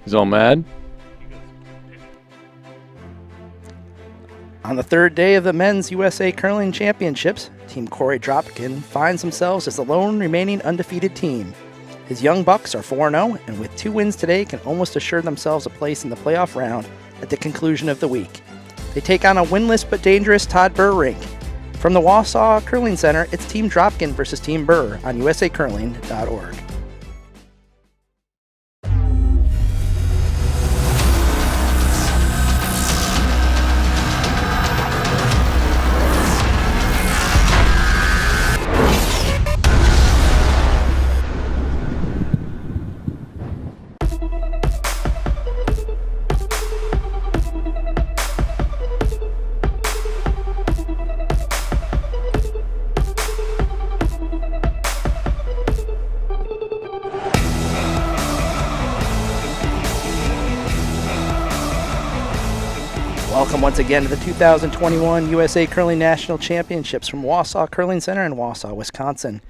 He's all mad. On the third day of the Men's USA Curling Championships, Team Corey Dropkin finds themselves as the lone remaining undefeated team. His Young Bucks are 4-0, and with 2 wins today can almost assure themselves a place in the playoff round at the conclusion of the week. They take on a winless but dangerous Todd Birr rink. From the Wausau Curling Center, it's Team Dropkin versus Team Birr on usacurling.org. Welcome once again to the 2021 USA Curling National Championships from Wausau Curling Center in Wausau, Wisconsin.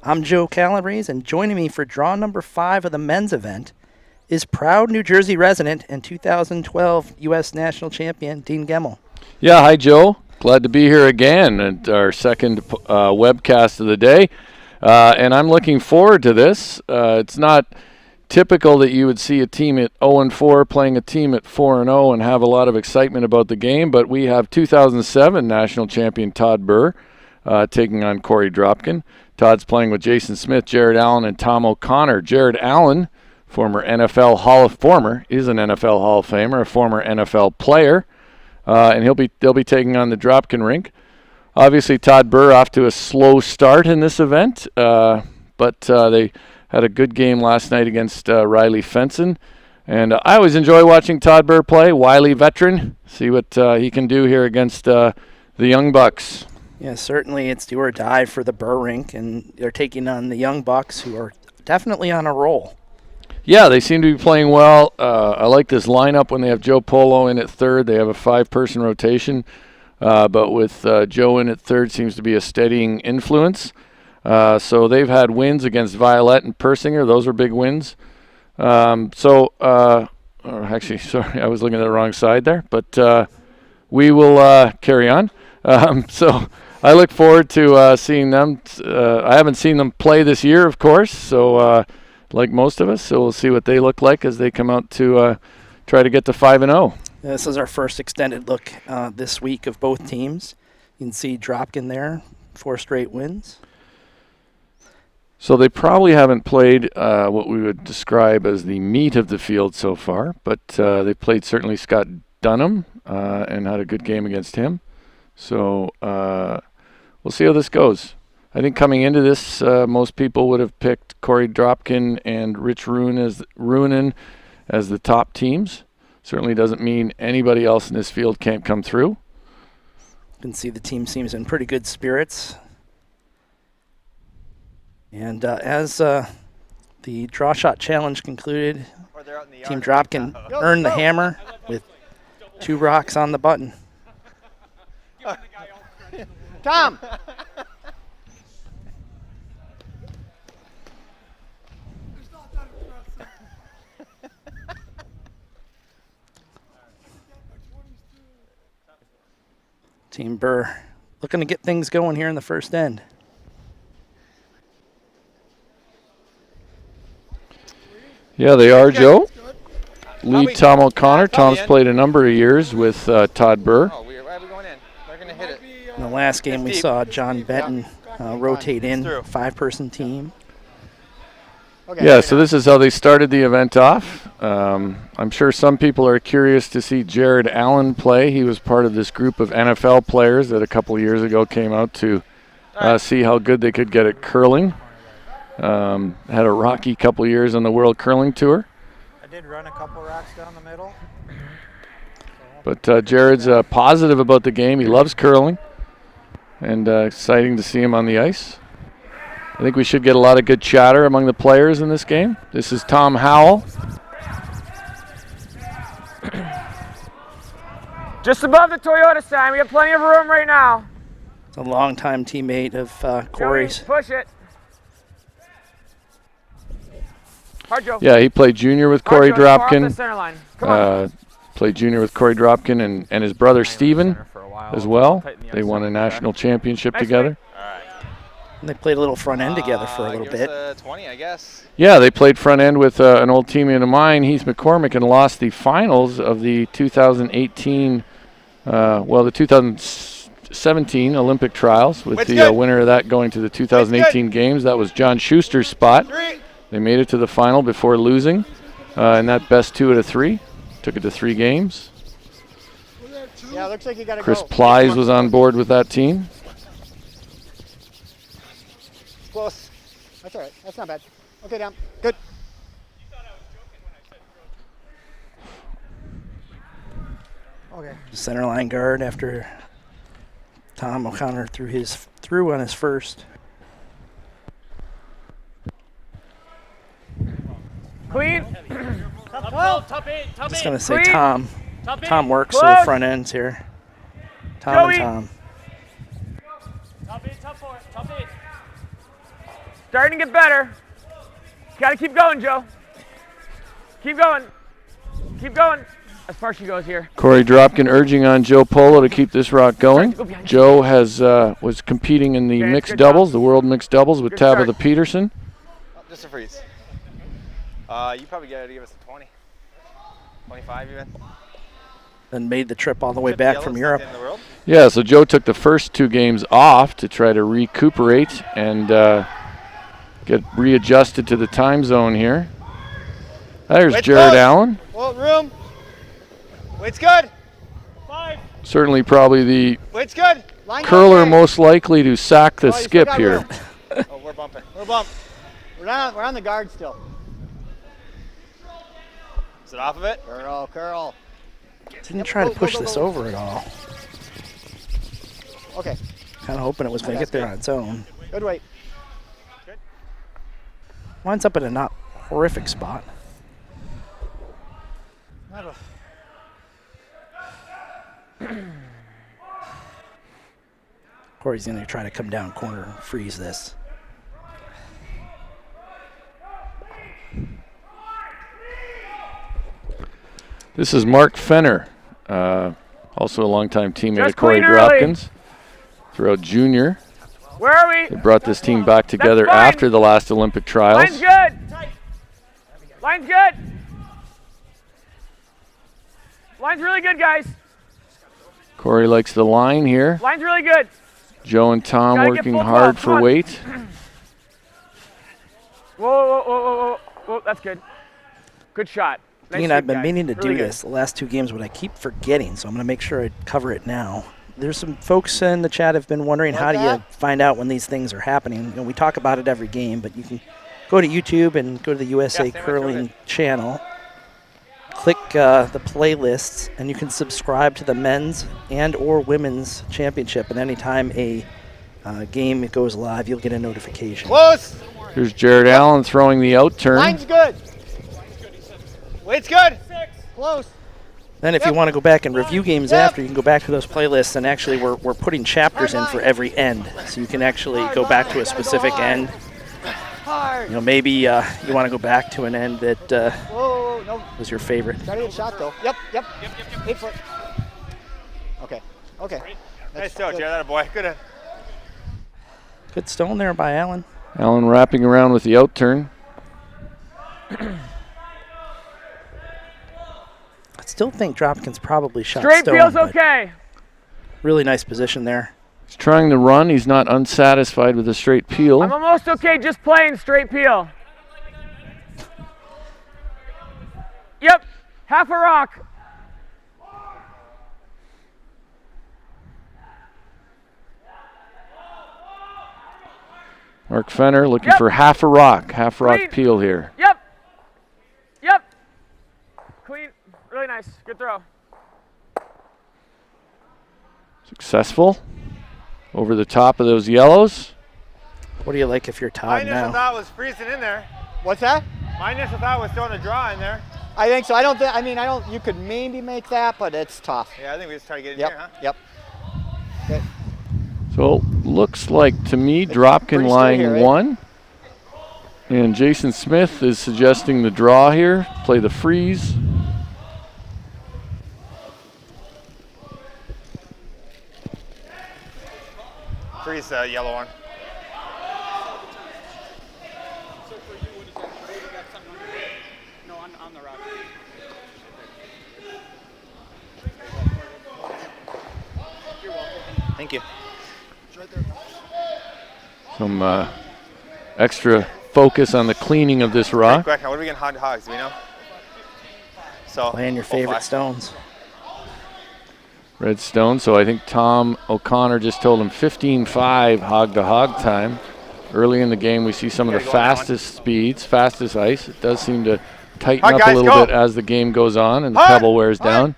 I'm Joe Calabrese, and joining me for draw number 5 of the men's event is proud New Jersey resident and 2012 U.S. National Champion, Dean Gemmel. Yeah, hi, Joe. Glad to be here again at our second webcast of the day. And I'm looking forward to this. It's not typical that you would see a team at 0-4 playing a team at 4-0 and have a lot of excitement about the game, but we have 2007 national champion Todd Birr taking on Corey Dropkin. Todd's playing with Jason Smith, Jared Allen, and Tom O'Connor. Jared Allen, is an NFL Hall of Famer, a former NFL player, and they'll be taking on the Dropkin rink. Obviously, Todd Birr off to a slow start in this event, but they had a good game last night against Riley Fenson. And I always enjoy watching Todd Birr play, wily veteran. See what he can do here against the Young Bucks. Yeah, certainly it's do or die for the Birr rink, and they're taking on the Young Bucks, who are definitely on a roll. Yeah, they seem to be playing well. I like this lineup when they have Joe Polo in at third. They have a 5-person rotation, but with Joe in at third seems to be a steadying influence. So they've had wins against Violette and Persinger. Those are big wins. Actually, sorry, I was looking at the wrong side there. But we will carry on. So I look forward to seeing them. I haven't seen them play this year, of course, so like most of us. So we'll see what they look like as they come out to try to get to 5-0. This is our first extended look this week of both teams. You can see Dropkin there, 4 straight wins. So they probably haven't played what we would describe as the meat of the field so far, but they played certainly Scott Dunnam and had a good game against him. So we'll see how this goes. I think coming into this, most people would have picked Corey Dropkin and Rich Ruonen as the top teams. Certainly doesn't mean anybody else in this field can't come through. You can see the team seems in pretty good spirits. And as the draw shot challenge concluded, Team Dropkin earned the hammer with 2 rocks on the button. Tom! Team Birr looking to get things going here in the first end. Yeah, they are, Joe. Lead Tom O'Connor. Tom's played a number of years with Todd Birr. Oh, why are we going in? They're going to hit it. In the last game, we saw John Benton rotate in, 5-person team. Okay, Yeah, so this is how they started the event off. I'm sure some people are curious to see Jared Allen play. He was part of this group of NFL players that a couple of years ago came out to see how good they could get at curling. Had a rocky couple of years on the World Curling Tour. I did run a couple racks down the middle. But Jared's positive about the game. He loves curling, and exciting to see him on the ice. I think we should get a lot of good chatter among the players in this game. This is Tom Howell. Just above the Toyota sign. We have plenty of room right now. It's a longtime teammate of Corey's. Joey, push it. Hard, Joe. Yeah, he played junior with Hard, Corey Joe, far off the Dropkin. center line. Come on. Played junior with Corey Dropkin and his brother Steven as well. They won a national championship together. And they played a little front end together for a little give bit. us a 20, I guess. Yeah, they played front end with an old teammate of mine, Heath McCormick, and lost the finals of the 2018, the 2017 Olympic trials with the winner of that going to the 2018 games. That was John Schuster's spot. They made it to the final before losing in that best 2 out of 3. Took it to 3 games. Yeah, looks like you got to Chris Plies was on board with that team. Close. That's all right. That's not bad. Okay, down. Good. Okay. Center line guard after Tom O'Connor threw on his first. Clean. Just gonna say Clean. Tom. Tom works Close. the front ends here. Tom Joey. and Tom. Starting to get better. Got to keep going, Joe. Keep going. Keep going. As far as she goes here. Corey Dropkin urging on Joe Polo to keep this rock going. Joe was competing in the mixed doubles, the world mixed doubles with Tabitha Peterson. Oh, just a freeze. You probably got to give us a 20. 25 even. Then made the trip all the way back from Europe. Yeah, so Joe took the first 2 games off to try to recuperate and get readjusted to the time zone here. There's Jared Allen. Well, room. Weight's good. 5. Certainly probably the Weight's good. Line curler okay. most likely to sack the Oh, you still skip got here. room. Oh, we're bumping. We're bumping. We're on the guard still. Is it off of it? Curl. Didn't try to push this over at all. Okay. Kind of hoping it was going to get there on its own. Good weight. Winds up in a not horrific spot. Corey's going to try to come down corner and freeze this. This is Mark Fenner, also a longtime teammate Just of Corey clean early. Dropkins throughout junior. Where are we? They brought this team back together fine. after the last Olympic trials. Line's good. Line's good. Line's really good, guys. Corey likes the line here. Line's really good. Joe and Tom Gotta get working full hard ball. for Come on. weight. Whoa, that's good. Good shot. Nice Dean, sweep, I've been guys. meaning to Really do good. this the last 2 games, but I keep forgetting, so I'm going to make sure I cover it now. There's some folks in the chat have been wondering how do you find out when these things are happening. You know, we talk about it every game, but you can go to YouTube and go to the USA Curling channel, click the playlists, and you can subscribe to the men's and or women's championship. And anytime a game goes live, you'll get a notification. Close. Here's Jared Allen throwing the out turn. Line's good. Weight's good. 6. Close. Then if you want to go back and review games after, you can go back to those playlists, and actually we're putting chapters in for every end. So you can actually go back to a specific end. Hard. You know, maybe you want to go back to an end that Whoa, no. was your favorite. Gotta get shot though. Yep. 8 foot. Okay. Nice toe, Jared. That boy. Good. Good stone there by Allen. Allen wrapping around with the out turn. I still think Dropkin's probably shot Straight stone, feels but okay. really nice position there. He's trying to run. He's not unsatisfied with the straight peel. I'm almost okay just playing straight peel. Yep, half a rock. Mark Fenner looking for half a rock Clean. peel here. Yep. Clean, really nice, good throw. Successful. Over the top of those yellows. What do you like if you're My tied initial now? thought was freezing in there. What's that? My initial thought was throwing a draw in there. I think so. I don't. You could maybe make that, but it's tough. Yeah, I think we just try to get in Yep. here, huh? Yep. Okay. So looks like to me pretty Dropkin straight lying here, right? 1. And Jason Smith is suggesting the draw here, play the freeze. Freeze the yellow one. So for you, what is that? What do you got something on the, no, on the rock. You're welcome. Thank you. It's right there. Some extra focus on the cleaning of this rock. Quick, what are we getting hog to hogs? Do we know? So Playing your favorite stones. Red stone, so I think Tom O'Connor just told him 15.5 hog to hog time. Early in the game, we see some of the fastest speeds, fastest ice. It does seem to tighten Hard, up guys, a little go. bit as the game goes on and the Hard, pebble wears down.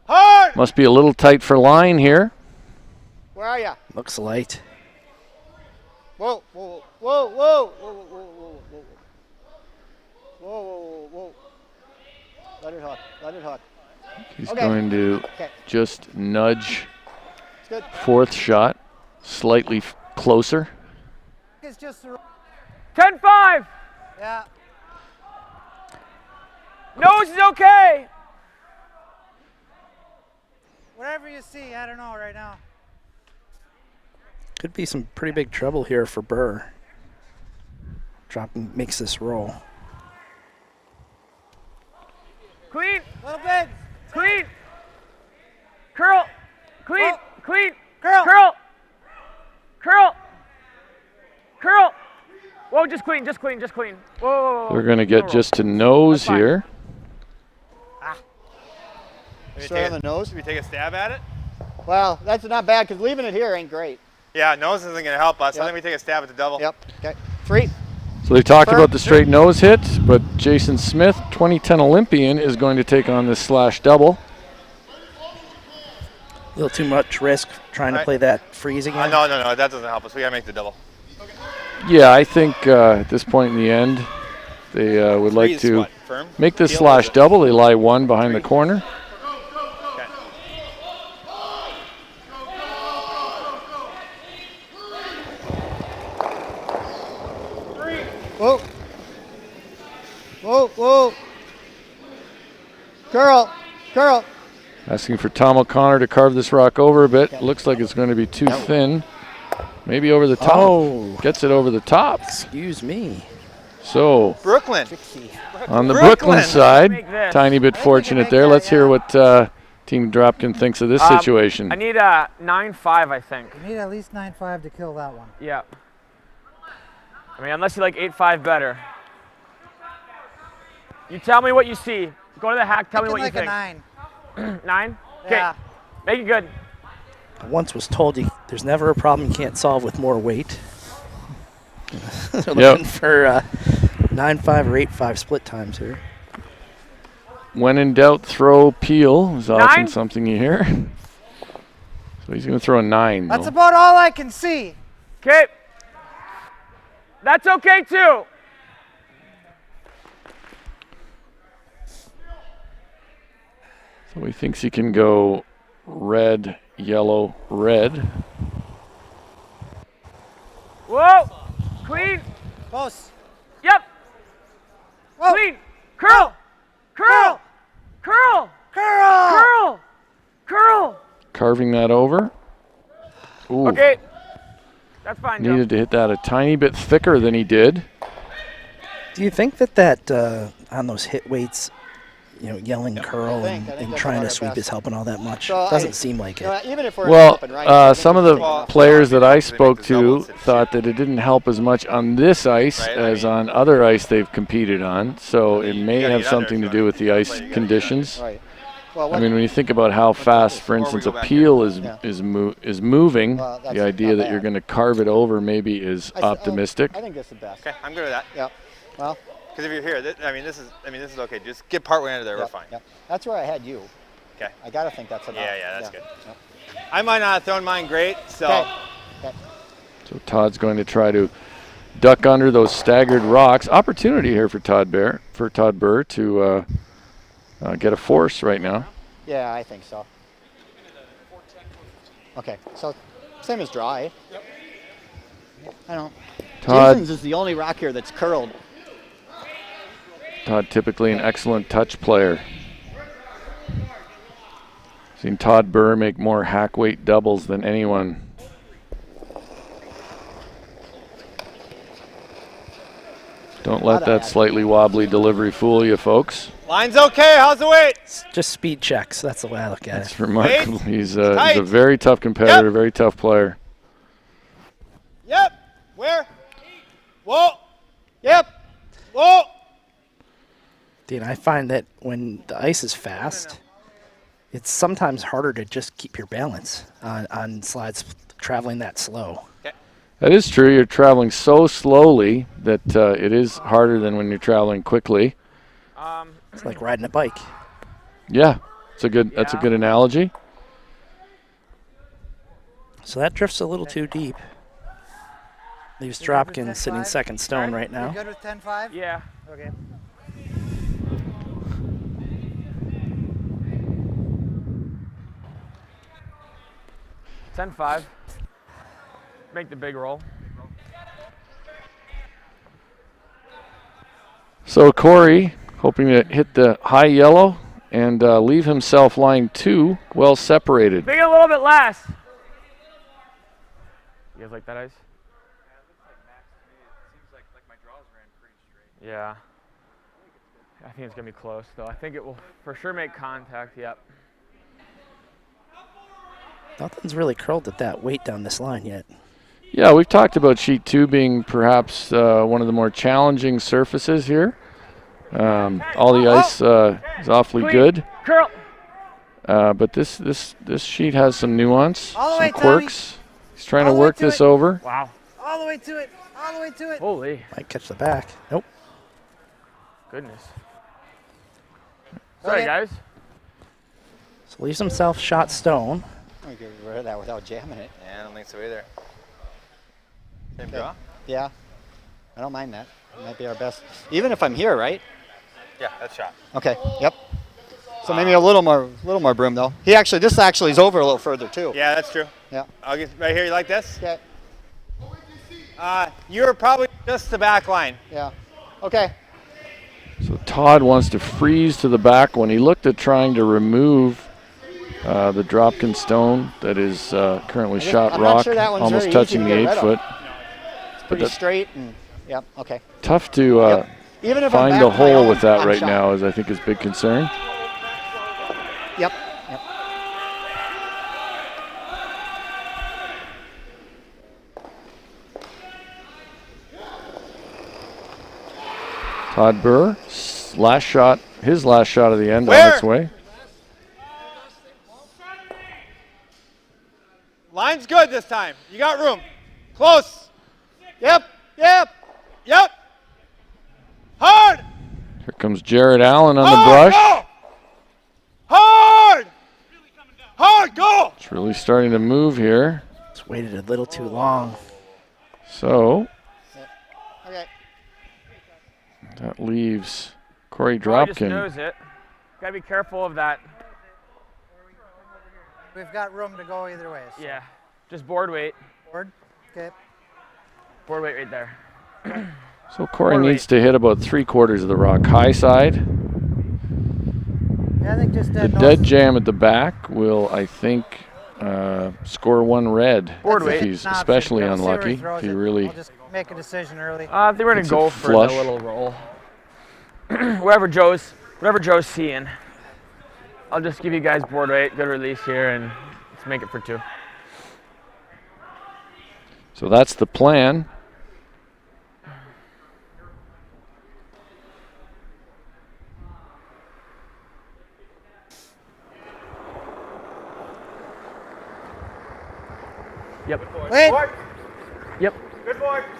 Hard! Must be a little tight for line here. Where are ya? Looks light. Whoa, whoa, whoa, whoa, whoa, whoa, whoa, whoa, whoa, whoa, whoa. Let it hook, let it hook. He's Okay. going to Okay. just nudge It's good. fourth shot slightly closer. It's just 10-5. yeah. Nose is okay. Whatever you see, I don't know right now. Could be some pretty big trouble here for Birr. Dropkin makes this roll. Clean. Little bit. Clean. Curl. Clean. Oh. Clean. Curl. Curl. Curl. Curl. Whoa, just clean, just clean, just clean. Whoa, whoa, whoa. We're going to get Roll. just to nose That's fine. here. Straight on the nose. Should we take a stab at it? Well, that's not bad because leaving it here ain't great. Yeah, nose isn't going to help us. Yep. I think we take a stab at the double. Yep. Okay. 3. So they talked Birr. about the straight nose hit, but Jason Smith, 2010 Olympian, is going to take on this slash double. A little too much risk trying to Right. play that freeze again. No, that doesn't help us. We got to make the double. Yeah, I think at this point in the end, they would like Freeze to what? Firm? make this Feel slash it. double. They lie one behind the corner. Okay. Whoa. Whoa, whoa. Curl, curl. Asking for Tom O'Connor to carve this rock over a bit. Looks like it's going to be too thin. Maybe over the top. Oh. Gets it over the top. Excuse me. So Brooklyn. on the Brooklyn. Brooklyn side, Make this. tiny bit fortunate make there. that, Let's hear yeah. what Team Dropkin thinks of this situation. I need a 9-5, I think. You need at least 9.5 to kill that one. Yeah. I mean, unless you like 8-5 better. You tell me what you see. Go to the hack. Tell me what Thinking you like think. a 9. 9? Okay. Yeah. Make it good. I once was told there's never a problem you can't solve with more weight. They're looking for 9-5 or 8-5 split times here. When in doubt, throw peel is often 9? something you hear. So he's going to throw a 9. That's though. about all I can see. Okay. That's okay too. So he thinks he can go red, yellow, red. Whoa. Clean. Close. Yep. Whoa. Clean. Curl. Curl. Curl. Curl. Curl. Curl. Carving that over. Ooh, Okay. That's fine, Joe. needed to hit that a tiny bit thicker than he did. Do you think that on those hit weights, yelling curl I and think and that's trying about to our sweep best. is helping all that much? So Doesn't seem like it. Even if we're Well, up and right, I think some of we the can still- players that I They spoke make the doubles to and thought that it didn't help as much on this ice Right, I as mean- on other ice they've competed on. So it may gotta have get under something to if do you with the wanna ice play, you gotta get conditions. Right. Well, I what, mean, when you think about how fast, for Or we instance, go a back peel is Yeah. is moving, Well, that's the idea not that you're bad. going to carve it over maybe is optimistic. I think that's the best. Okay, I'm good with that. Yeah. Well, Because if you're here, this is okay. Just get partway under there. yeah, We're fine. yeah. That's where I had you. Okay. I gotta think that's enough. Yeah, that's good. Yep. I might not have thrown mine great, so Okay. Okay. So Todd's going to try to duck under those staggered rocks. Opportunity here for Todd Birr to get a force right now. Yeah, I think so. Okay, so same as draw, eh? Yep. I don't. Todd, Jason's is the only rock here that's curled. Todd typically an excellent touch player. Seen Todd Birr make more hack weight doubles than anyone. Don't let that slightly wobbly delivery fool you, folks. Line's okay. How's the weight? It's just speed checks. That's the way I look at It's it. remarkable. He's a Tight. very tough competitor, Yep. very tough player. Yep. Where? Whoa. Yep. Whoa. Dean, I find that when the ice is fast, it's sometimes harder to just keep your balance on slides traveling that slow. That is true. You're traveling so slowly that it is harder than when you're traveling quickly. It's like riding a bike. Yeah, that's a good analogy. So that drifts a little too deep. Leaves Dropkin sitting 10-5? second stone right You now. good with 10-5? Yeah. Okay. Ten five. Make the big roll. So Corey, hoping to hit the high yellow and leave himself line 2 well separated. Make it a little bit less. You guys like that ice? Yeah. I think it's gonna be close though. I think it will for sure make contact. Yep. Nothing's really curled at that weight down this line yet. Yeah, we've talked about sheet 2 being perhaps one of the more challenging surfaces here. All the ice is awfully Clean. good, Curl. but this sheet has some nuance, All the some way, Tommy. quirks. He's trying All to the way work to this it. over. Wow. All the way to it. All the way to it. Holy Might catch the back. Nope. goodness. Sorry Okay. guys. So leaves himself shot stone. I get rid of that without jamming it. Yeah, I don't think so either. Same draw? Yeah. I don't mind that. It might be our best. Even if I'm here, right? Yeah, that's shot. Okay. Yep. So maybe a little more broom though. This actually is over a little further too. Yeah, that's true. Yeah. I'll get right here. You like this? Okay. You're probably just the back line. Yeah. Okay. So Todd wants to freeze to the back when he looked at trying to remove the Dropkin stone that is currently shot I'm not rock, sure that one's almost very touching easy the to get 8 rid foot. It's pretty that- straight and yep. Okay. Tough to Yep. Even if I'm find back a my hole own, with that I'm right shot. now is I think his big concern. Yep. Yep. Todd Birr, his last shot of the end Where? on its way. Line's good this time. You got room. Close. Yep. Yep. Yep. Hard. Here comes Jared Allen on the Hard. brush. Go. Hard. Hard. Go. It's really starting to move here. It's waited a little too long. So Okay. that leaves Corey Probably just Dropkin. knows it. Gotta be careful of that. We've got room to go either way. So Yeah. Just board weight. Board. Okay. Board weight right there. So Corey Board needs weight. to hit about 3/4 of the rock high side. Yeah, I think just The dead dead north. jam at the back will, I think, score 1 red Board if weight. he's An option. especially We'll see where unlucky. throws If he it. really We'll just make a decision early. I think we're gonna It's a go for flush. the little roll. whatever Joe's seeing. I'll just give you guys board weight, good release here, and let's make it for 2. So that's the plan. Yep. Clean. Yep.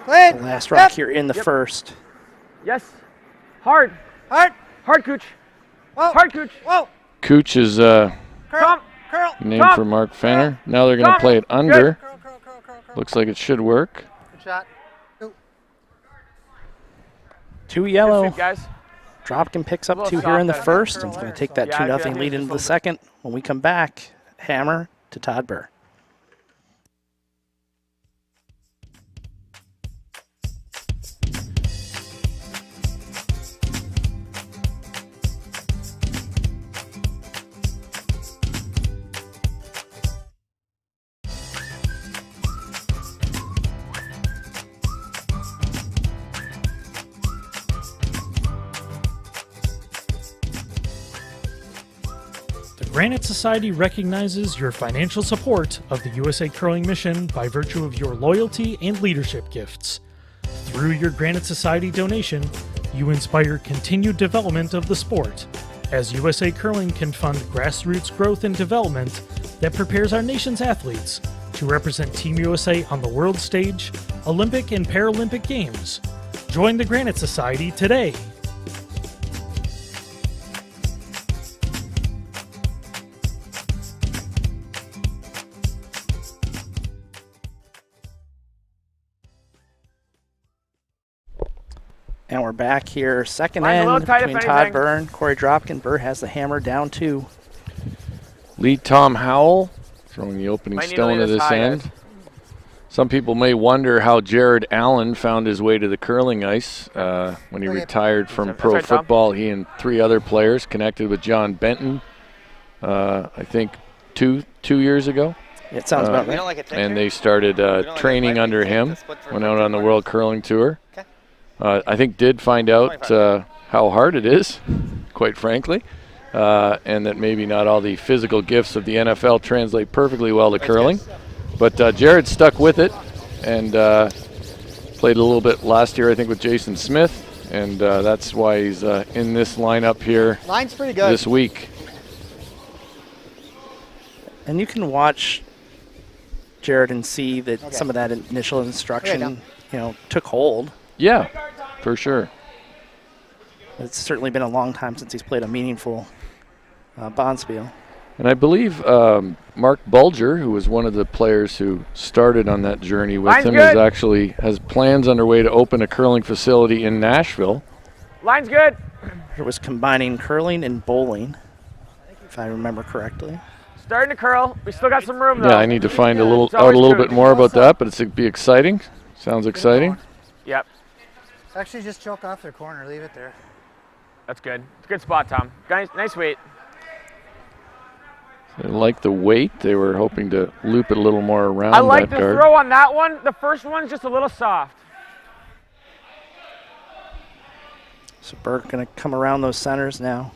Clean. The last rock here in the Yep. first. Yes. Hard. Hard. Hard cooch. Whoa. Hard cooch. Whoa. Cooch is Curl. Come. Curl. named Come. for Mark Fenner. Now they're going to Come. play it under. Curl. Curl. Curl. Curl. Curl. Looks like it should work. Good shot. Two. 2 Good yellow. sweep, guys. Dropkin picks up A little 2 here in the soft first there. and it's going to Curl take there, that so- 2 Yeah, I nothing think lead it's into a the little second. When we come back, hammer to Todd Birr. The Granite Society recognizes your financial support of the USA Curling Mission by virtue of your loyalty and leadership gifts. Through your Granite Society donation, you inspire continued development of the sport, as USA Curling can fund grassroots growth and development that prepares our nation's athletes to represent Team USA on the world stage, Olympic and Paralympic Games. Join the Granite Society today. And we're back here, second Line's a little end tight, between if Todd anything. Birr and Corey Dropkin. Birr has the hammer down 2. Lead Tom Howell throwing the opening Might need to stone leave of this this high, end. guys. Some people may wonder how Jared Allen found his way to the curling ice. When he retired from That's pro right, Tom. football, he and 3 other players connected with John Benton, I think two years ago. It sounds about We right. don't like it And they started like training that under lightning, him, that's what for went out on the 15 World Curling Tour. Okay. I think did find out how hard it is, quite frankly, and that maybe not all the physical gifts of the NFL translate perfectly well to curling. But Jared stuck with it and played a little bit last year, I think, with Jason Smith, and that's why he's in this lineup here Line's pretty good. this week. And you can watch Jared and see that Okay. some of that initial Okay, instruction, now. took hold. Yeah, for sure. It's certainly been a long time since he's played a meaningful bonspiel. And I believe Mark Bulger, who was one of the players who started on that journey with Line's him, good. has plans underway to open a curling facility in Nashville. Line's good. It was combining curling and bowling, if I remember correctly. Starting to curl. We still got some room though. Yeah, I need to find It's out a always little good. bit more about that, but it'd be exciting. Sounds exciting. Yep, Actually, just choke off their corner. Leave it there. that's good. It's a good spot, Tom. Nice weight. They like the weight. They were hoping to loop it a little more around I like that the guard. throw on that one. The first one's just a little soft. So Birk going to come around those centers now.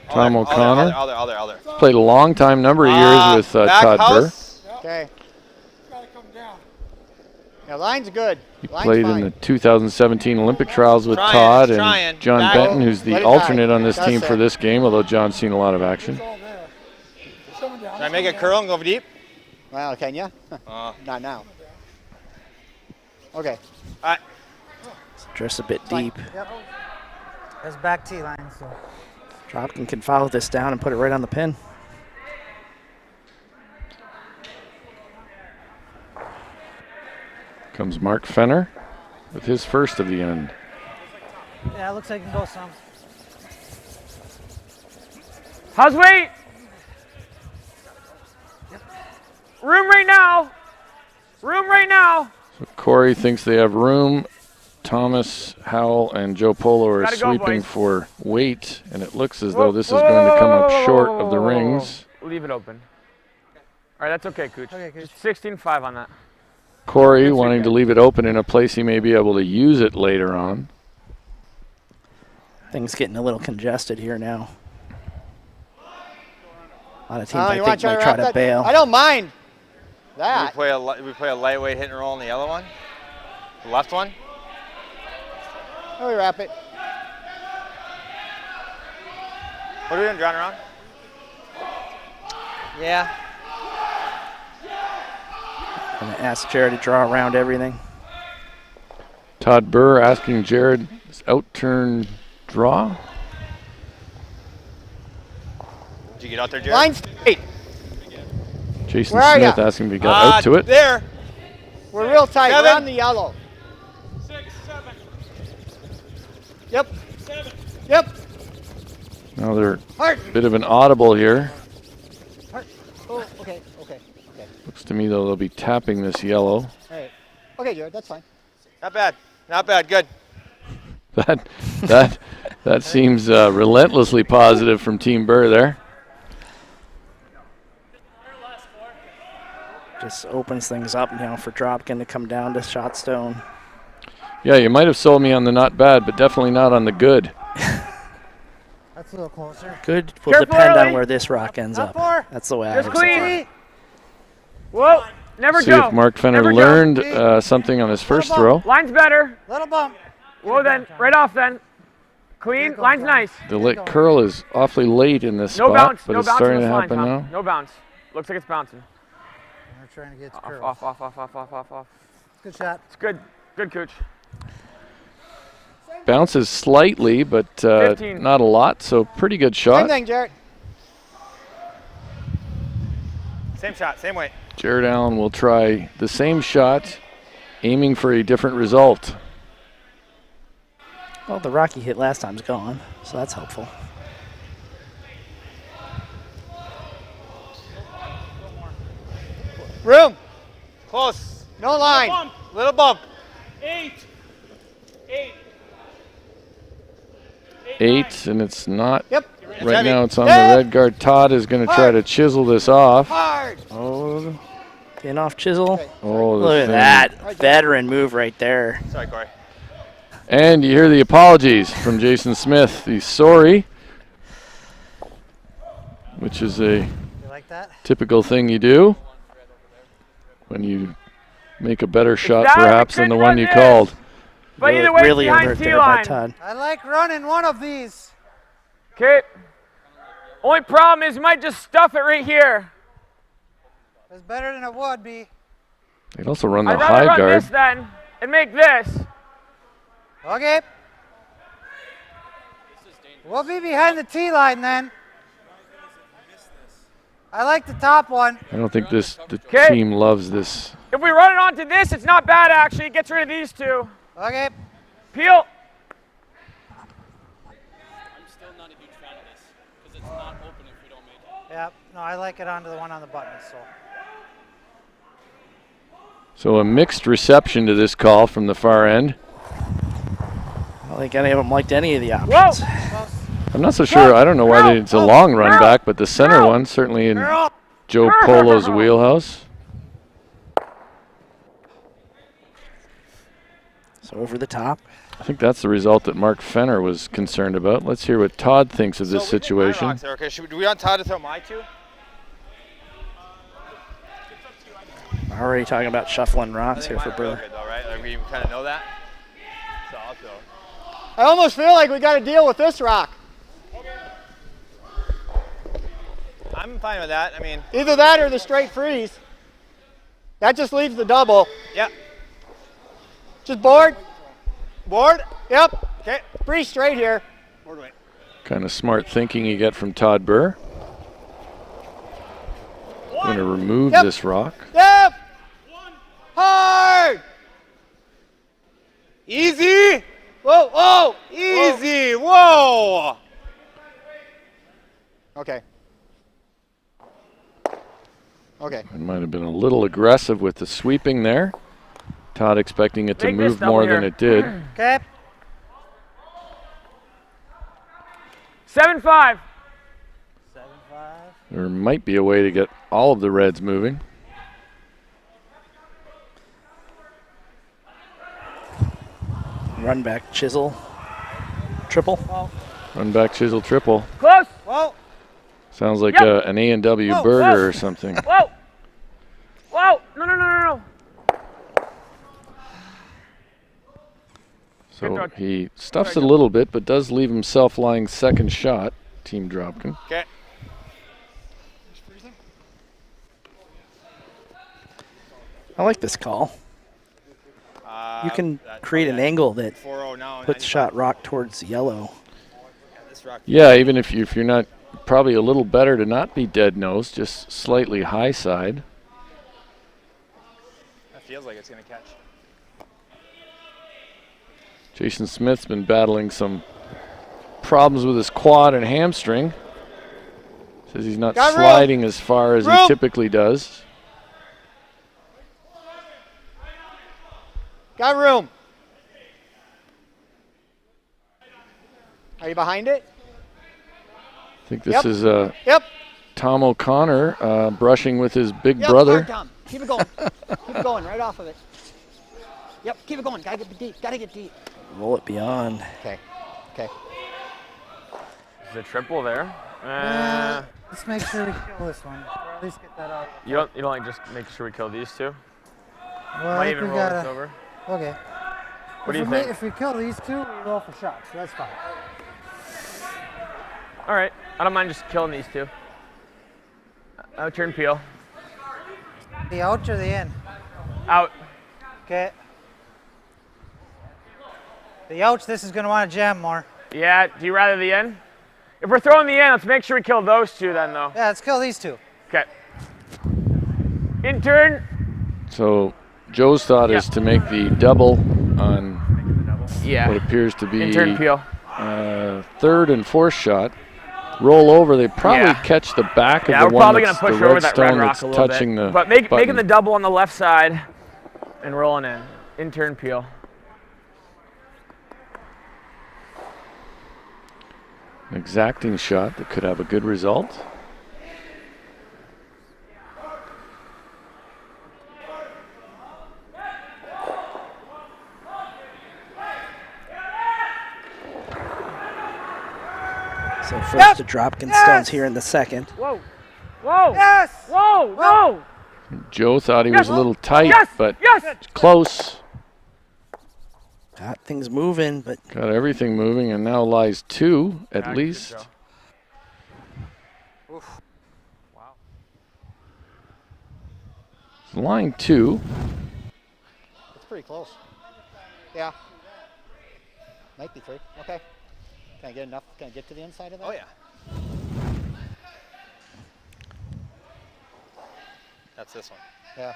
Tom O'Connor All there. played a long time, number of years with Back Todd Birr. house. Okay. Yeah, line's good. He Line's played fine. in the 2017 Olympic trials with Trying, Todd trying. and John Back. Benton, who's Let the it alternate die. on this That's team for it. this game, although John's seen a lot of action. Can I make it curl and go deep? Well, can you? Not now. Okay. Just a bit deep. Yep. That's back tee line. So. Dropkin can follow this down and put it right on the pin. Comes Mark Fenner with his first of the end. Yeah, it looks like it can go some. How's weight? Room right now. Room right now. So Corey thinks they have room. Thomas, Howell, and Joe Polo are Gotta go, sweeping boys. for weight, and it looks as though this is going to come up short of the rings. Leave it open. All right, that's okay, Cooch. Okay, Cooch. Just 16-5 on that. Corey Good wanting to sweep. leave it open in a place he may be able to use it later on. Things getting a little congested here now. A lot of teams, Oh, I you want think, might to try wrap to that? bail. I don't mind We that. play a lightweight hit and roll on the yellow one. The left one. Oh, we wrap it. What are we doing? Drawing around? Yeah. I'm going to ask Jared to draw around everything. Todd Birr asking Jared, out-turn draw? Did you get out there, Jared? Line's straight. Jason Where are Smith ya? asking if he got out to it. There. We're real tight. We're 7. on the yellow. 6, 7. Yep. Yep. Now they're Hard. a bit of an audible here. Hard. Oh, okay. Looks to me, though, they'll be tapping this yellow. All right. Okay, Jared, that's fine. Not bad. Not bad. Good. That seems relentlessly positive from Team Birr there. Just opens things up now for Dropkin to come down to shot stone. Yeah, you might have sold me on the not bad, but definitely not on the good. That's a little closer. Good will Careful depend on early. where this rock ends Up up. four. That's the way I Just would say clean. it. Whoa. Never See jump. if Mark Fenner Never learned jump. something on his first ball. throw. Line's better. Little bump. Whoa then. Right off then. Clean. Good Line's going, nice. The lit curl is awfully late in this No spot, bounce. but No it's bounce starting in to this line, happen Tom. now. No bounce. Looks like it's bouncing. We're trying to get the Off, curl. off, off, off, off, off, off, off. Good shot. It's good. Good, Cooch. Bounces slightly, but 15. not a lot, so pretty good Same shot. thing, Jarrett. Same shot, same weight. Jared Allen will try the same shot, aiming for a different result. Well, the rock he hit last time's gone, so that's helpful. Room. Close. No line. Bump. Little bump. 8, and it's not. Yep. Right heavy. now it's on Yeah. the red guard. Todd is going to try to chisel this off. Hard. Oh, Pin off chisel. Okay. oh, the Look at thing. that veteran move right there. Sorry, Corey. And you hear the apologies from Jason Smith. He's sorry, which is a You like that? typical thing you do when you make a better shot down, we perhaps than the couldn't one run you this. called. But either way, Really behind alert there by T-line. Todd. I like running one of these. Okay. Only problem is you might just stuff it right here. It's better than it would be. They'd also run the I'd rather high run guard. this then and make this. Okay. We'll be behind the T line then. I like the top one. I don't think the 'Kay. team loves this. If we run it onto this, it's not bad actually. It gets rid of these two. Okay. Peel. Yep. No, I like it onto the one on the button. So. So a mixed reception to this call from the far end. I don't think any of them liked any of the Whoa. options. I'm not so sure. I don't know why it's a long run back, but the center one certainly in Joe Polo's wheelhouse. So over the top. I think that's the result that Mark Fenner was concerned about. Let's hear what Todd thinks of this situation. Okay, do we want Todd to throw my two? Already talking about shuffling rocks here for Mine are real Birr. good though, right? Like we kind of know that. So I'll throw. I almost feel like we got to deal with this rock. I'm fine with that. I mean, Either that or the straight freeze. That just leaves the double. yeah. Just board. Board. Yep. Okay. Freeze straight here. Board weight. Kind of smart thinking you get from Todd Birr. Going to remove Yep. this rock. Yep. Hard. Easy. Whoa, whoa. Easy. Whoa. Okay. Okay. It might have been a little aggressive with the sweeping there. Todd expecting it to Make this move double more here. than it did. Okay. 7-5. 7-5. There might be a way to get all of the reds moving. Run back chisel. Triple. Run back chisel triple. Close. Whoa. Sounds like Yep. an A&W Whoa, burger whoa. or something. Whoa. Whoa. No, no, no, no, no. So Good throw. he stuffs it a little bit, but does leave himself lying second shot, Team Dropkin. Okay. I like this call. You can create an angle that 4-0 now. puts shot rock towards yellow. This rock. Yeah, even if you're not, probably a little better to not be dead nose, just slightly high side. That feels like it's gonna catch. Jason Smith's been battling some problems with his quad and hamstring. Says he's not Got room. sliding as far as he Room. typically does. Got room. Are you behind it? I think this Yep. is Yep. Tom O'Connor brushing with his big Yep. brother. Hard, Tom. Keep it going. Keep it going right off of it. Yep. Keep it going. Gotta get deep. Gotta get deep. Roll it beyond. Okay. Okay. Is it triple there? Let's make sure we kill this one. Or at least get that out. You don't like just make sure we kill these two? Well, Might even roll this over. Okay. What do you think? If we kill these two, we roll for shots. So that's fine. All right. I don't mind just killing these two. Out turn peel. The out or the in? Out. Okay. The ouch, this is going to want to jam more. Yeah, do you rather the in? If we're throwing the in, let's make sure we kill those two then, though. Yeah, let's kill these two. Okay. In turn. So Joe's thought is to make the double on what appears to be in turn peel. Third and fourth shot. Roll over. They probably catch the back of the we're one probably that's gonna push the over that red redstone rock that's a little touching bit. the But making the double on the left side and rolling in. In turn peel. An exacting shot that could have a good result. So first to Dropkin stones here in the second. Whoa. Whoa. Yes! Whoa. Whoa. Joe thought he was a little tight, but Yes. close. Got things moving, but Got everything moving, and now lies two at Good least. job. Oof. Wow. Line two. It's pretty close. Yeah. Might be 3. Okay. Can I get enough? Can I get to the inside of that? Oh, yeah. That's this one. Yeah.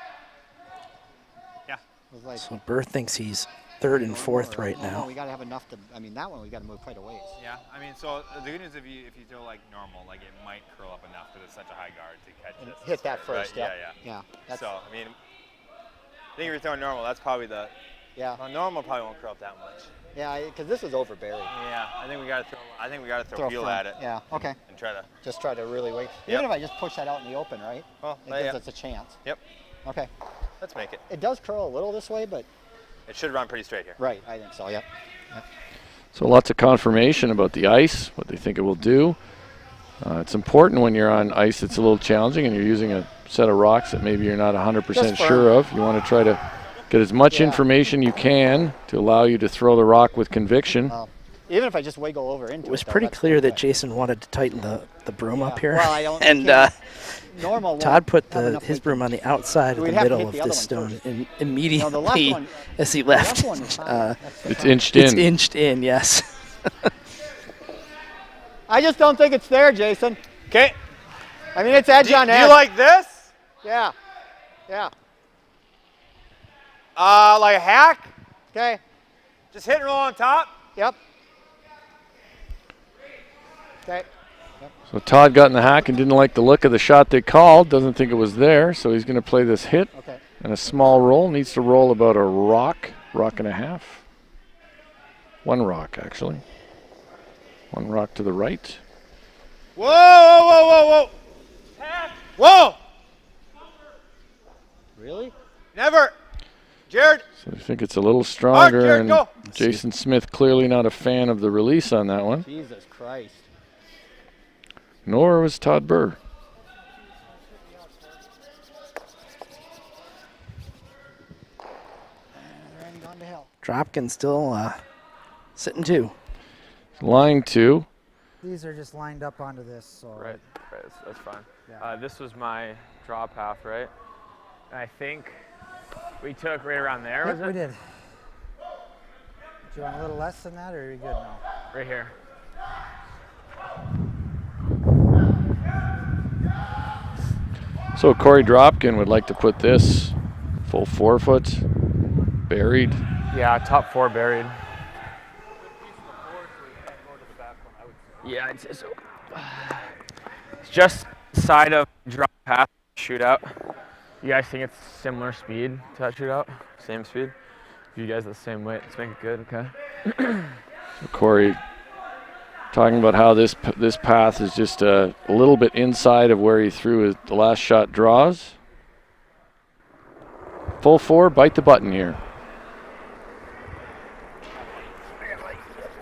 Yeah. It was like, so Birr thinks he's third and fourth right no, now. we got to have enough to. I mean, that one we got to move quite a ways. Yeah, I mean, so the good news if you throw like normal, like it might curl up enough because it's such a high guard to catch And this. hit that Right, first. yeah, Yep. yeah. That's, So I mean, I think if you're throwing normal, that's probably the. yeah. Well, normal probably won't curl up that much. Yeah, because this is over buried. Yeah, I think we gotta throw. I think we gotta throw fuel front. at it. Yeah. Okay. And try to. Just try to really wait. Yep. Even if I just push that out in the open, right? Well, It yeah. gives us a chance. Yep. Okay. Let's make it. It does curl a little this way, but It should run pretty straight here. right. I think so. Yep. So lots of confirmation about the ice, what they think it will do. It's important when you're on ice that's a little challenging and you're using a set of rocks that maybe you're not 100% Just sure of. You want to try to get as much Yeah. information you can to allow you to throw the rock with conviction. Even if I just wiggle over into it. It was though, pretty that's clear pretty that good. Jason wanted to tighten the broom up here. Well, I don't. and normal. won't Todd put have enough his weight broom to- on the outside of We'd the have to middle hit of the other this one stone first. and No, immediately the left one. as he The left. left one is fine. That's It's fine. inched It's in. inched in, yes. I just don't think it's there, Jason. Okay. I mean, it's edge Do on edge. you like this? Yeah. Yeah. Like a hack? Okay. Just hit and roll on top. Yep. Okay. So Todd got in the hack and didn't like the look of the shot they called, doesn't think it was there, so he's going to play this hit Okay. and a small roll. Needs to roll about a rock and a half. One rock, actually. One rock to the right. Whoa, whoa, whoa, whoa, whoa! Whoa! Really? Never. Jared. So I think it's a little stronger, Jared, and go. Jason Smith clearly not a fan of the release on that one. Jesus Christ. Nor was Todd Birr. Randy gone to hell. Dropkin still sitting two. Line two. These are just lined up onto this, so. Right. That's fine. Yeah. This was my draw path, right? And I think we took right around there, Yep, was it? we did. Do you want a little less than that, or are you good now? Right here. So Corey Dropkin would like to put this full 4 foot, buried. Yeah, top 4 buried. Yeah, it's just side of drop path shootout. You guys think it's similar speed to that shootout? Same speed? You guys are the same weight. Let's make it good, okay? So Corey talking about how this path is just a little bit inside of where he threw the last shot draws. Full 4, bite the button here.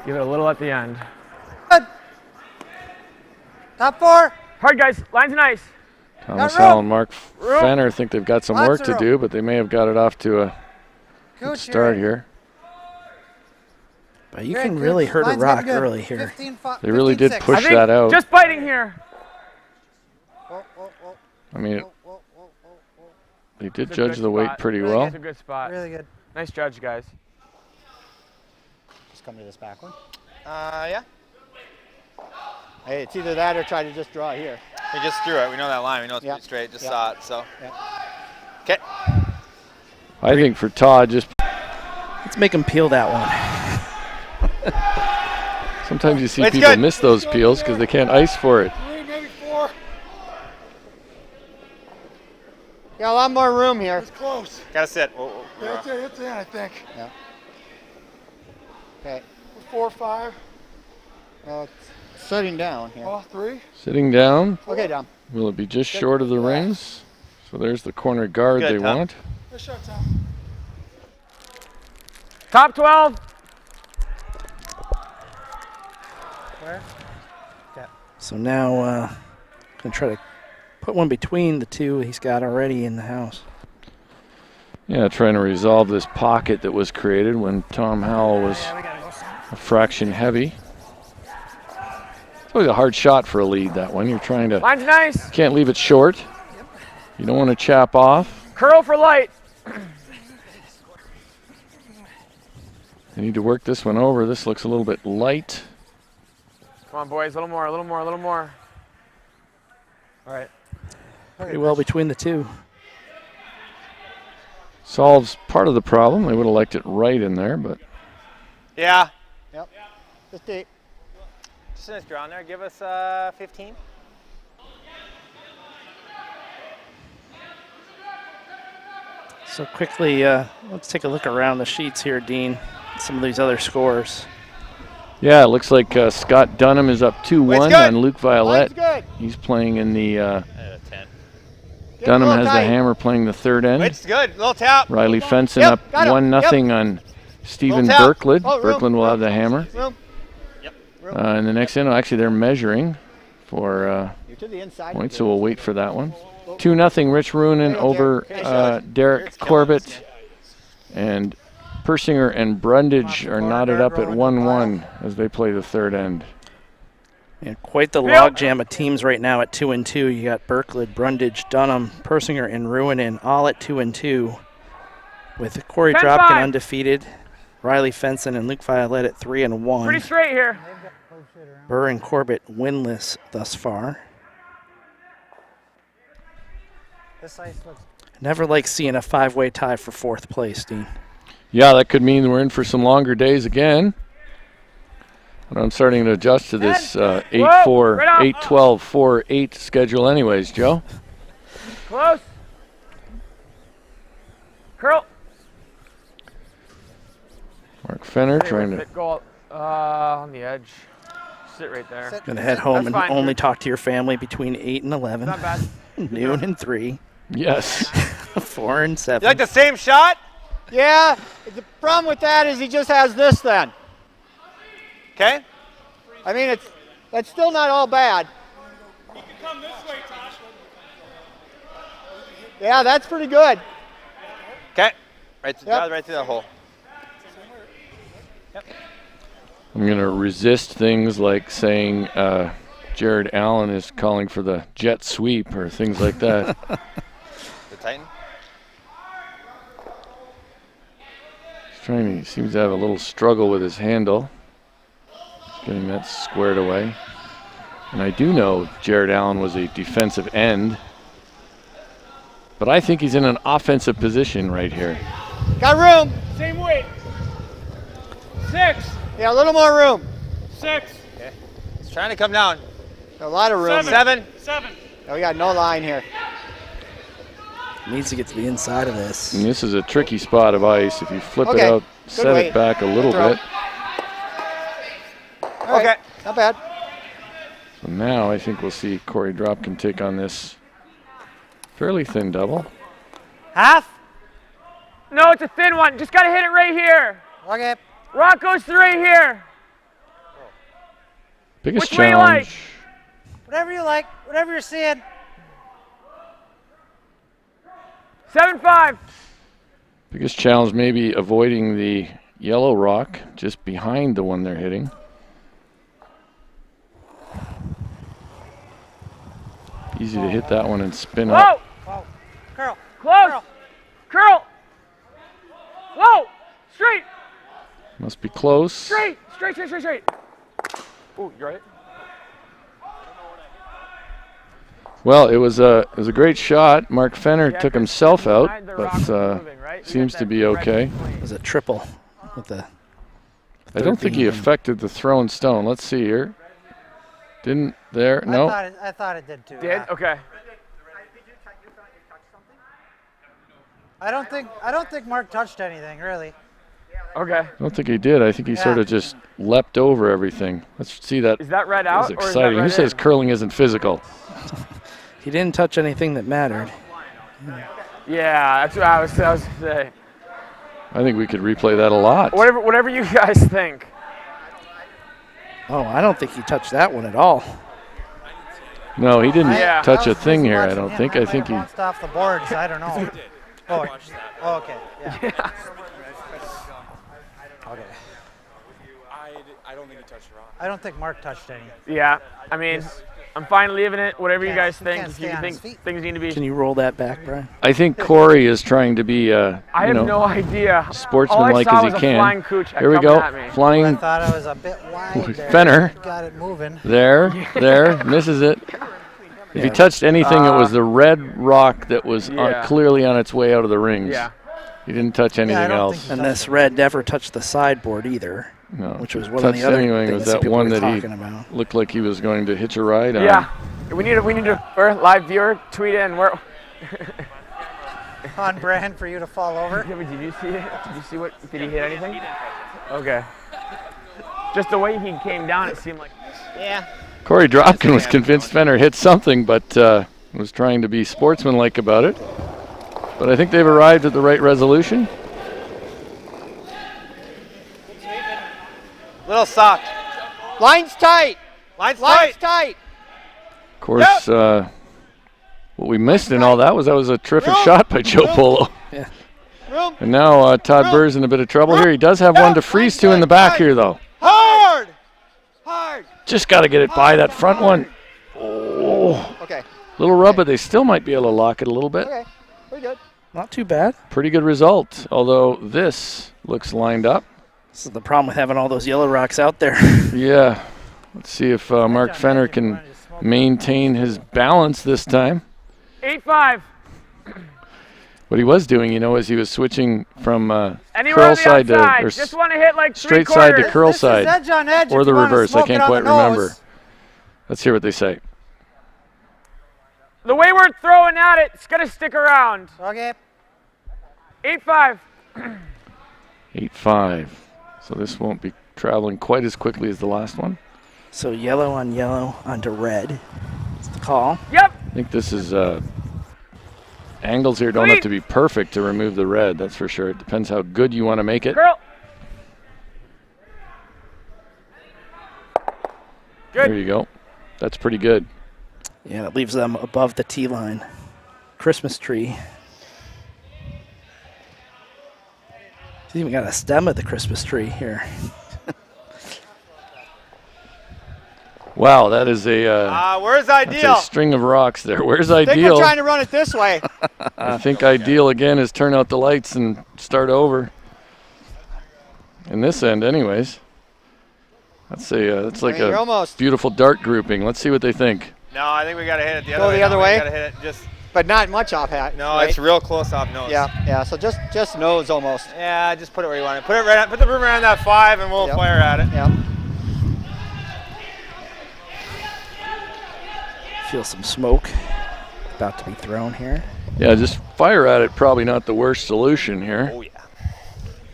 Give it a little at the end. Top 4. Hard, guys. Line's nice. Thomas room. Howell and Mark Fenner think they've got some Lots work of to room. do, but they may have got it off to a good Cooch, start you're here. But you You're can in, really Cooch. hurt a Line's rock getting good. early here. 15, They really did 15-6. push I think that out. just biting here. Whoa, whoa, whoa, I mean, whoa, whoa, whoa, whoa. they did It's a judge good the weight spot. pretty Really well. It's a good spot. Really good. Nice judge, guys. Just come to this back one. Yeah. Hey, it's either that or try to just draw here. We just threw it. We know that line. We know it's Yeah. pretty straight. Just Yeah. saw it. So. Yeah. Okay. I think for Todd, just Let's make him peel that one. sometimes you see It's people good. miss those peels because they can't ice for it. 3, maybe 4. Got a lot more room here. It's close. Gotta sit. Whoa, whoa, Yeah, whoa. it's in, it's in, I think. Yeah. Okay. 4 or 5. Well, it's sitting down here. Oh, 3. Sitting down, Okay, Dom. will it be just short of the rings? So there's the corner guard Good, they Tom. want. Good shot, Tom. Top 12. Where? So now, gonna try to put one between the two he's got already in the house. Yeah, trying to resolve this pocket that was created when Tom Howell was a fraction heavy. It's always a hard shot for a lead, that one. You're trying to, Line's nice. can't leave it short. You don't want to chap off. Curl for light. They need to work this one over. This looks a little bit light. Come on, boys. A little more, a little more, a little more. All right. Pretty well between the two. Solves part of the problem. They would have liked it right in there, but Yeah. Yep. Just deep. Just a nice draw in there. Give us 15. So quickly, let's take a look around the sheets here, Dean. Some of these other scores. yeah, it looks like Scott Dunnam is up 2-1 Weight's good. on Luke Line's Violette. good. He's playing in the 10. Get a Dunnam little has the tight. hammer playing the third end. Weight's good. Little tap. Riley Fenson Yep, up got him. 1-0 on Stephen Little tap. Birklid. Oh, room, Birklid will have room. the hammer. Room. In the next end, actually they're measuring for You're to the inside. points, so we'll wait for that one. 2-0 Rich Runin over Derek Corbett. And Persinger and Brundage are knotted up at 1-1 as they play the third end. And quite the logjam of teams right now at 2 and 2. You got Birklid, Brundage, Dunnam, Persinger, and Ruinen all at 2 and 2. With Corey Fence Dropkin line. undefeated, Riley Fenson and Luke Violette at 3 and 1. Pretty straight here. Birr and Corbett winless thus far. This ice looks. Never like seeing a 5-way tie for 4th place, Dean. Yeah, that could mean we're in for some longer days again. But I'm starting to adjust to this 8-4, right off. 8-12, 4-8 schedule anyways, Joe. Close. Curl. Mark Fenner trying to... Go on the edge. Sit right there. Sit. Gonna head home That's and fine, only Drew. talk to your family between 8 and 11, Not bad. noon and 3, Yes. 4 and 7. You like the same shot? Yeah. The problem with that is he just has this then. Okay. I mean, that's still not all bad. Yeah, that's pretty good. Okay. Right, Yep. right through that hole. I'm going to resist things like saying Jared Allen is calling for the jet sweep or things like that. The Titan. He seems to have a little struggle with his handle. Getting that squared away. And I do know Jared Allen was a defensive end. But I think he's in an offensive position right here. Got room. Same weight. 6. Yeah, a little more room. 6. He's trying to come down. A lot of room. 7. 7. Oh, we got no line here. Needs to get to the inside of this. And this is a tricky spot of ice. If you flip it Okay. out, Good set weight. it back a little Throw. bit. All right. Okay. Not bad. So now I think we'll see Corey Dropkin take on this fairly thin double. Half? No, it's a thin one. Just got to hit it right here. Okay. Rock goes through right here. Biggest Which way you like? challenge Whatever you like, whatever you're seeing. 7-5. Biggest challenge maybe avoiding the yellow rock just behind the one they're hitting. Easy to hit that one and spin up. Whoa! Whoa. Curl. Close! Curl. Curl! Whoa! Straight! Must be close. Straight! Straight, straight, straight, straight. Ooh, you're right. Well, it was a great shot. Mark Fenner Yeah, took Chris, himself out, behind the rocks but moving, right? We seems got to that be red okay. clean. It was a triple with the. I don't think he affected the thrown stone. Let's see here. Didn't there? No. I thought it did too. Did? yeah. Okay. I don't think Mark touched anything really. Okay. I don't think he did. I think he sort of just leapt over everything. Let's see that. Is that red That out was or is that exciting. Who red says in? curling isn't physical? He didn't touch anything that mattered. Yeah, that's what I was gonna say. I think we could replay that a lot. Whatever you guys think. Oh, I don't think he touched that one at all. No, he didn't Yeah. touch I a was thing busy here, I watching don't him. think. I might think have he. bounced off the boards. I don't know. Oh, okay. Yeah. Okay. I don't think he touched the rock. I don't think Mark touched any. Yeah, I mean, I'm fine leaving it. Whatever you Can't- guys he think. can't If you stay on think his feet. things need to be. Can you roll that back, Brian? I think Corey is trying to be, I have no idea. All I sportsmanlike saw as he was a can. flying cooch Here we coming go. at me. I Flying thought I was a bit wide there. Fenner. Got it moving. there, misses it. If he touched anything, it was the red rock that was Yeah. clearly on its way out of the rings. Yeah. He didn't touch anything don't else. think he And touched this it. red never touched the sideboard either, No. which was one of Touched the other anything things was that people one were that he talking about. looked like he was going to hitch a ride on. Yeah. We need to Birr, live viewer tweet in where. On brand for you to fall over. Yeah, but did you see it? Did you see what? Did he hit anything? Okay. Just the way he came down, it seemed like. Yeah. Corey Dropkin was convinced Fenner hit something, but was trying to be sportsmanlike about it. But I think they've arrived at the right resolution. Little soft. Line's tight. Line's Line's tight. tight. Of course, what we missed in all that was a terrific shot by Joe Polo. Room. And now Todd Burr's in a bit of trouble here. He does have one to freeze to in the back here, though. Hard. Hard. Just got to get it by that front one. Oh, Okay. little rub, but they still might be able to lock it a little bit. Okay. We're good. Not too bad. Pretty good result, although this looks lined up. This is the problem with having all those yellow rocks out there. Yeah. Let's see if Mark Fenner can maintain his balance this time. 8-5. What he was doing, is he was switching from Anywhere curl on the side to outside. or Just want to hit like straight side to 3/4. curl This is side, edge on edge or if the you wanna reverse. I smoke can't it on quite the nose. remember. Let's hear what they say. The way we're throwing at it, it's gonna stick around. Okay. 8-5. 8-5. So this won't be traveling quite as quickly as the last one. So yellow on yellow onto red. That's the call. Yep. I think this is angles here don't have to be perfect to remove the red. That's for sure. It depends how good you want to make it. Curl. Good. There you go. That's pretty good. Yeah, it leaves them above the tee line. Christmas tree. He's even got a stem of the Christmas tree here. Wow, that is a Where's that's ideal? a string of rocks there. Where's I think ideal? we're trying to run it this way. I think ideal again is turn out the lights and start over. In this end, anyways. That's like You're a almost. beautiful dart grouping. Let's see what they think. No, I think we gotta hit it the Go other way. the other No, way? We gotta hit it just. But not much off hat. No, right? it's real close off nose. Yeah. So just nose almost. Yeah, just put it where you want it. Put it right. Put the room around that 5, and we'll Yep. fire at it. Yeah. Feel some smoke about to be thrown here. Yeah, just fire at it. Probably not the worst solution here. Oh yeah.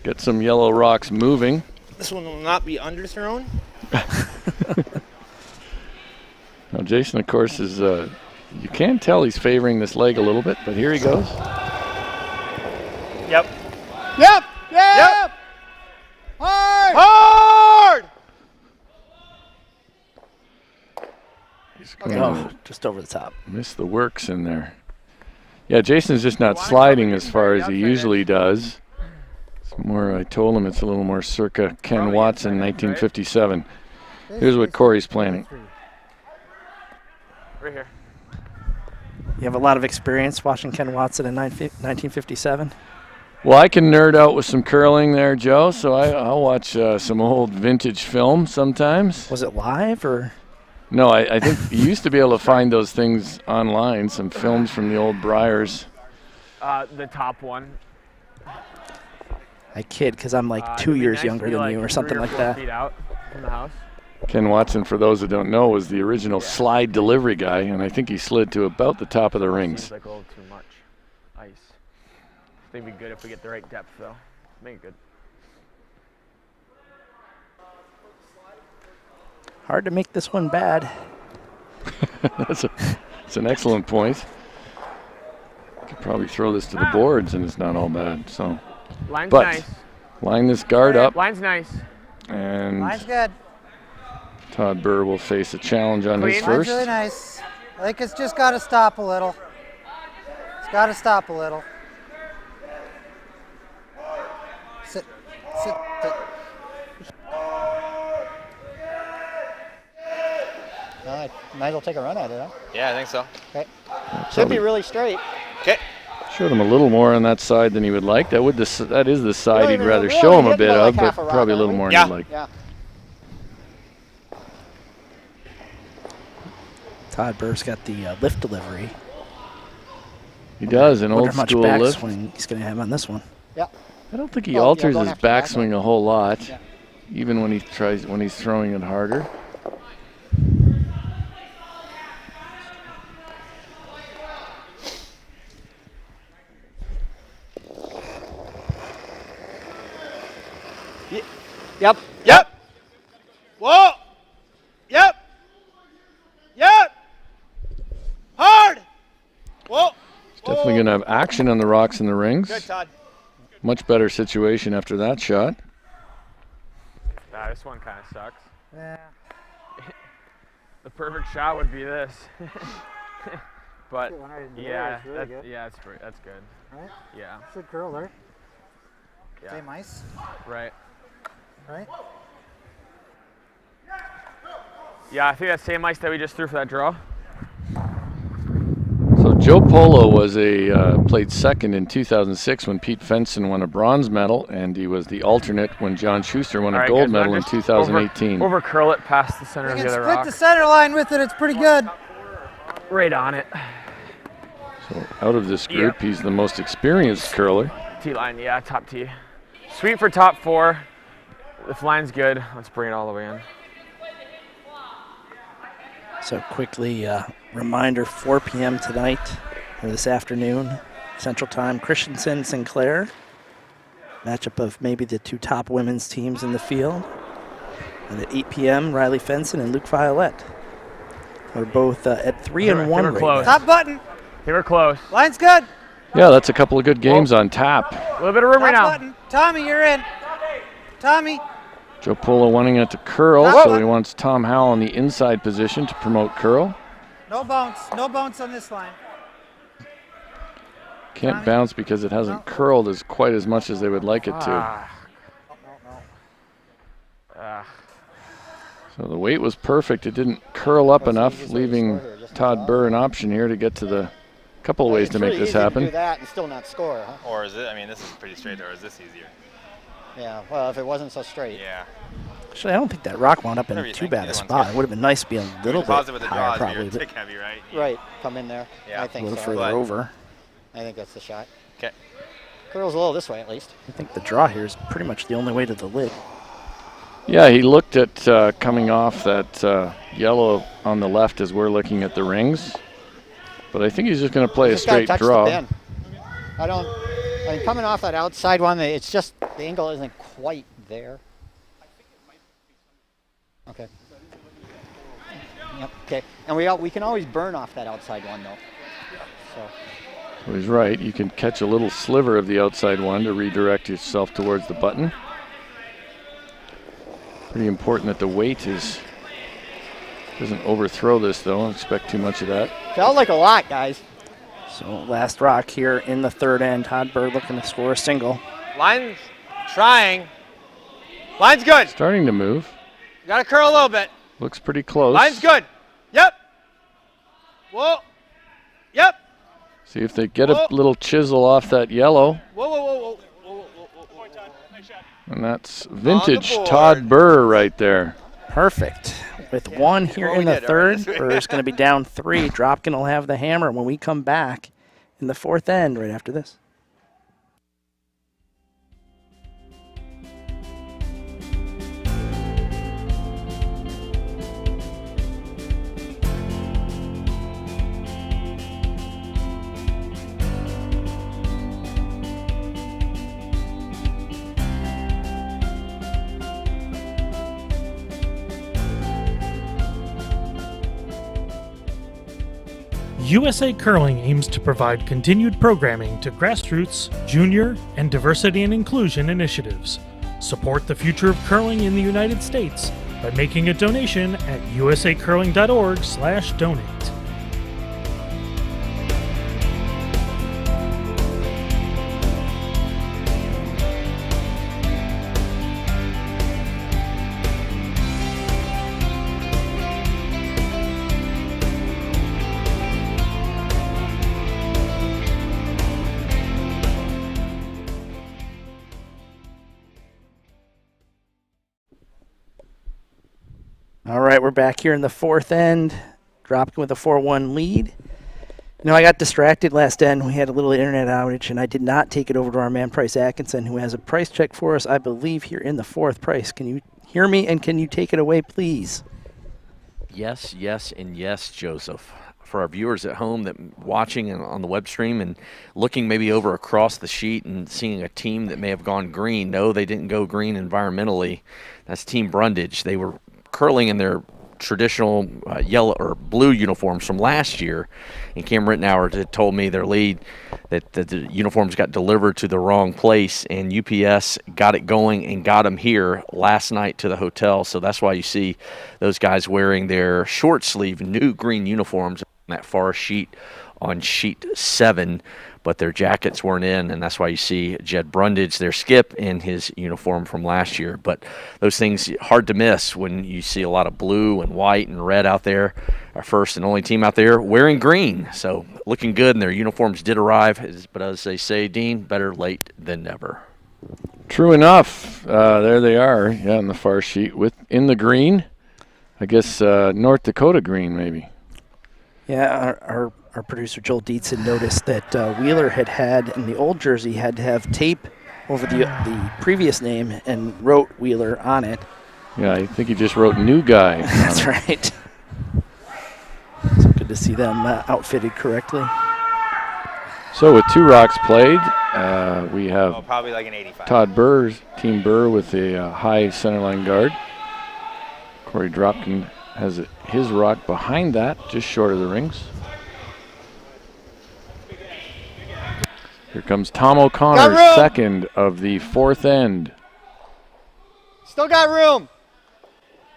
Get some yellow rocks moving. This one will not be underthrown. Now, Jason, of course, is you can tell he's favoring this leg a little bit, but here he goes. Yep. Yep. Hard. Hard. He's Okay. going Oh, just over the top. to miss the works in there. Yeah, Jason's just not sliding as far as he usually does. It's more, I told him it's a little more circa Ken Watson, 1957. Here's what Corey's planning. Right here. You have a lot of experience watching Ken Watson in 1957. Well, I can nerd out with some curling there, Joe, so I'll watch some old vintage film sometimes. Was it live or? No, I think you used to be able to find those things online, some films from the old Briars. The top one. I kid, because I'm like 2 it'd be years nice to younger be, than like, you or 3 something or like 4 that. feet out from the house. Ken Watson, for those that don't know, was the original slide delivery guy, and I think he slid to about the top of the rings. Seems like a little too much ice. I think it'd be good if we get the right depth, though. Make it good. Hard to make this one bad. That's an excellent point. Could probably throw this to the boards, and it's not all bad. So, Line's but nice. line this guard up, Line's nice. and Line's good. Todd Birr will face a challenge on his Clean. Line's first. really nice. I think it's just got to stop a little. It's got to stop a little. Sit, sit, sit. Might as well take a run at it, huh? Yeah, I think so. Okay. Should be really straight. Okay. Showed him a little more on that side than he would like. That is the side Really, he'd we rather only show him a hit bit about of, like but half a rock, probably a little don't we? more Yeah. than he'd like. Yeah. Todd Burr's got the lift delivery. He does, an Wonder old how much school lift. backswing he's going to have on this one. Yeah. I don't think he Well, yeah, alters going his after the back backswing a whole lot, Yeah. even when he's throwing it harder. Yep. Yep. Whoa. Yep. Yep. Hard. Whoa. He's definitely going to have action on the rocks and the rings. Good, Todd. Much better situation after that shot. This one kind of sucks. Yeah. The perfect shot would be this. But Get one right in the air, yeah, it's really that's, good. yeah, that's good. Right? Yeah, Good curler. yeah, Same ice. right. Right? Yeah, I think that same ice that we just threw for that draw. So Joe Polo was played second in 2006 when Pete Fenson won a bronze medal, and he was the alternate when John Schuster won All a right, gold guys, medal in just 2018. Over curl it past the center You of the can other split rock. the center line with it. It's pretty good. Right on it. So out of this group, he's the most experienced curler. T line, yeah, top T. Sweep for top 4. If line's good, let's bring it all the way in. So quickly, reminder, 4 p.m. tonight, or this afternoon, Central Time, Christensen, Sinclair. Matchup of maybe the 2 top women's teams in the field. And at 8 p.m., Riley Fenson and Luke Violette. We're both at 3 and 1 They were right close. now. Top button. They were close. Line's good. Yeah, that's a couple of good games on tap. A little bit of room Top right now. button. Tommy, you're in. Tommy. Joe Polo wanting it to curl, Whoa. so he wants Tom Howell in the inside position to promote curl. No bounce. No bounce on this line. Can't bounce because it hasn't curled as quite as much as they would like it to. So the weight was perfect. It didn't curl up enough, leaving Todd Birr an option here to get to the couple ways to make this To do happen. that and still not score, huh? Or is it? I mean, this is pretty straight, or is this easier? Yeah. Well, if it wasn't so straight. Yeah. Actually, I don't think that rock wound up in Whatever you too think, bad a either one's spot. good. It would have been nice to be a little bit Positive with the higher, draws, but probably, you're but tick heavy, right? Right. Come in there. Yeah. I a think little so. further But- over. I think that's the shot. Okay. Curls a little this way at least. I think the draw here is pretty much the only way to the lid. Yeah, he looked at coming off that yellow on the left as we're looking at the rings. But I think he's just going to play a Just gotta straight touch draw. the pin. I mean, coming off that outside one, it's just the angle isn't quite there. Okay. Yep. Okay. And we can always burn off that outside one though. So. So he's right. You can catch a little sliver of the outside one to redirect yourself towards the button. Pretty important that the weight is Doesn't overthrow this, though. Don't expect too much of that. Felt like a lot, guys. So last rock here in the third end. Todd Birr looking to score a single. Line's trying. Line's good. Starting to move. Got to curl a little bit. Looks pretty close. Line's good. Yep. Whoa. Yep. See if they get a little chisel off that yellow. Whoa, whoa, whoa, whoa, whoa, whoa, whoa, whoa. And that's vintage board. Todd Birr right there. Perfect. With one here well, in we the did, all right. third, Birr's going to be down 3. Dropkin will have the hammer when we come back in the fourth end right after this. USA Curling aims to provide continued programming to grassroots, junior, and diversity and inclusion initiatives. Support the future of curling in the United States by making a donation at usacurling.org/donate. All right, we're back here in the fourth end. Dropkin with a 4-1 lead. You know, I got distracted last end. We had a little internet outage, and I did not take it over to our man, Price Atkinson, who has a price check for us, I believe, here in the fourth. Price, can you hear me, and can you take it away, please? Yes, yes, and yes, Joseph. For our viewers at home that watching and on the web stream and looking maybe over across the sheet and seeing a team that may have gone green. No, they didn't go green environmentally. That's Team Brundage. They were curling in their traditional yellow or blue uniforms from last year, and Cam Rittenauer had told me, their lead, that the uniforms got delivered to the wrong place, and UPS got it going and got them here last night to the hotel. So that's why you see those guys wearing their short sleeve new green uniforms on that far sheet on sheet 7, but their jackets weren't in, and that's why you see Jed Brundage, their skip, in his uniform from last year. But those things hard to miss when you see a lot of blue and white and red out there. Our first and only team out there wearing green, so looking good, and their uniforms did arrive. But as they say, Dean, better late than never. True enough. There they are, yeah, on the far sheet in the green. I guess North Dakota green, maybe. Yeah, our producer Joel Dietz had noticed that Wheeler had in the old jersey had to have tape over the previous name and wrote Wheeler on it. Yeah, I think he just wrote new guy. That's right. So good to see them outfitted correctly. So with 2 rocks played, we have Probably like an 85. Todd Birr, Team Birr, with a high centerline guard. Corey Dropkin has his rock behind that, just short of the rings. Here comes Tom O'Connor, second of the fourth end. Still got room.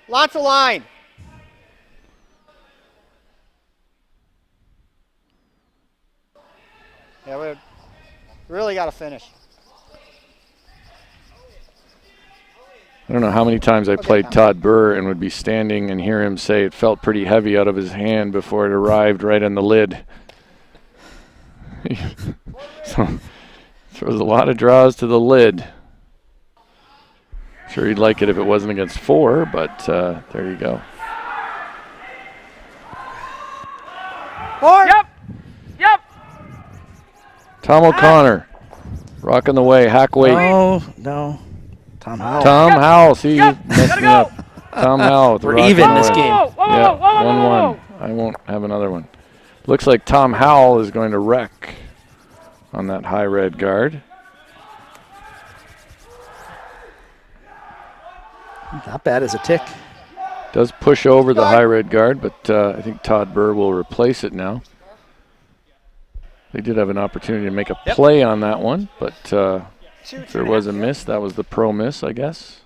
Lots of line. Yeah, we really got to finish. I don't know how many times I played Todd Birr and would be standing and hear him say it felt pretty heavy out of his hand before it arrived right on the lid. So throws a lot of draws to the lid. Sure, he'd like it if it wasn't against 4, but there you go. Yep. Yep. Tom O'Connor, rocking the way, hack weight. Oh, no. Tom Howell. Tom Howell, see, you messed me up. Tom Howell with the We're rock even on the this way. game. Yeah, 1-1. I won't have another one. Looks like Tom Howell is going to wreck on that high red guard. Not bad as a tick. Does push over the high red guard, but I think Todd Birr will replace it now. They did have an opportunity to make a play on that one, but if there was a miss, that was the pro miss, I guess.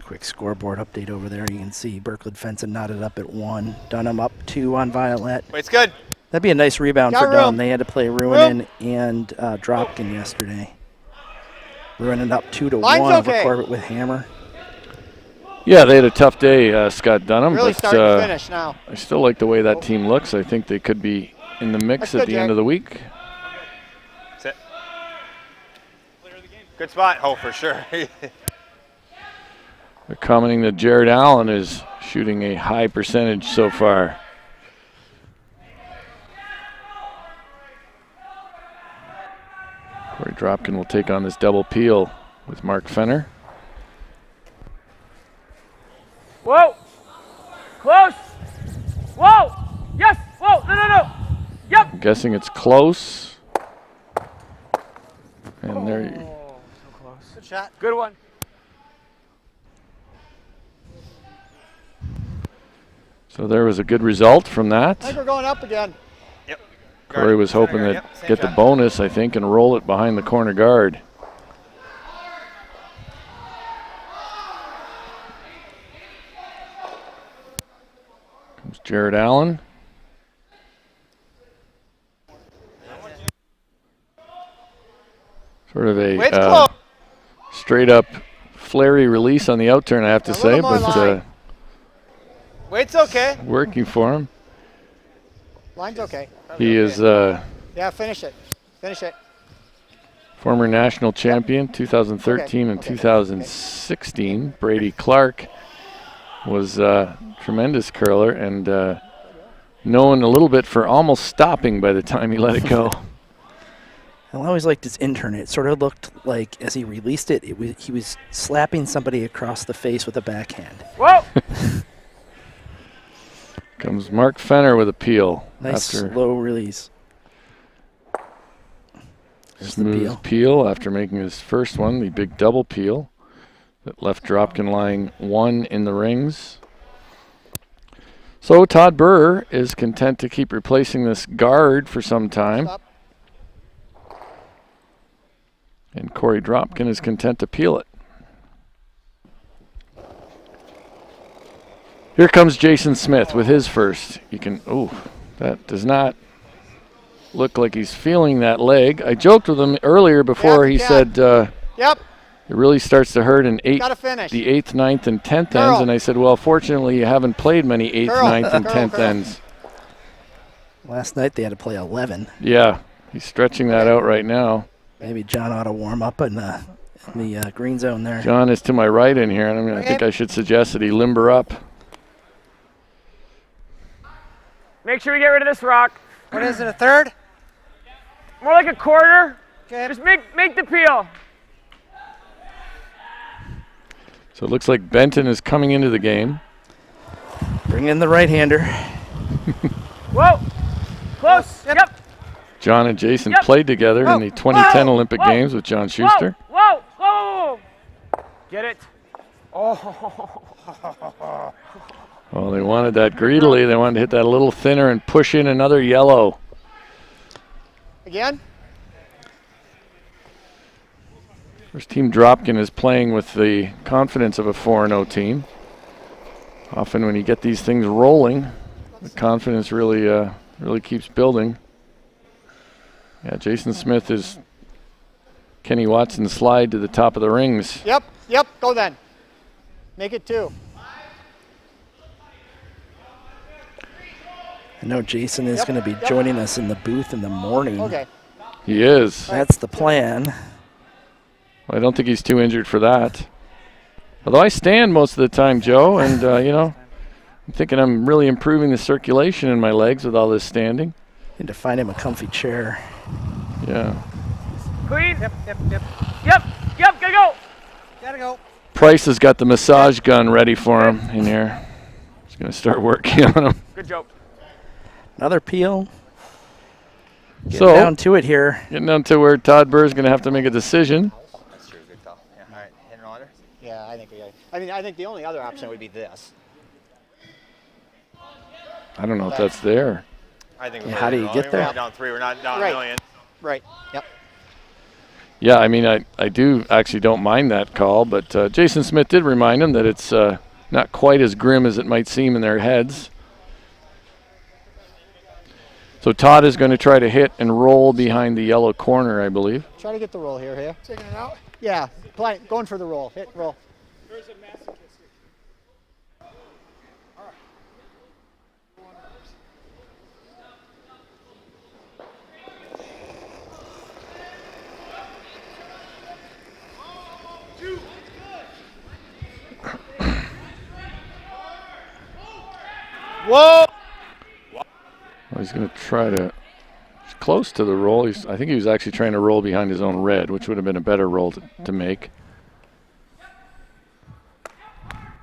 Quick scoreboard update over there. You can see Birklid Fenson knotted up at 1. Dunnam up 2 on Violette. Wait's good. That'd be a nice rebound Got for room. Dunnam. They had to play Ruinen and Dropkin yesterday. Ruinen up 2-1 Line's over okay. Corbett with hammer. Yeah, they had a tough day, Scott Dunnam, Really but starting to finish now. I still like the way that team looks. I think they could be in the mix That's at good, the end Jack. of the week. Sit. Good spot. Oh, for sure. They're commenting that Jared Allen is shooting a high percentage so far. Corey Dropkin will take on this double peel with Mark Fenner. Whoa. Close. Whoa. Yes. Whoa. No. Yep. I'm guessing it's close. And there, So close. Good shot. Good one. so there was a good result from I that. think we're going up again. Yep. Corey was hoping Center to guard, yep, same get the shot. bonus, I think, and roll it behind the corner guard. Comes Jared Allen. Sort of a Wait's close. straight up flary release on the outturn, I have to A say, little more but line. Wait's okay. working for him. Line's okay. He is Yeah, finish it. Finish it. former national champion 2013 and Okay. 2016. Brady Clark was a tremendous curler and known a little bit for almost stopping by the time he let it go. I always liked his intern. It sort of looked like, as he released it, he was slapping somebody across the face with a backhand. Whoa. Comes Mark Fenner with a peel. Nice after slow release. There's the smooth peel. peel after making his first one, the big double peel that left Dropkin lying 1 in the rings. So Todd Birr is content to keep replacing this guard for some time. Stop. And Corey Dropkin is content to peel it. Here comes Jason Smith with his first. You can, that does not look like he's feeling that leg. I joked with him earlier before. He Yeah. said Yep. it really starts to hurt in Gotta finish. the 8th, 9th, and 10th Curl. ends. And I said, well, fortunately, you haven't played many 8th, Curl. 9th, and Curl, 10th curl. ends. Last night they had to play 11. Yeah, he's stretching that out right now. Maybe John ought to warm up in the green zone there. John is to my right in here, and I think I should suggest that he limber up. Make sure we get rid of this rock. What is it, a third? More like a quarter. Okay. Just make the peel. So it looks like Benton is coming into the game. Bring in the right-hander. Whoa. Close. Yep. John and Jason Yep. played together in the 2010 Olympic Whoa. Games with John Schuster. Whoa. Whoa. Get it. Oh. Well, they wanted that greedily. They wanted to hit that a little thinner and push in another yellow. Again. First team Dropkin is playing with the confidence of a 4-0 team. Often when you get these things rolling, the confidence really keeps building. Yeah, Jason Smith is Kenny Watson slide to the top of the rings. Yep. Go then. Make it 2. I know Jason is Yep, going to be yep. joining us in the booth in the morning. Okay. He is. That's the plan. I don't think he's too injured for that. Although I stand most of the time, Joe, and I'm thinking I'm really improving the circulation in my legs with all this standing. Need to find him a comfy chair. Yeah. Clean. Yep. Yep. Gotta go. Gotta go. Price has got the massage gun ready for him in here. He's going to start working on him. Good job. Another peel. Getting So, down to it here. getting down to where Todd Birr is going to have to make a decision. That's true. Good call. Yeah. All right. Hit and order. Yeah, I think we got. I think the only other option would be this. I don't know if that's there. I think Yeah, how do you get there? We're down 3. We're not down Right. a million. Right. Yep. Yeah, I mean, I do actually don't mind that call, but Jason Smith did remind him that it's not quite as grim as it might seem in their heads. So Todd is going to try to hit and roll behind the yellow corner, I believe. Try to get the roll here. Taking it out. Yeah, going for the roll. Hit, roll. There's a masochistic. All right. Whoa! Well, he's going to try to. He's close to the roll. I think he was actually trying to roll behind his own red, which would have been a better roll to make.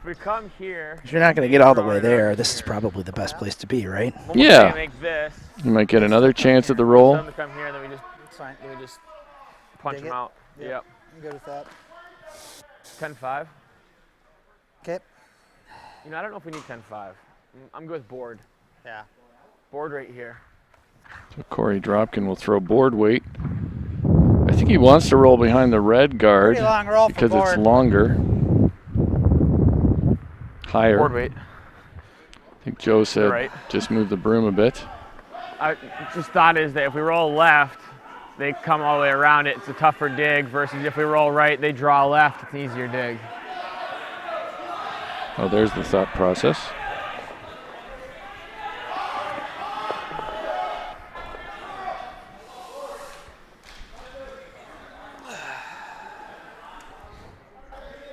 If we come here, If you're not going to get all the way there, this is probably the best place to be, right? almost Yeah. gonna make this. You might get another chance at the roll. Them to come here, then we just It's fine. punch Dig them it? out. Yeah. Yep. I'm good with that. 10-5. Okay. You know, I don't know if we need 10-5. I'm good with board. Yeah. Board right here. So Corey Dropkin will throw board weight. I think he wants to roll behind the red guard Pretty long roll for because it's board. longer. Higher. Board weight. I think Joe said Right. just move the broom a bit. I just thought is that if we roll left, they come all the way around it. It's a tougher dig versus if we roll right, they draw left. It's an easier dig. Oh, there's the thought process.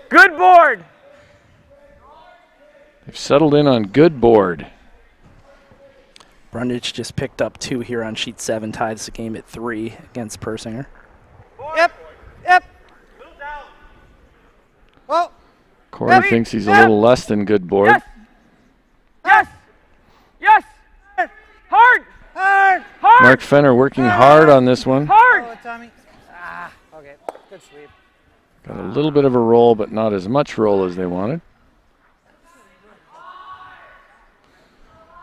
Good board. They've settled in on good board. Brundage just picked up 2 here on sheet 7, ties the game at 3 against Persinger. Yep. Yep. Oh. Corey Heavy. thinks he's a little less than good board. Yes. Yes. Yes. Hard. Hard. Hard. Mark Fenner working hard on this one. Hard. Oh, Tommy. Ah. Okay. Good sweep. Got a little bit of a roll, but not as much roll as they wanted.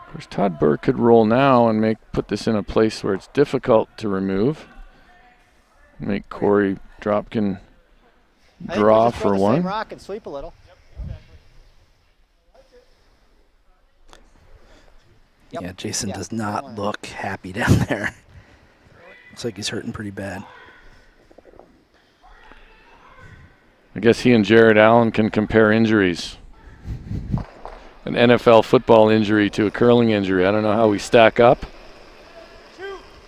Of course, Todd Birr could roll now and put this in a place where it's difficult to remove. Make Corey Dropkin draw for Same one. rock and sweep a little. Yep. Yeah, Jason Yeah, does same not line. look happy down there. Looks like he's hurting pretty bad. I guess he and Jared Allen can compare injuries. An NFL football injury to a curling injury. I don't know how we stack up.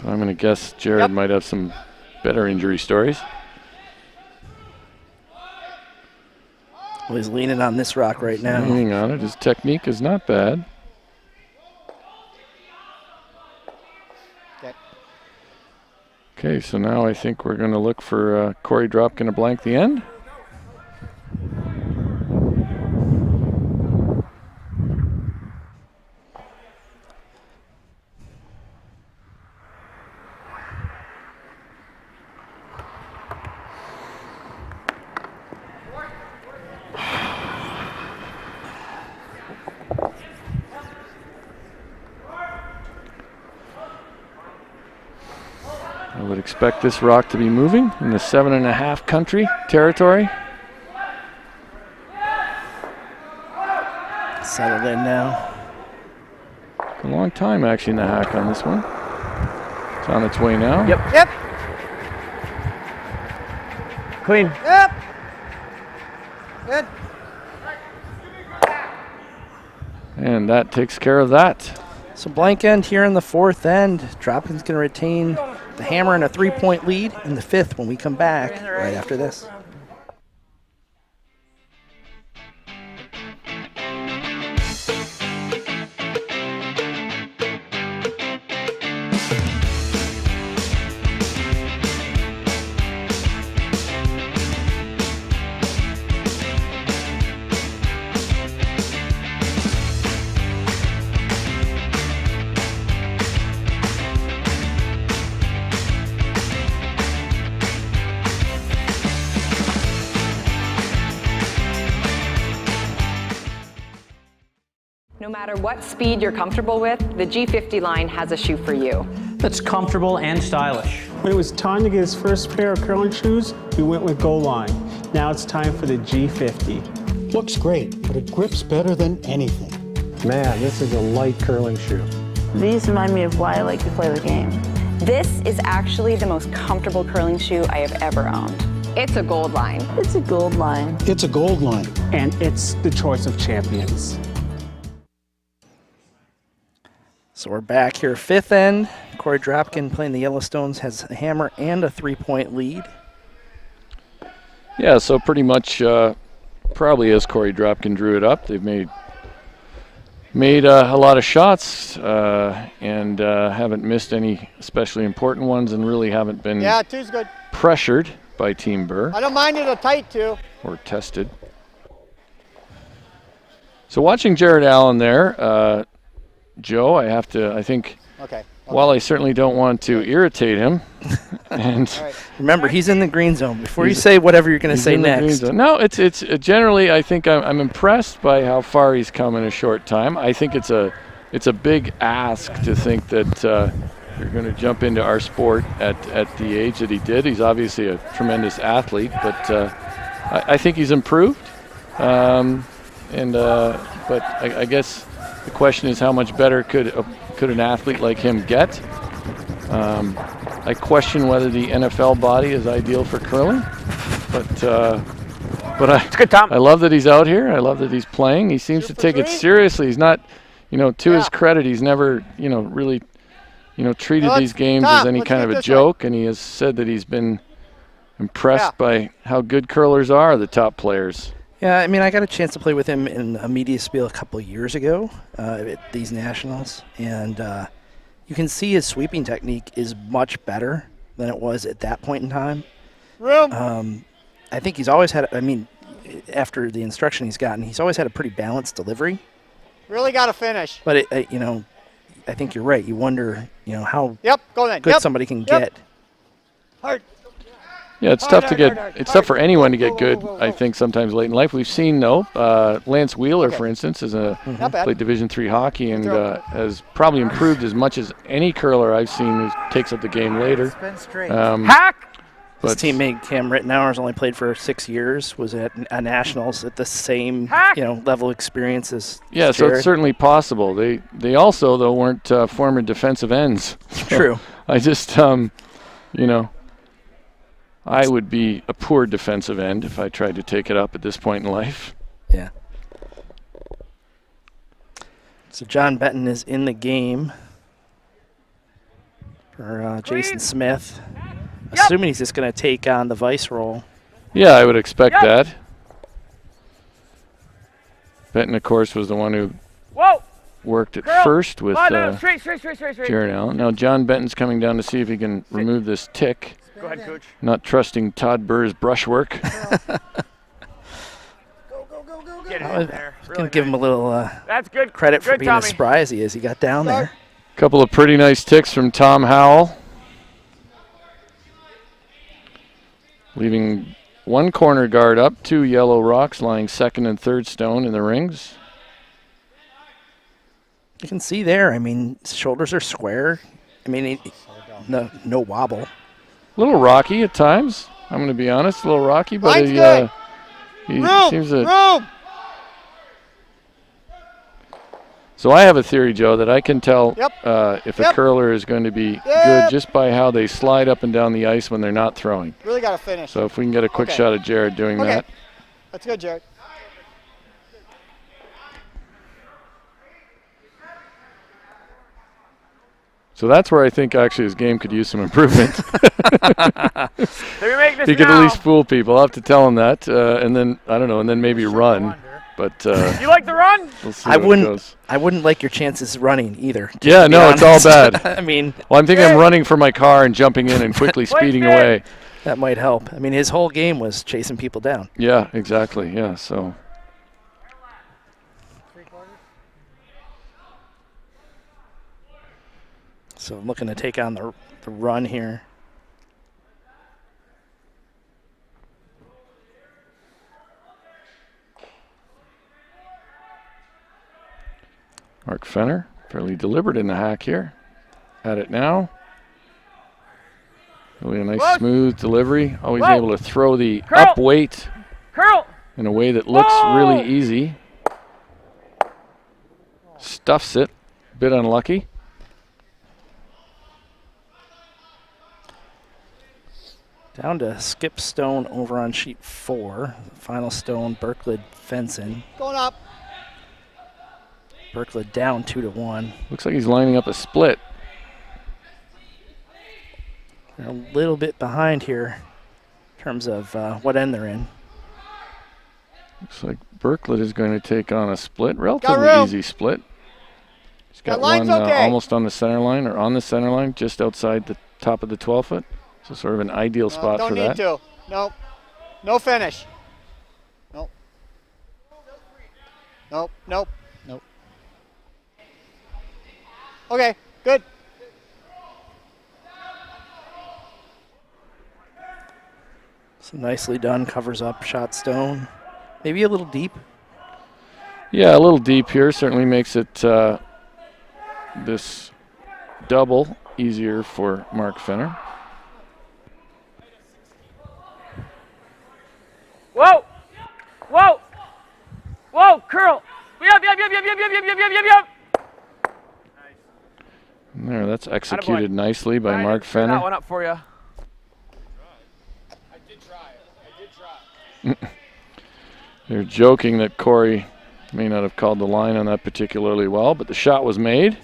I'm going to guess Jared might have some better injury stories. Well, he's leaning on this rock right now. Leaning on it. His technique is not bad. Okay. Okay, so now I think we're going to look for Corey Dropkin to blank the end. I would expect this rock to be moving in the 7.5 country territory. Settled in now. A long time actually in the hack on this one. It's on its way now. Yep. Yep. Clean. Yep. Good. And that takes care of that. So blank end here in the 4th end. Dropkin's going to retain the hammer and a 3-point lead in the 5th when we come back right after this. No matter what speed you're comfortable with, the G50 line has a shoe for you. That's comfortable and stylish. When it was time to get his first pair of curling shoes, we went with Goal Line. Now it's time for the G50. Looks great, but it grips better than anything. Man, this is a light curling shoe. These remind me of why I like to play the game. This is actually the most comfortable curling shoe I have ever owned. It's a Gold Line. It's a Gold Line. It's a Gold Line. And it's the choice of champions. So we're back here, fifth end. Corey Dropkin playing the Yellowstones has a hammer and a 3-point lead. Yeah, so pretty much probably as Corey Dropkin drew it up, they've made a lot of shots and haven't missed any especially important ones, and really haven't been two's good. pressured by Team Birr I don't mind it a tight two. or tested. So watching Jared Allen there, Joe, I think Okay. while I certainly don't want to irritate him, and All right. Remember, he's in the green zone. Before you say whatever you're going to he's say in the green next. zone. No, it's generally, I think I'm impressed by how far he's come in a short time. I think it's a big ask to think that you're going to jump into our sport at the age that he did. He's obviously a tremendous athlete, but I think he's improved. But I guess the question is, how much better could an athlete like him get? I question whether the NFL body is ideal for curling, but It's good, Tom. I love that he's out here. I love that he's playing. He seems to take it seriously. He's not, to his credit, he's never, really, treated these games as any kind of a joke, and he has said that he's been impressed by how good curlers are, the top players. Yeah, I mean, I got a chance to play with him in a media spiel a couple of years ago at these nationals, and you can see his sweeping technique is much better than it was at that point in time. I think he's always had, after the instruction he's gotten, he's always had a pretty balanced delivery. Really got to finish. But, I think you're right. You wonder, how Go then. good somebody can get. Hard. Yeah, it's tough to get. It's tough for anyone to get good. I think sometimes late in life. We've seen Lance Wheeler, for instance, is played Division III hockey and has probably improved as much as any curler I've seen who takes up the game later. Hack! His teammate Cam Rittenauer's only played for 6 years. Was at nationals at the same level of experience as yeah, so it's certainly possible. They also though weren't former defensive ends. True. I just I would be a poor defensive end if I tried to take it up at this point in life. Yeah. So John Benton is in the game for Jason Smith. Assuming he's just going to take on the vice role. Yeah, I would expect that. Benton, of course, was the one who worked at first with Jared Allen. Now John Benton's coming down to see if he can remove this tick. Go ahead, Coach. Not trusting Todd Burr's brushwork. Get him in there. I'm going to give him a little That's good. credit for Good, being Tommy. as spry as he is. He got down there. Couple of pretty nice ticks from Tom Howell. Leaving one corner guard up, 2 yellow rocks lying second and third stone in the rings. You can see there, his shoulders are square. No wobble. A little rocky at times. I'm going to be honest, a little rocky, but he seems to. Room. So I have a theory, Joe, that I can tell if a curler is going to be good just by how they slide up and down the ice when they're not throwing. Really got to finish. So if we can get a quick shot of Jared doing that. That's good, Jared. So that's where I think actually his game could use some improvement. He could at least fool people. I'll have to tell him that, and then I don't know, and then maybe run. But you like the run? We'll see how it goes. I wouldn't like your chances running either. Yeah, no, it's all bad. Well, I'm thinking I'm running for my car and jumping in and quickly speeding away. That might help. His whole game was chasing people down. Yeah, exactly. Yeah, so. So I'm looking to take on the run here. Mark Fenner, fairly deliberate in the hack here. At it now. Really a nice smooth delivery. Always Whoa. able to throw the Curl. up weight Curl. in a way that looks Whoa. really easy. Stuffs it. Bit unlucky. Down to Skip Stone over on sheet 4. Final stone, Birklid, Fenson. Going up. Birklid down 2-1. Looks like he's lining up a split. They're a little bit behind here in terms of what end they're in. Looks like Birklid is going to take on a split, relatively easy split. He's got one almost on the center line, or on the center line, just outside the top of the 12-foot. So sort of an ideal spot for that. Don't need to. Nope. No finish. Nope. Nope. Nope. Nope. Okay, good. So nicely done, covers up shot stone. Maybe a little deep. Yeah, a little deep here certainly makes it this double easier for Mark Fenner. Whoa! Whoa! Whoa! Curl! Yep, yep, yep, yep, yep, yep, yep, yep, yep, yep. There, that's executed nicely by Mark That Fenner. one up for you. They're joking that Corey may not have called the line on that particularly well, but the shot was made.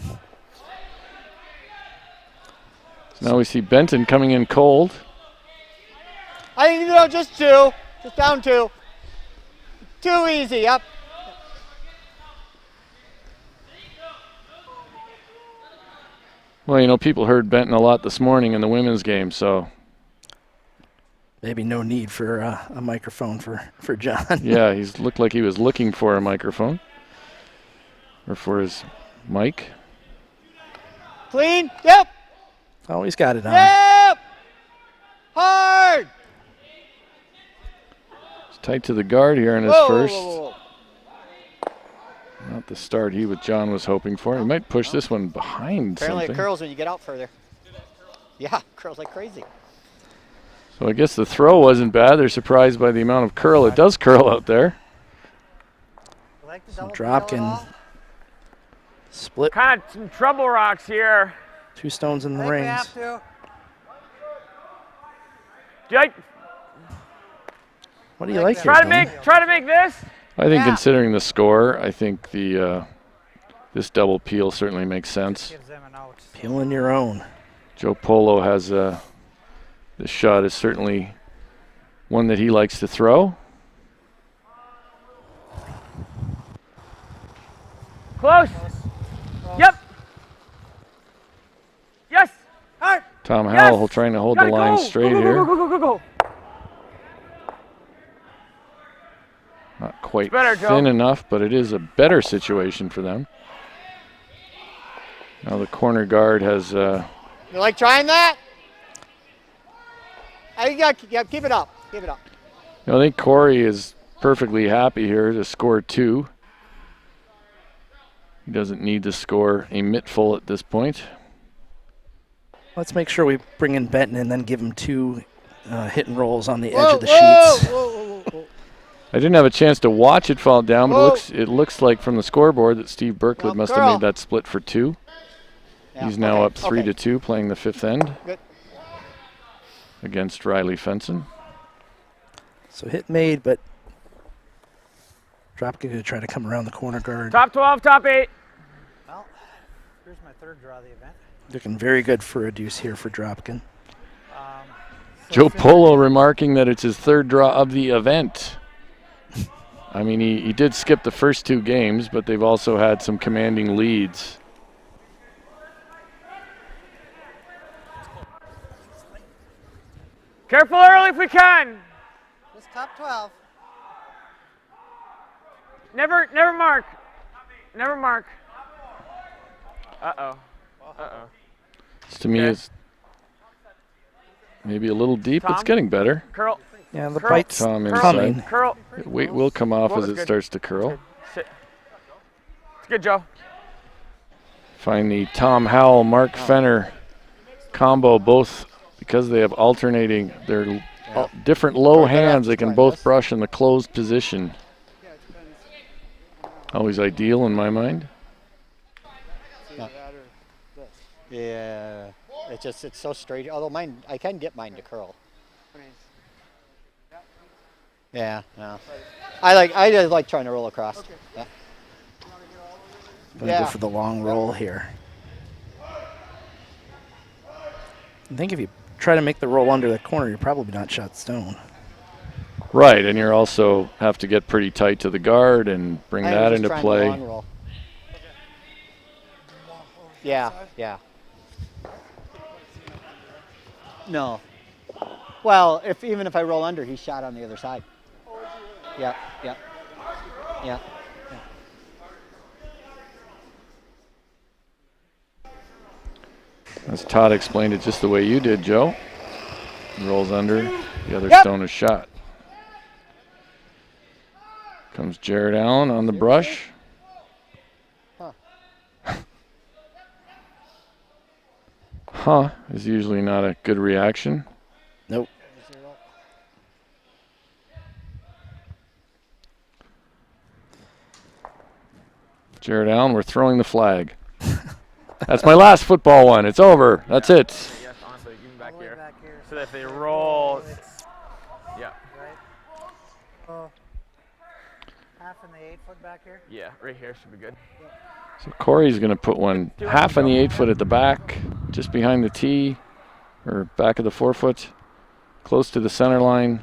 So now we see Benton coming in cold. I think just 2. Just down 2. Too easy. Yep. Well, you know, people heard Benton a lot this morning in the women's game, so. Maybe no need for a microphone for John. Yeah, he's looked like he was looking for a microphone. Or for his mic. Clean. Yep. Oh, he's got it on. Yep. Hard. He's tight to the guard here in his first. Whoa. Not the start he with John was hoping for. He might push this one behind Apparently something. it curls when you get out further. Yeah, curls like crazy. So I guess the throw wasn't bad. They're surprised by the amount of curl. It does curl out there. So Dropkin split. Kind of some trouble rocks here. 2 stones in the I think we rings. have to. Jake, What do you like try here, to Dan? make this. I think considering the score, I think the this double peel certainly makes sense. Gives them an out. Peeling your own. Joe Polo has this shot is certainly one that he likes to throw. Close. Yep. Yes. Hard. Tom Yes! Howell trying to hold the Gotta line go. straight Go, go, here. Go, go, go, go, go. Not quite better, Joe. thin enough, but it is a better situation for them. Now the corner guard has You like trying that? I think keep it up. Keep it up. I think Corey is perfectly happy here to score 2. He doesn't need to score a mittful at this point. Let's make sure we bring in Benton and then give him 2 hit and rolls on the edge of the sheets. Whoa. I didn't have a chance to watch it fall down, Whoa. but it looks like from the scoreboard that Steve Birklid must have made that split for 2. Yeah, He's now up okay. 3-2, playing the 5th end Good. against Riley Fenson. So hit made, but Dropkin going to try to come around the corner guard. Top 12, top 8. Well, here's my 3rd draw of the event. Looking very good for a deuce here for Dropkin. Joe Polo remarking that it's his 3rd draw of the event. I mean, he did skip the first 2 games, but they've also had some commanding leads. Careful early if we can. Just top 12. Never mark. Never mark. Uh-oh. This to me Okay. is maybe a little deep. It's Tom? getting better. Curl. Yeah, the Curl. bite's Tom coming. inside. Curl. Weight will come off Whoa, as it that's good. starts to curl. Sit. It's good, Joe. Find the Tom Howell, Mark Fenner combo, both because they have alternating, they're different low hands, they can both brush in the closed position. Always ideal in my mind. Yeah, it's so straight. Although mine, I can get mine to curl. Yeah, no. I just like trying to roll across. Okay. Yeah. Gonna go for the long roll here. I think if you try to make the roll under the corner, you're probably not shot stone. Right, and you're also have to get pretty tight to the guard and bring that into play. Long roll. Yeah, yeah. No. Well, even if I roll under, he's shot on the other side. Yeah, yeah, yeah. As Todd explained it just the way you did, Joe. He rolls under, the other stone is shot. Comes Jared Allen on the brush. Huh, is usually not a good reaction. Nope. Jared Allen, we're throwing the flag. That's my last football one. It's over. That's it. Yes, honestly, even back here. So that if they roll, yeah. Right. Oh, half in the 8-foot back here? Yeah, right here should be good. So Corey's going to put one half on the 8-foot at the back, just behind the tee, or back of the 4-foot, close to the center line.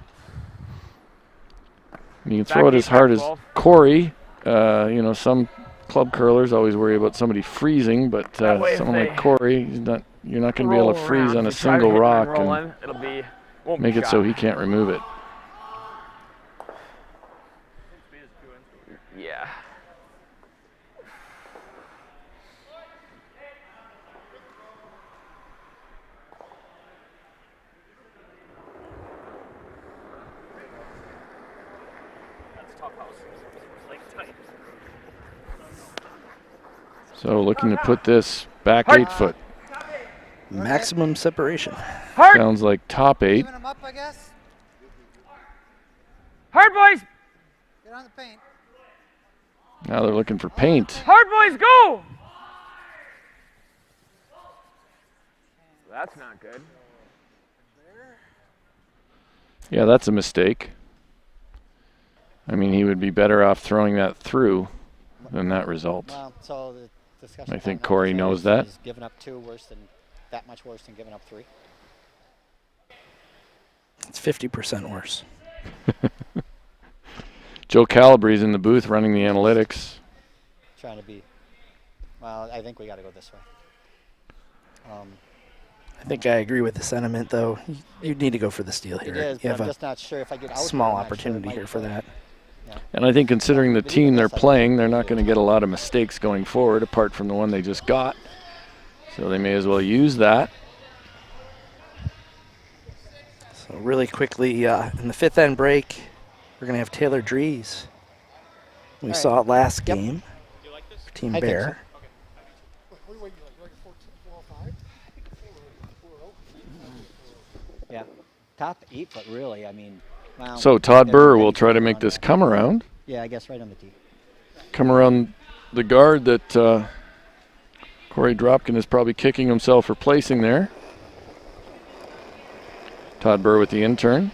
And you can throw it as hard as Corey. You know, some club curlers always worry about somebody freezing, but someone like Corey, you're not going to be able to freeze on a single rock and make it so he can't remove it. Yeah. So looking to put this back 8-foot. Maximum separation. Sounds like top 8. Giving them up, I guess. Hard, boys. Get on the paint. Now they're looking for paint. Hard, boys, go. That's not good. Yeah, that's a mistake. I mean, he would be better off throwing that through than that result. Well, so the discussion I think Corey knows that. Is giving up 2 that much worse than giving up 3? It's 50% worse. Joe Calabre's in the booth running the analytics. Trying to be. Well, I think we got to go this way. I think I agree with the sentiment, though. You need to go for the steal here. It is, you have I'm just not sure if I get out small opportunity here for that. Yeah. And I think considering the team they're playing, they're not going to get a lot of mistakes going forward, apart from the one they just got. So they may as well use that. So really quickly, in the 5th end break, we're going to have Taylor Drees. We saw it last game for Team Birr. Yeah, top 8-foot, really. I mean, wow. So Todd Birr will try to make this come around. Yeah, I guess right on the tee. Come around the guard that Corey Dropkin is probably kicking himself for placing there. Todd Birr with the in-turn.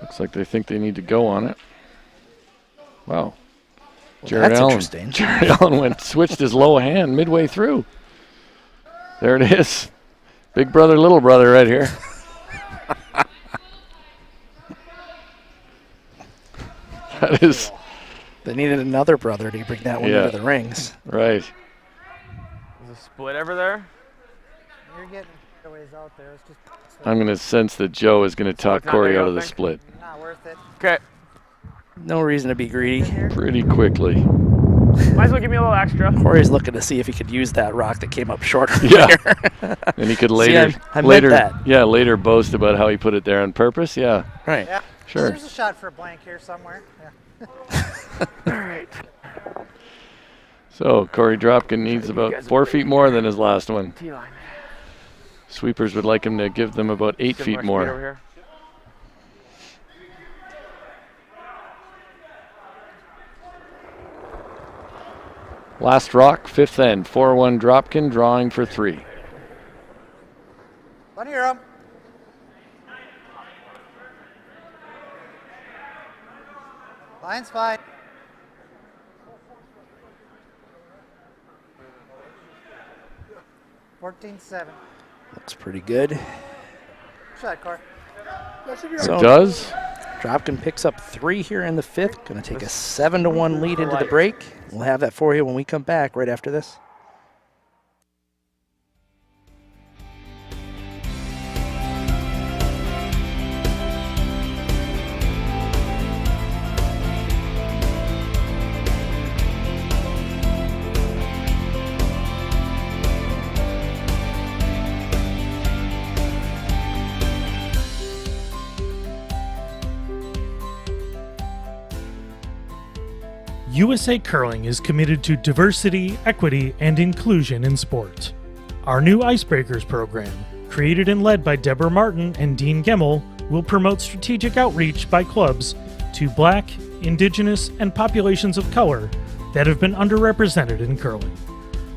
Looks like they think they need to go on it. Wow. Jared that's Allen. interesting. Jared Allen switched his low hand midway through. There it is. Big brother, little brother right here. That is. They needed another brother to bring that one into the rings. Right. There's a split over there. You're getting a ways out there. It's just. I'm going to sense that Joe is going to talk Corey out of the split. Not worth it. Okay. No reason to be greedy. Pretty quickly. Might as well give me a little extra. Corey's looking to see if he could use that rock that came up shorter. Yeah. And he could later, I meant that. Yeah, later boast about how he put it there on purpose. Yeah. Right. Yeah. Sure. There's a shot for a blank here somewhere. Yeah. All right. So Corey Dropkin needs about 4 feet more than his last one. T-line. Sweepers would like him to give them about 8 Similar feet speed more. over here. Last rock, 5th end, 4-1 Dropkin, drawing for 3. Let hear 'em. Line's fine. $14-7. Looks pretty good. Shot, Corey. So it does. Dropkin picks up 3 here in the 5th. Going to take a 7-1 lead into the break. We'll have that for you when we come back right after this. USA Curling is committed to diversity, equity, and inclusion in sport. Our new Icebreakers program, created and led by Deborah Martin and Dean Gemmel, will promote strategic outreach by clubs to Black, Indigenous, and populations of color that have been underrepresented in curling.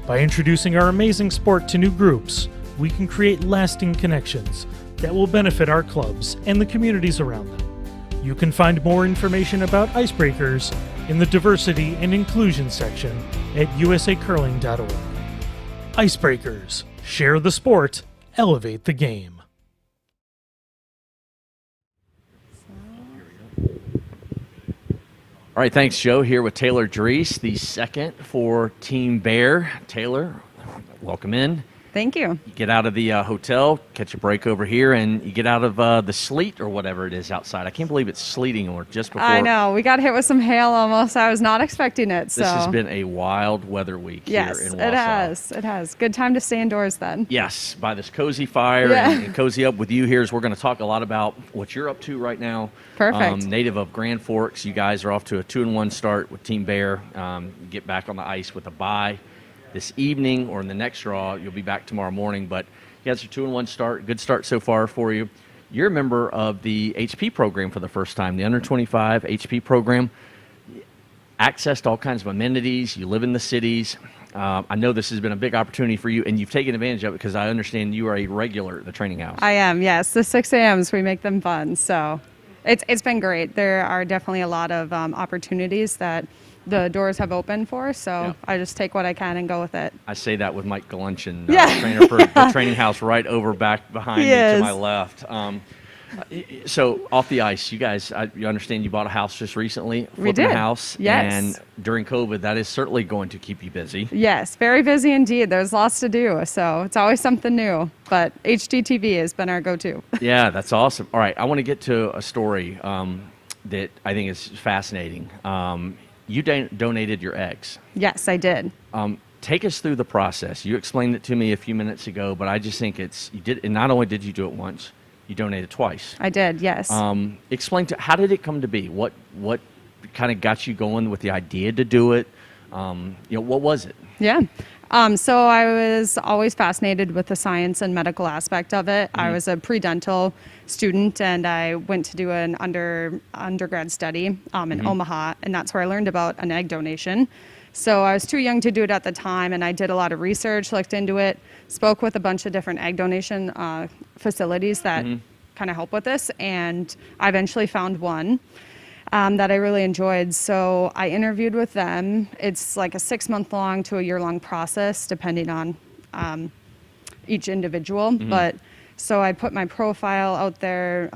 By introducing our amazing sport to new groups, we can create lasting connections that will benefit our clubs and the communities around them. You can find more information about Icebreakers in the Diversity and Inclusion section at usacurling.org. Icebreakers. Share the sport, elevate the game. All right, thanks, Joe. Here with Taylor Drees, the second for Team Birr. Taylor, welcome in. Thank you. You get out of the hotel, catch a break over here, and you get out of the sleet or whatever it is outside. I can't believe it's sleeting or just before. I know. We got hit with some hail almost. I was not expecting it. So. This has been a wild weather week here in Wausau. Yes, it has. It has. Good time to stay indoors then. Yes, by this cozy fire and cozy up with you here. We're going to talk a lot about what you're up to right now. Perfect. Native of Grand Forks, you guys are off to a 2-1 start with Team Birr. Get back on the ice with a bye this evening, or in the next draw. You'll be back tomorrow morning, but you guys are 2-1 start. Good start so far for you. You're a member of the HP program for the first time, the under 25 HP program. Access to all kinds of amenities. You live in the cities. I know this has been a big opportunity for you, and you've taken advantage of it because I understand you are a regular at the training house. I am, yes. The 6 a.m.s, we make them fun. So it's been great. There are definitely a lot of opportunities that the doors have opened for, so I just take what I can and go with it. I say that with Mike Galunchen, trainer for the training house right over back behind me to my left. So off the ice, you guys, you understand you bought a house just recently, flipping a house, and during COVID, that is certainly going to keep you busy. Yes, very busy indeed. There's lots to do, so it's always something new, but HGTV has been our go-to. Yeah, that's awesome. All right, I want to get to a story that I think is fascinating. You donated your eggs. Yes, I did. Take us through the process. You explained it to me a few minutes ago, but I just think you did. And not only did you do it once, you donated twice. I did, yes. Explain how did it come to be? What kind of got you going with the idea to do it? What was it? Yeah. So I was always fascinated with the science and medical aspect of it. I was a pre-dental student, and I went to do an undergrad study in Omaha, and that's where I learned about an egg donation. So I was too young to do it at the time, and I did a lot of research, looked into it, spoke with a bunch of different egg donation facilities that kind of help with this, and I eventually found one that I really enjoyed. So I interviewed with them. It's like a 6-month-long to a year-long process, depending on each individual. But so I put my profile out there,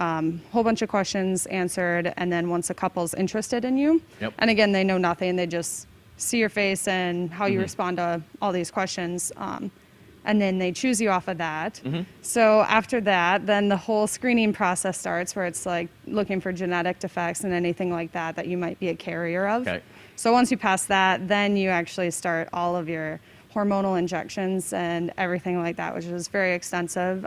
whole bunch of questions answered, and then once a couple's interested in you, and again, they know nothing, they just see your face and how you respond to all these questions, and then they choose you off of that. So after that, then the whole screening process starts, where it's like looking for genetic defects and anything like that you might be a carrier of. So once you pass that, then you actually start all of your hormonal injections and everything like that, which is very extensive.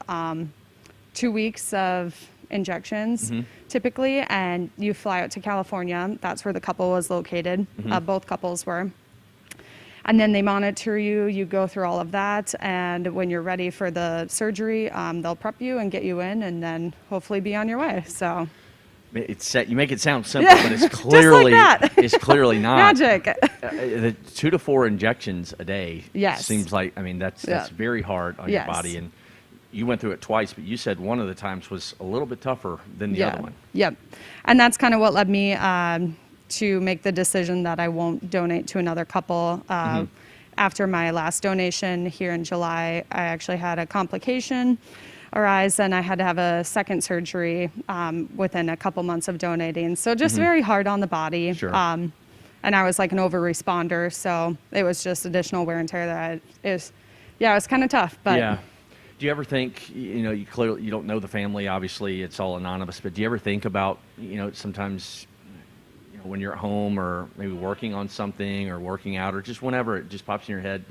2 weeks of injections typically, and you fly out to California. That's where the couple was located. Both couples were. and then they monitor you. You go through all of that, and when you're ready for the surgery, they'll prep you and get you in, and then hopefully be on your way. So. You make it sound simple, but it's clearly just like that. It's clearly not. Magic. The 2 to 4 injections a day. Yes. Seems like, I mean, that's very hard on your body. And you went through it twice, but you said one of the times was a little bit tougher than the other one. Yep. And that's kind of what led me to make the decision that I won't donate to another couple. After my last donation here in July, I actually had a complication arise, and I had to have a second surgery within a couple months of donating. So just very hard on the body. Sure. And I was like an over responder, so it was just additional wear and tear that it was kind of tough. But yeah. Do you ever think, you clearly you don't know the family, obviously it's all anonymous, but do you ever think about, sometimes when you're at home or maybe working on something or working out or just whenever it just pops in your head,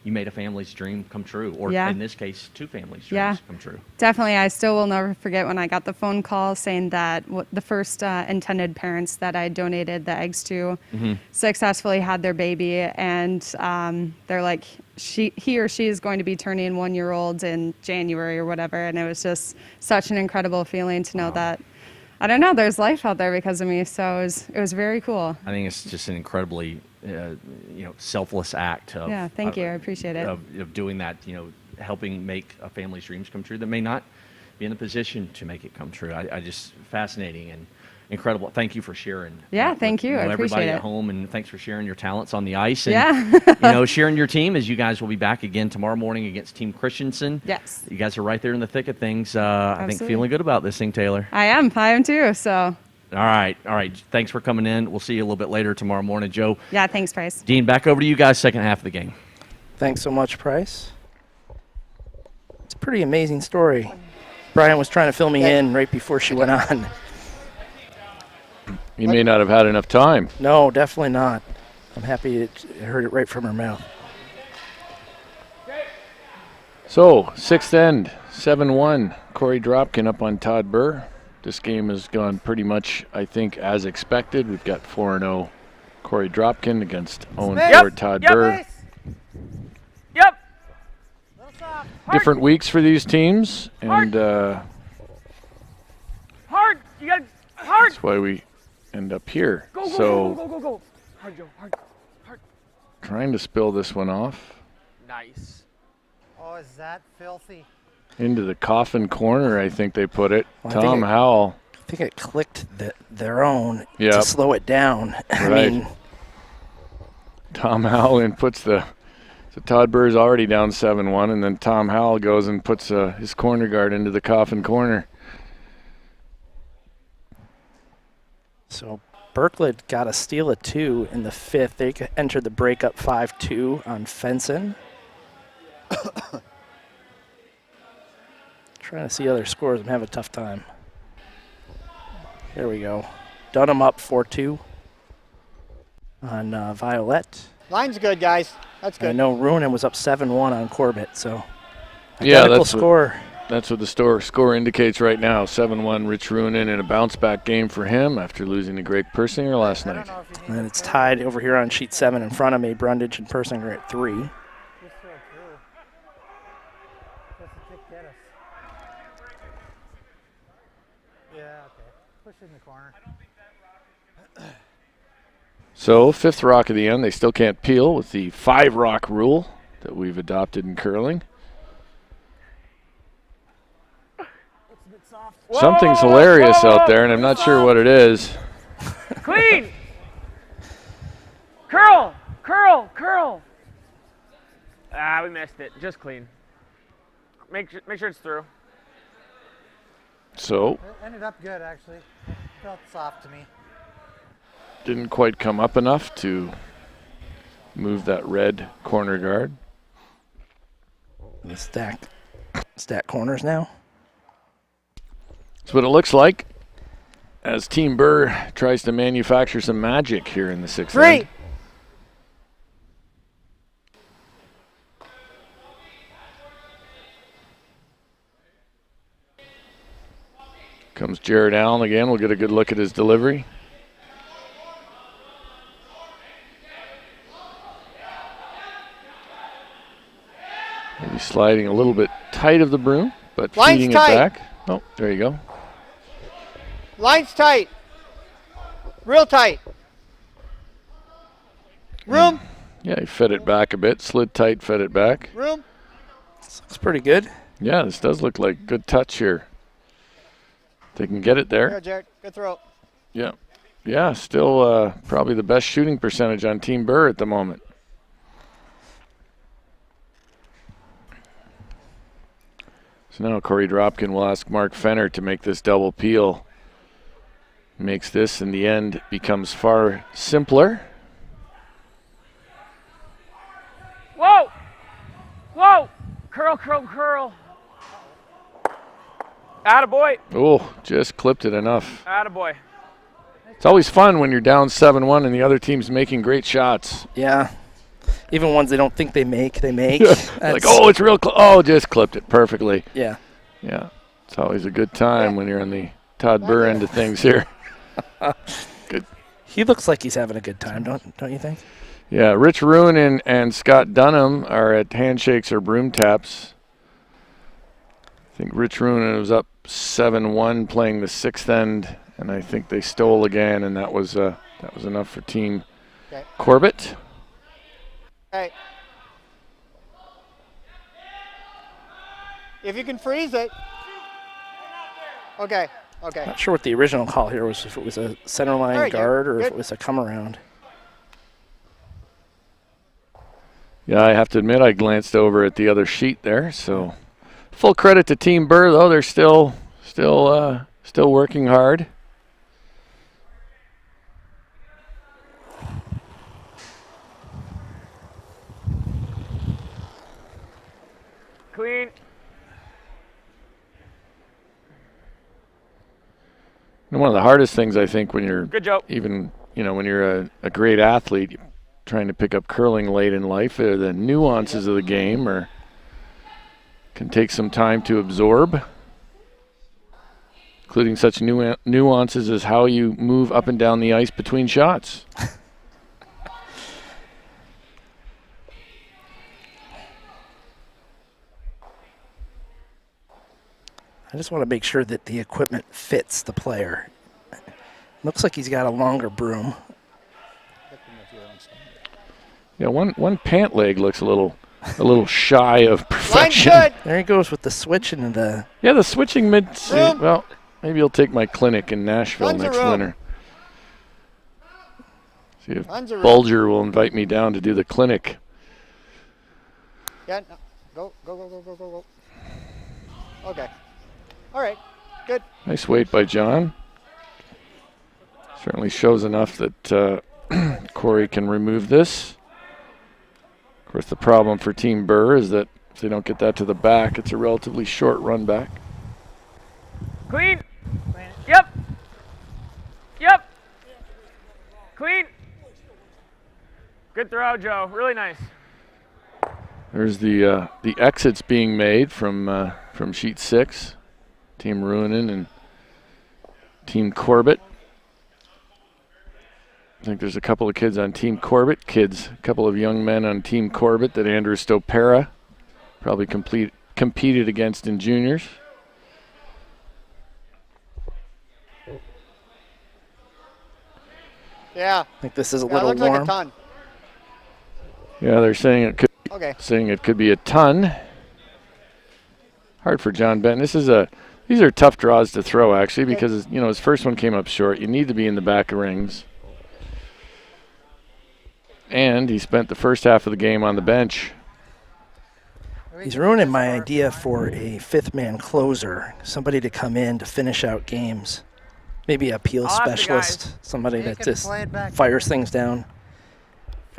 you made a family's dream come true, or in this case, 2 families' dreams come true. Definitely. I still will never forget when I got the phone call saying that the first intended parents that I donated the eggs to successfully had their baby, and they're like, he or she is going to be turning 1-year-old in January or whatever, and it was just such an incredible feeling to know that, I don't know, there's life out there because of me, so it was very cool. I think it's just an incredibly selfless act of thank you. I appreciate it. Of doing that, helping make a family's dreams come true that may not be in a position to make it come true. I just fascinating and incredible. Thank you for sharing. Yeah, thank you. I appreciate everybody it. at home, and thanks for sharing your talents on the ice. And, sharing your team, as you guys will be back again tomorrow morning against Team Christensen. Yes. You guys are right there in the thick of things. I think feeling good about this thing, Taylor. I am too. So. All right. Thanks for coming in. We'll see you a little bit later tomorrow morning, Joe. Yeah, thanks, Price. Dean, back over to you guys, second half of the game. Thanks so much, Price. It's a pretty amazing story. Brian was trying to fill me in right before she went on. You may not have had enough time. No, definitely not. I'm happy I heard it right from her mouth. So, sixth end, 7-1. Corey Dropkin up on Todd Birr. This game has gone pretty much, I think, as expected. We've got 4-0 Corey Dropkin against 0-4 Todd Birr. Yep. Different weeks for these teams, and hard. You got hard. That's why we end up here. Go. Hard, Joe. Hard. Trying to spill this one off. Nice. Oh, is that filthy? Into the coffin corner, I think they put it. Well, Tom Howell. I think it clicked their own Yep. to slow it down. Right. I mean, Tom Howell in puts so Todd Birr's already down 7-1, and then Tom Howell goes and puts his corner guard into the coffin corner. So Birklid got a steal of 2 in the 5th. They entered the break up 5-2 on Fenson. Trying to see other scores. I'm having a tough time. There we go. Dunnam up 4-2 on Violette. Line's good, guys. That's good. I know Ruinen was up 7-1 on Corbett, so Yeah, identical score. That's what the score indicates right now. 7-1 Rich Ruinen in a bounce-back game for him after losing to Greg Persinger last night. And it's tied over here on sheet 7 in front of me. Brundage and Persinger at 3. Push in the corner. So, 5th rock of the end. They still can't peel with the 5-rock rule that we've adopted in curling. Something's hilarious out there, and I'm not sure what it is. Clean. Curl. We missed it. Just clean. Make sure it's through. So, It ended up good, actually. Felt soft to me. didn't quite come up enough to move that red corner guard. The stack corners now. That's what it looks like as Team Birr tries to manufacture some magic here in the 6th end. Comes Jared Allen again. We'll get a good look at his delivery. sliding a little bit tight of the broom, but Line's feeding tight. it back. Oh, there you go. Line's tight. Real tight. Room. Yeah, he fed it back a bit, slid tight, fed it back. Room. Looks pretty good. Yeah, this does look like good touch here. They can get it there. Here, Jared. Good throw. Yeah. Yeah, still probably the best shooting percentage on Team Birr at the moment. So now Corey Dropkin will ask Mark Fenner to make this double peel. Makes this, in the end, becomes far simpler. Whoa! Whoa! Curl, curl, curl. Attaboy. Oh, just clipped it enough. Attaboy. It's always fun when you're down 7-1 and the other team's making great shots. Yeah. Even ones they don't think they make, they make. Like, oh, it's real close. Oh, just clipped it perfectly. Yeah. Yeah. It's always a good time when you're on the Todd Birr end of things here. Good. He looks like he's having a good time, don't you think? Yeah, Rich Ruin and Scott Dunnam are at handshakes or broom taps. I think Rich Ruin was up 7-1 playing the 6th end, and I think they stole again, and that was enough for Team Corbett. Okay. If you can freeze it. Okay. Okay. Not sure what the original call here was, if it was a center line All right, guard or good. if it was a come around. Yeah, I have to admit I glanced over at the other sheet there, so full credit to Team Birr, though. They're still working hard. Clean. And one of the hardest things, I think, when you're Good job. even, when you're a great athlete, trying to pick up curling late in life, the nuances of the game can take some time to absorb, including such nuances as how you move up and down the ice between shots. I just want to make sure that the equipment fits the player. Looks like he's got a longer broom. Yeah, one pant leg looks a little shy of perfection. Line's good. There he goes with the switch and the... Yeah, the switching mid. Room. Well, maybe he'll take my clinic in Nashville Tons of next room. winter. See if Tons of room. Bulger will invite me down to do the clinic. Yeah. No. Go. Okay. All right. Good. Nice weight by John. Certainly shows enough that Corey can remove this. Of course, the problem for Team Birr is that if they don't get that to the back, it's a relatively short run back. Clean. Yep. Yep. Clean. Good throw, Joe. Really nice. There's the exits being made from sheet 6. Team Ruinen and Team Corbett. I think there's a couple of kids on Team Corbett, a couple of young men on Team Corbett that Andrew Stopera probably competed against in juniors. Yeah. I think this is a It little looks warm. like a ton. Yeah, they're saying it could be a ton. Hard for John Benton. These are tough draws to throw, actually, because his first one came up short. You need to be in the back of rings. And he spent the first half of the game on the bench. He's ruining my idea for a fifth-man closer, somebody to come in to finish out games. Maybe a peel I'll ask the specialist, guys. somebody He that can just play it back. fires things down.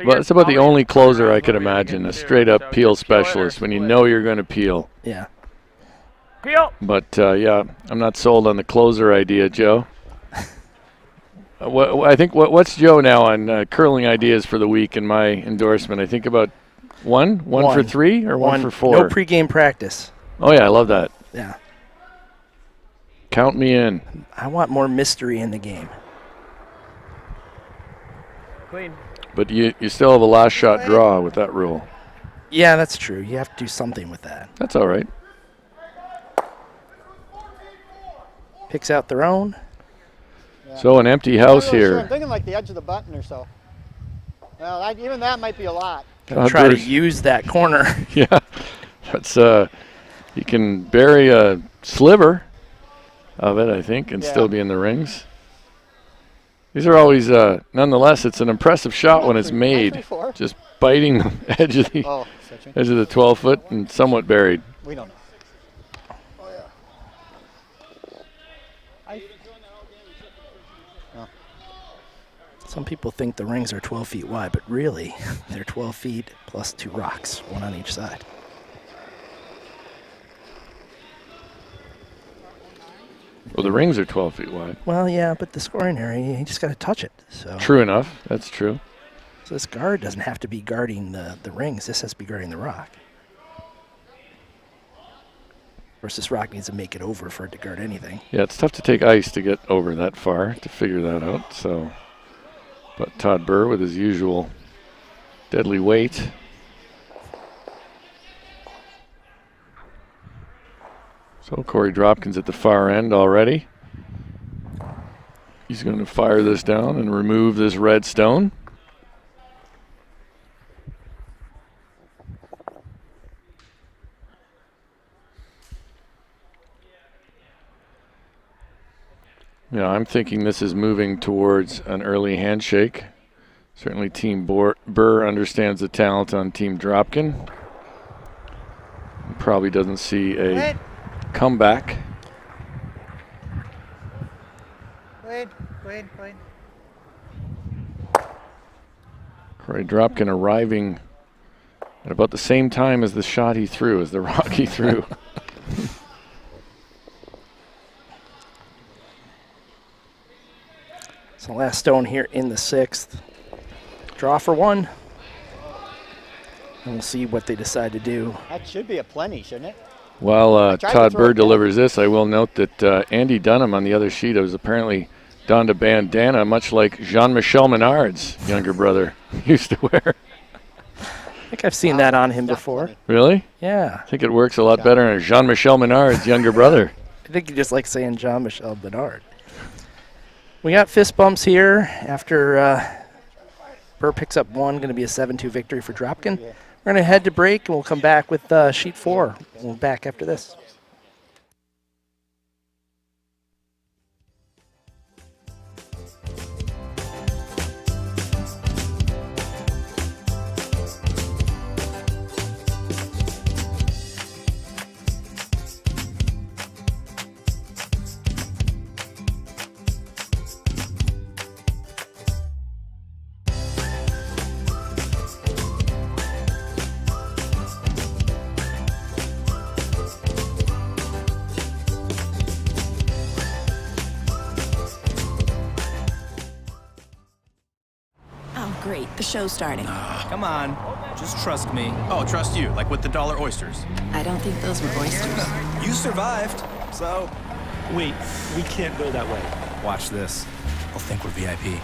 Well, it's about the I'll only make closer I what could we can imagine, do, a straight-up so peel just kill it or specialist when you split. know you're going to peel. Yeah. Peel. But, yeah, I'm not sold on the closer idea, Joe. What's Joe now on curling ideas for the week in my endorsement? I think about one for 3 or one for 4? No pregame practice. Oh, yeah, I love that. Yeah. Count me in. I want more mystery in the game. Clean. But you still have a last shot draw with that rule. Yeah, that's true. You have to do something with that. That's all right. Picks out their own. Yeah. So an empty house I'm not really sure. here. I'm thinking like the edge of the button or so. Well, even that might be a lot. Gonna try to use that corner. Yeah, that's you can bury a sliver of it, I think, and still be in the rings. These are always, nonetheless, it's an impressive shot when it's made. Just biting the edge of the edge of the 12-foot and somewhat buried. We don't know. Some people think the rings are 12 feet wide, but really, they're 12 feet plus 2 rocks, one on each side. Well, the rings are 12 feet wide. Well, yeah, but the scoring area, you just got to touch it. So True enough. That's true. So this guard doesn't have to be guarding the rings. This has to be guarding the rock. Of course, this rock needs to make it over for it to guard anything. Yeah, it's tough to take ice to get over that far to figure that out. So, but Todd Birr with his usual deadly weight. So Corey Dropkin's at the far end already. He's going to fire this down and remove this red stone. Yeah, I'm thinking this is moving towards an early handshake. Certainly Team Birr understands the talent on Team Dropkin. Probably doesn't see a comeback. Wait. Corey Dropkin arriving at about the same time as the shot he threw, as the rock he threw. So last stone here in the 6th. Draw for 1. And we'll see what they decide to do. That should be a plenty, shouldn't it? While Todd Birr delivers this, I will note that Andy Dunnam on the other sheet was apparently donned a bandana, much like Jean-Michel Menard's younger brother used to wear. I think I've seen that on him before. Really? Yeah. I think it works a lot better on Jean-Michel Menard's younger brother. I think you just like saying Jean-Michel Menard. We got fist bumps here after Birr picks up 1, going to be a 7-2 victory for Dropkin. We're going to head to break, and we'll come back with sheet 4. We'll be back after this. Great, the show's starting. Come on, just trust me. Oh, trust you, like with the dollar oysters. I don't think those were oysters. You survived, so... Wait, we can't go that way. Watch this. They'll think we're VIP.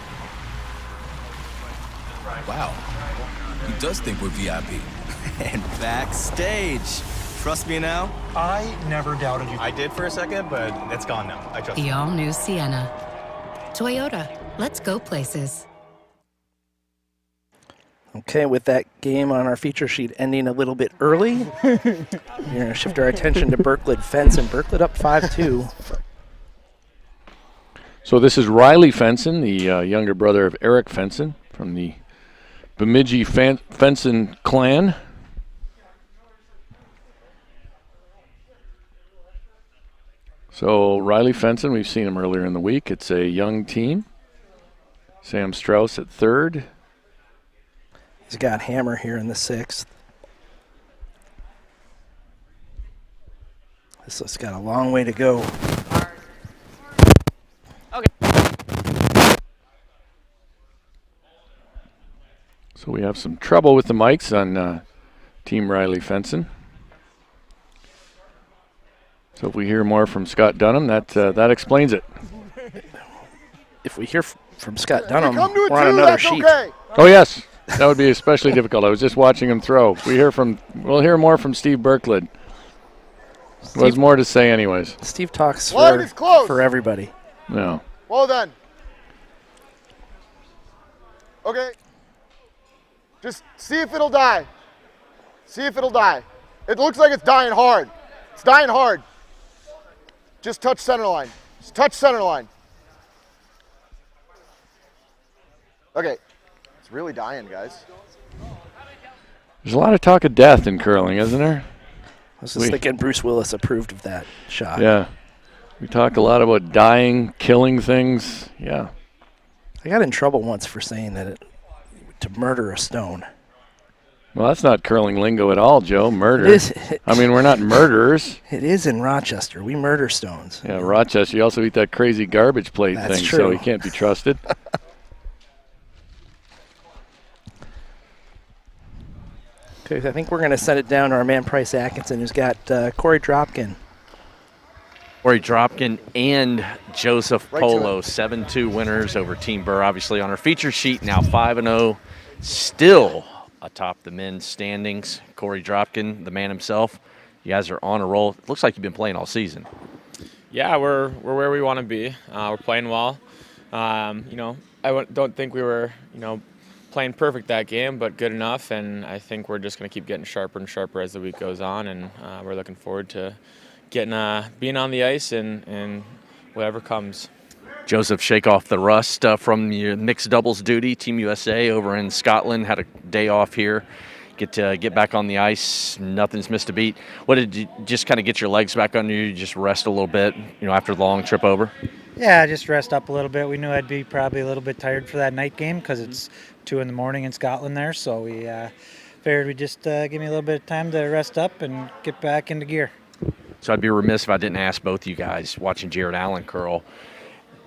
Wow, he does think we're VIP. And backstage. Trust me now? I never doubted you. I did for a second, but it's gone now. I trust you. The all-new Sienna. Toyota, let's go places. Okay, with that game on our feature sheet ending a little bit early, we're going to shift our attention to Birklid Fenson. Birklid up 5-2. So this is Riley Fenson, the younger brother of Eric Fenson from the Bemidji Fenson clan. So Riley Fenson, we've seen him earlier in the week. It's a young team. Sam Strauss at 3rd. He's got Hammer here in the 6th. This has got a long way to go. Okay. So we have some trouble with the mics on Team Riley Fenson. So if we hear more from Scott Dunnam, that explains it. If we hear from Scott Dunnam, we're on another sheet. Oh, yes. That would be especially difficult. I was just watching him throw. We'll hear more from Steve Birklid. There's more to say anyways. Steve talks Line is close. for everybody. No. Well done. Okay. Just see if it'll die. See if it'll die. It looks like it's dying hard. It's dying hard. Just touch center line. Just touch center line. Okay. It's really dying, guys. There's a lot of talk of death in curling, isn't there? I was just thinking Bruce Willis approved of that shot. Yeah. We talk a lot about dying, killing things. Yeah. I got in trouble once for saying that to murder a stone. Well, that's not curling lingo at all, Joe. Murder. It is. I mean, we're not murderers. It is in Rochester. We murder stones. Yeah, Rochester. You also eat that crazy garbage plate That's thing, true. so he can't be trusted. Okay, I think we're going to send it down to our man Price Atkinson, who's got Corey Dropkin. Corey Dropkin and Joseph Right to Polo, 7-2 winners over Team Birr. Obviously on our feature sheet now 5-0, still atop the men's standings. Corey Dropkin, the man himself. You guys are on a roll. It looks like you've been playing all season. Yeah, we're where we want to be. We're playing well. Don't think we were, playing perfect that game, but good enough. And I think we're just going to keep getting sharper and sharper as the week goes on. And we're looking forward to being on the ice and whatever comes. Joseph, shake off the rust from your mixed doubles duty. Team USA over in Scotland had a day off here. Get back on the ice. Nothing's missed a beat. What did you just kind of get your legs back under you? Just rest a little bit, after the long trip over? Yeah, just rest up a little bit. We knew I'd be probably a little bit tired for that night game because it's 2 in the morning in Scotland there. So we figured we'd just give me a little bit of time to rest up and get back into gear. So I'd be remiss if I didn't ask both you guys watching Jared Allen curl.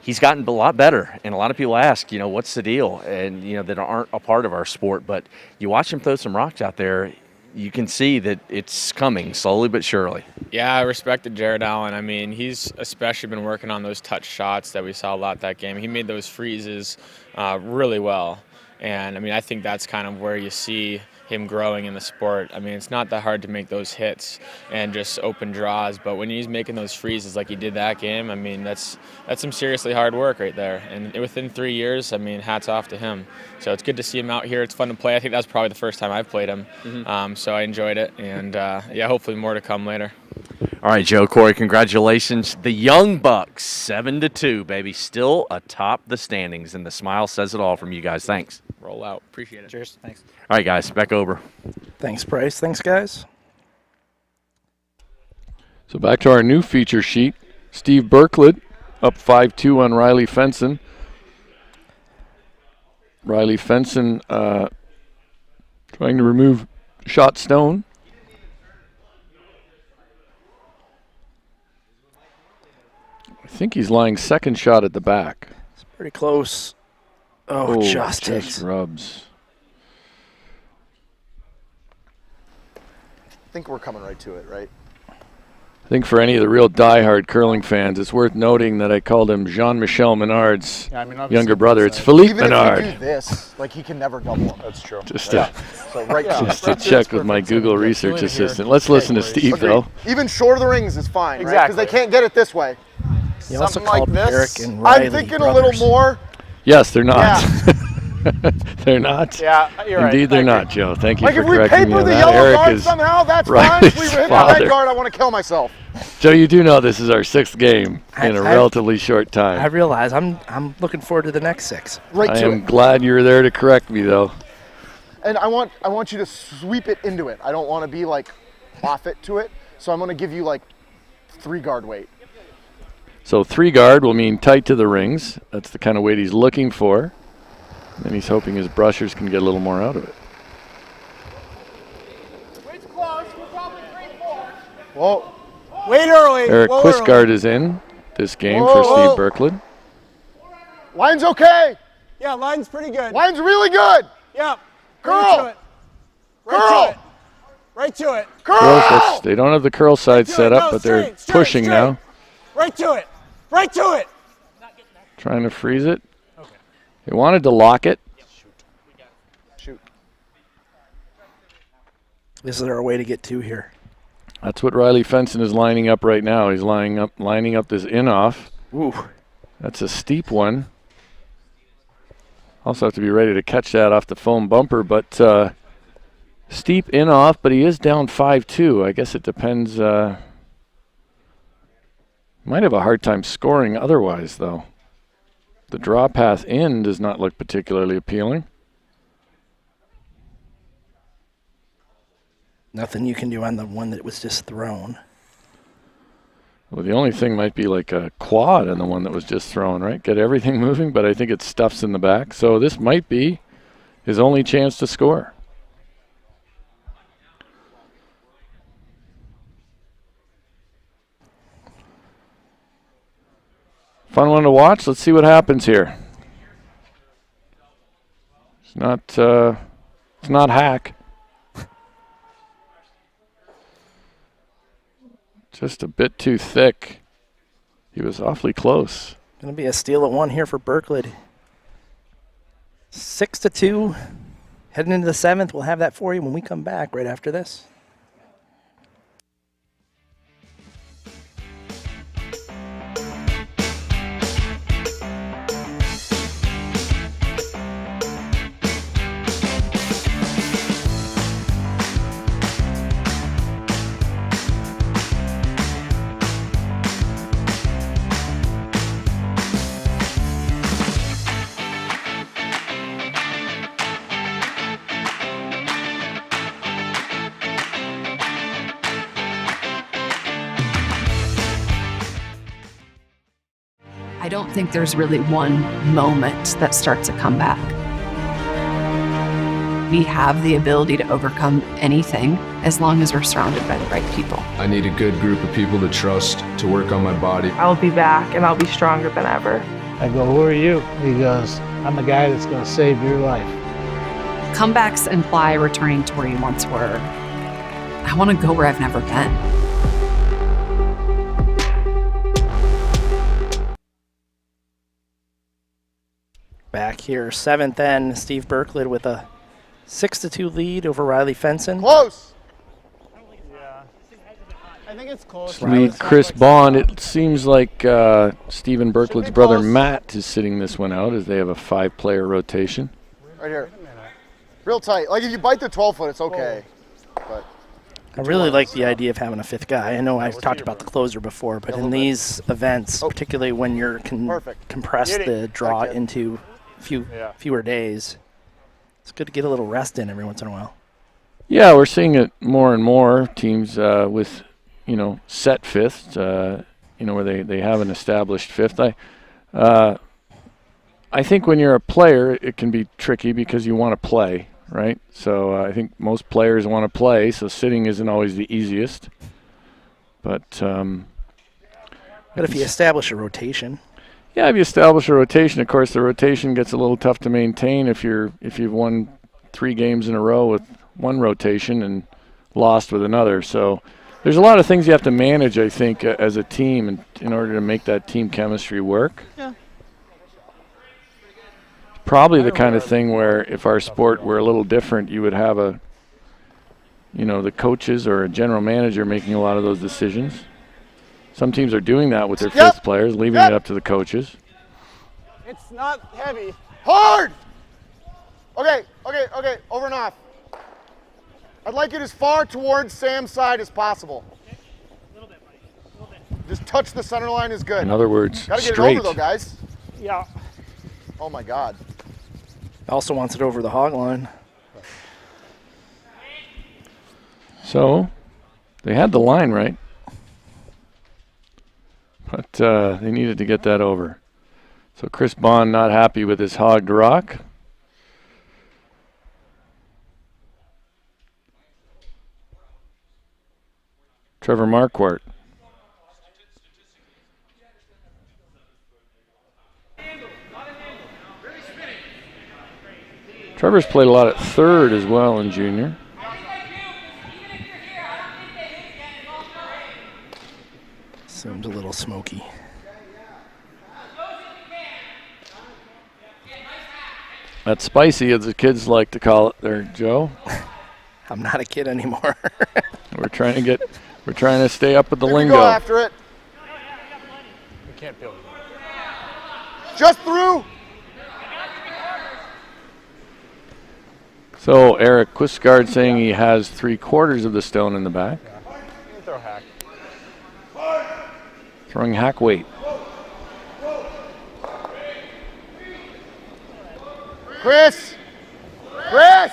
He's gotten a lot better, and a lot of people ask, what's the deal? And, that aren't a part of our sport. But you watch him throw some rocks out there, you can see that it's coming slowly but surely. Yeah, I respected Jared Allen. I mean, he's especially been working on those touch shots that we saw a lot that game. He made those freezes really well. And, I think that's kind of where you see him growing in the sport. It's not that hard to make those hits and just open draws, but when he's making those freezes like he did that game, that's some seriously hard work right there. And within 3 years, hats off to him. So it's good to see him out here. It's fun to play. I think that's probably the first time I've played him. So I enjoyed it, and hopefully more to come later. All right, Joe, Corey, congratulations. The Young Bucks, 7-2, baby, still atop the standings, and the smile says it all from you guys. Thanks. Roll out. Appreciate it. Cheers. Thanks. All right, guys, back over. Thanks, Price. Thanks, guys. So back to our new feature sheet. Steve Birklid up 5-2 on Riley Fenson. Riley Fenson trying to remove shot stone. I think he's lying second shot at the back. It's pretty close. Oh, just rubs. I think we're coming right to it, right? I think for any of the real diehard curling fans, it's worth noting that I called him Jean-Michel Menard's younger brother. It's Philippe Menard. Even if you do this, he can never double him. That's true. Just to check with my Google research assistant. Let's listen to Steve, though. Even short of the rings is fine, right? Because they can't get it this way. You also Something like called this. Eric and Riley I'm thinking brothers. a little more. Yes, they're not. Yeah. They're not. Yeah, you're right. Indeed, they're not, Joe. Thank you Like for if we correcting me paper on the that. yellow Eric guard is somehow, that's fine. Riley's If we hit the father. red guard, I want to kill myself. Joe, you do know this is our 6th game in a relatively short time. I realize I'm looking forward to the next 6. I am glad you were there to correct me, though. And I want you to sweep it into it. I don't want to be off it to it. So I'm going to give you 3 guard weight. So 3 guard will mean tight to the rings. That's the kind of weight he's looking for. And he's hoping his brushers can get a little more out of it. Weight's close. We're probably 3-4. Whoa. Wait early. Eric Quistgaard is in this game for Steve Birklid. Line's okay. Yeah, line's pretty good. Line's really good. Yeah. Curl. Right to it. Right to it. Curl. They don't have the curl side set up, but they're pushing now. Right to it. Right to it. Trying to freeze it. They wanted to lock it. Shoot. This is our way to get 2 here. That's what Riley Fenson is lining up right now. He's lining up this in-off. Ooh. That's a steep one. Also have to be ready to catch that off the foam bumper, but steep in-off, but he is down 5-2. I guess it depends. Might have a hard time scoring otherwise, though. The draw path in does not look particularly appealing. Nothing you can do on the one that was just thrown. Well, the only thing might be like a quad on the one that was just thrown, right? Get everything moving, but I think it stuffs in the back. So this might be his only chance to score. Fun one to watch. Let's see what happens here. It's not hack. Just a bit too thick. He was awfully close. Going to be a steal at 1 here for Birklid. 6-2. Heading into the 7th. We'll have that for you when we come back right after this. I don't think there's really one moment that starts a comeback. We have the ability to overcome anything as long as we're surrounded by the right people. I need a good group of people to trust, to work on my body. I'll be back and I'll be stronger than ever. I go, who are you? He goes, I'm the guy that's going to save your life. Comebacks imply returning to where you once were. I want to go where I've never been. Back here, 7th end, Steve Birklid with a 6-2 lead over Riley Fenson. Close. Yeah. I think it's close. Lead Chris Bond. It seems like Stephen Birklid's brother Matt is sitting this one out as they have a 5-player rotation. Right here. Real tight. Like if you bite the 12-foot, it's okay. But I really like the idea of having a 5th guy. I know I've talked about the closer before, but in these events, particularly when you're compress the draw into fewer days, it's good to get a little rest in every once in a while. Yeah, we're seeing it more and more. Teams with, set fifths, where they have an established fifth. I think when you're a player, it can be tricky because you want to play, right? So I think most players want to play, so sitting isn't always the easiest. But if you establish a rotation. Yeah, if you establish a rotation, of course, the rotation gets a little tough to maintain if you've won 3 games in a row with one rotation and lost with another. So there's a lot of things you have to manage, I think, as a team in order to make that team chemistry work. Yeah. Probably the kind of thing where if our sport were a little different, you would have the coaches or a general manager making a lot of those decisions. Some teams are doing that with their 5th players, leaving it up to the coaches. It's not heavy. Hard! Okay, over and off. I'd like it as far towards Sam's side as possible. Okay. A little bit, buddy. A little bit. Just touch the center line is good. In other words, gotta get straight. it over though, guys. Yeah. Oh my God. Also wants it over the hog line. So they had the line right, but they needed to get that over. So Chris Bond not happy with his hogged rock. Trevor Marquardt. Trevor's played a lot at 3rd as well in junior. Seems a little smoky. That's spicy, as the kids like to call it there, Joe. I'm not a kid anymore. We're trying to stay up with the You can lingo. go after it. You can't build it. Just through. So Eric Quistgaard saying he has 3/4 of the stone in the back. You throw hack. Throwing hack weight. Chris. Chris.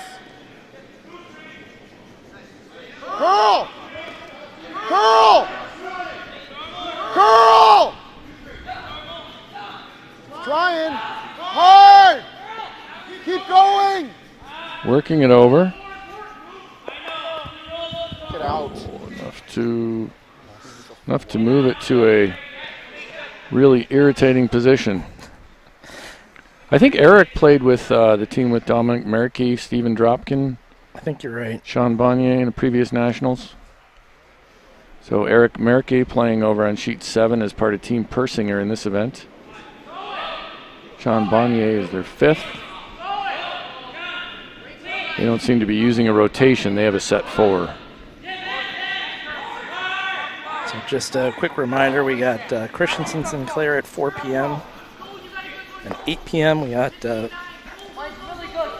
Curl. Curl. Curl. Trying. Hard. Keep going. Working it over. Get out. Enough to move it to a really irritating position. I think Eric played with the team with Dominic Merkey, Stephen Dropkin. I think you're right. Sean Bonnier in the previous Nationals. So Eric Merkey playing over on sheet 7 as part of Team Persinger in this event. Sean Bonnier is their 5th. They don't seem to be using a rotation. They have a set 4. So just a quick reminder, we got Christensen Sinclair at 4 p.m. and 8 p.m. we got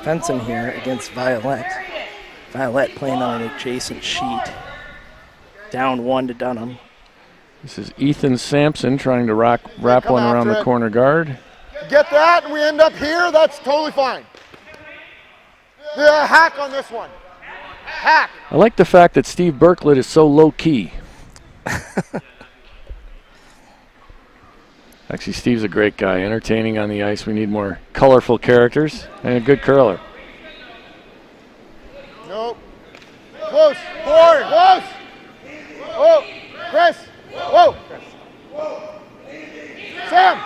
Fenson here against Violette. Violette playing on an adjacent sheet. Down 1 to Dunnam. This is Ethan Sampson trying to wrap one around the corner guard. Get that and we end up here, that's totally fine. The hack on this one. Hack. I like the fact that Steve Birklid is so low-key. Actually, Steve's a great guy, entertaining on the ice. We need more colorful characters and a good curler. Nope. Close. Forward. Close. Oh, Chris. Whoa. Sam.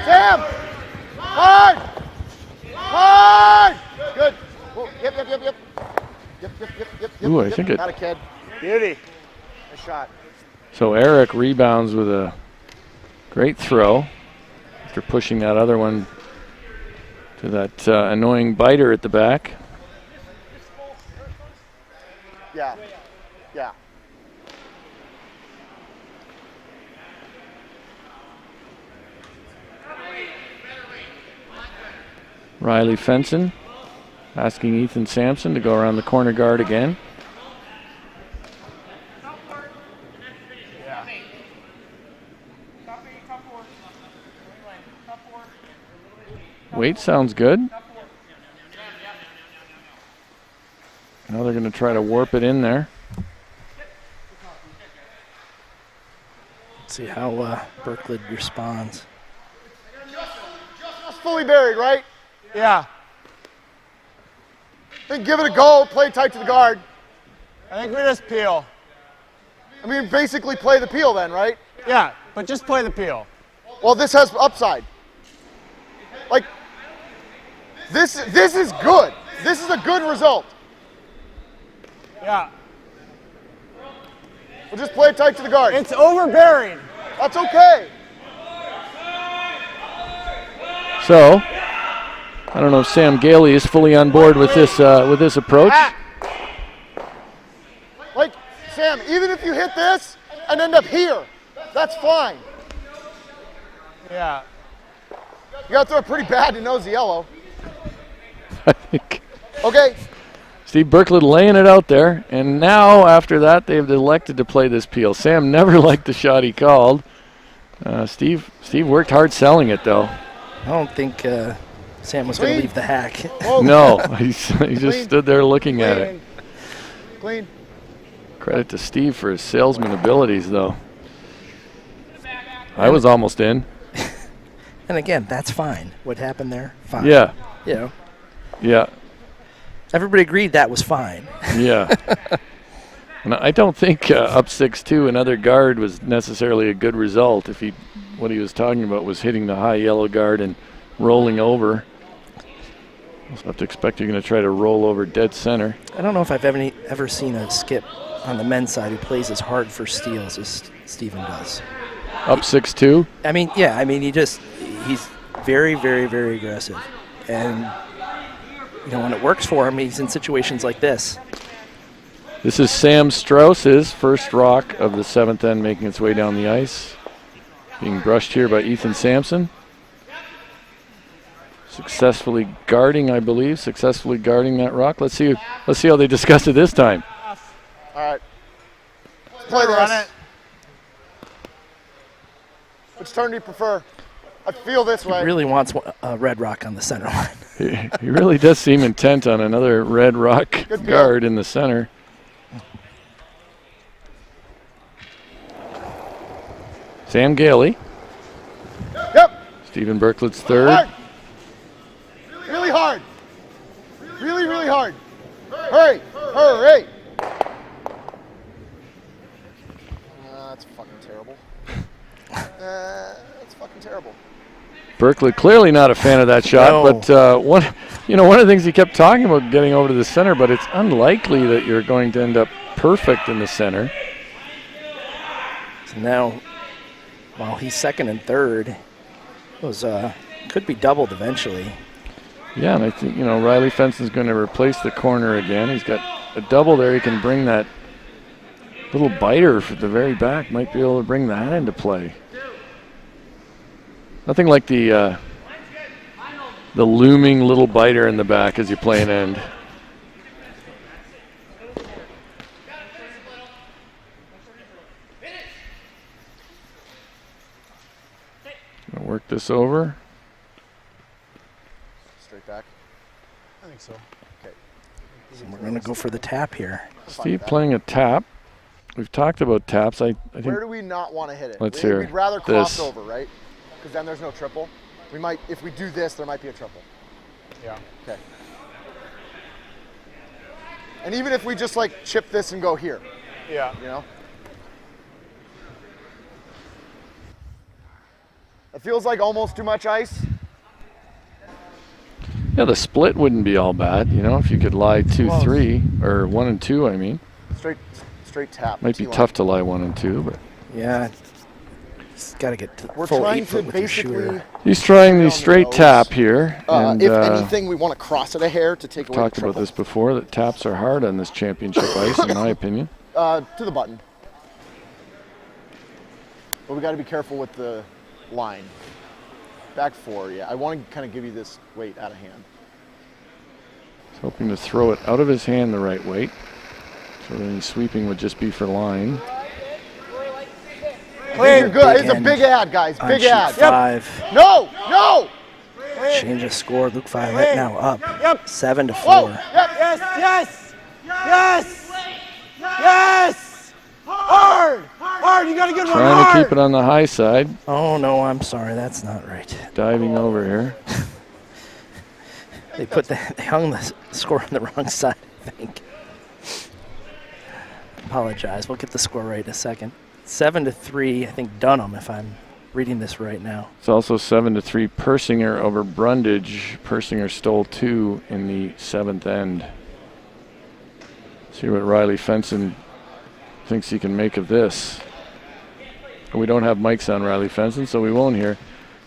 Sam. Hard. Hard. Good. Whoa. Yep. Ooh, I think it. Not a kid. Beauty. Nice shot. So Eric rebounds with a great throw after pushing that other one to that annoying biter at the back. Yeah. Riley Fenson asking Ethan Sampson to go around the corner guard again. Weight sounds good. Now they're going to try to warp it in there. See how Birklid responds. Just fully buried, right? Yeah. Then give it a go, play tight to the guard. I think we just peel. I mean, basically play the peel then, right? Yeah, but just play the peel. Well, this has upside. Like, this is good. This is a good result. Yeah. We'll just play it tight to the guard. It's overbearing. That's okay. So, I don't know if Sam Gailey is fully on board with this approach. Like, Sam, even if you hit this and end up here, that's fine. Yeah. You got to throw it pretty bad to nose the yellow. I think. Okay. Steve Birklid laying it out there, and now after that they've elected to play this peel. Sam never liked the shot he called. Steve worked hard selling it though. I don't think Sam was going to leave the hack. No, he just stood there looking at it. Clean. Credit to Steve for his salesman abilities though. I was almost in. And again, that's fine. What happened there, fine. Yeah. You know. Yeah. Everybody agreed that was fine. Yeah. And I don't think up 6-2 another guard was necessarily a good result if what he was talking about was hitting the high yellow guard and rolling over. I'll have to expect you're going to try to roll over dead center. I don't know if I've ever seen a skip on the men's side who plays as hard for steals as Steven does. Up 6-2? I mean, yeah, he's very, very, very aggressive. And when it works for him, he's in situations like this. This is Sam Strauss's first rock of the 7th end making its way down the ice. Being brushed here by Ethan Sampson. Successfully guarding, I believe, that rock. Let's see how they discuss it this time. All right. Let's play this. Which turn do you prefer? I feel this way. He really wants a red rock on the center line. He really does seem intent on another red rock guard in the center. Sam Gailey. Yep. Stephen Birklid's third. Hard. Really hard. Really, really hard. Hurry. Hurry. That's fucking terrible. That's fucking terrible. Birklid clearly not a fan of that shot, but one of the things he kept talking about getting over to the center, but it's unlikely that you're going to end up perfect in the center. So now, while he's second and third, it could be doubled eventually. Yeah, and I think Riley Fenson's going to replace the corner again. He's got a double there. He can bring that little biter for the very back. Might be able to bring that into play. Nothing like the looming little biter in the back as you play an end. Gonna work this over. Straight back. I think so. Okay. So we're going to go for the tap here. Steve playing a tap. We've talked about taps. I think. Where do we not want to hit it? Let's hear We'd rather cross this. over, right? Because then there's no triple. We might, if we do this, there might be a triple. Yeah. Okay. And even if we just like chip this and go here. Yeah. It feels like almost too much ice. Yeah, the split wouldn't be all bad, if you could lie 2-3 or 1 and 2. I mean, straight tap. Might be tough to lie 1 and 2, but yeah, just got to get to we're full trying 8 foot to with your basically. shooter. He's trying the straight tap here. And, if anything, we want to cross it a hair to take away the talked about this before. That taps are hard on this championship ice, in my opinion. To the button. But we got to be careful with the line. Back 4, yeah. I want to kind of give you this weight out of hand. He's hoping to throw it out of his hand the right weight. So then his sweeping would just be for line. You're good. It's a big ad, guys. Big ad. 5. No! No! Change the score. Luke Violette now up. 7-4. Whoa! Yep. Yes, yes, yes, yes. Hard, hard. You got to get one Trying hard. to keep it on the high side. Oh, no, I'm sorry. That's not right. Diving over here. They hung the score on the wrong side, I think. Apologize. We'll get the score right in a second. 7-3, I think Dunnam, if I'm reading this right now. It's also 7-3 Persinger over Brundage. Persinger stole 2 in the 7th end. See what Riley Fenson thinks he can make of this. We don't have mics on Riley Fenson, so we won't hear.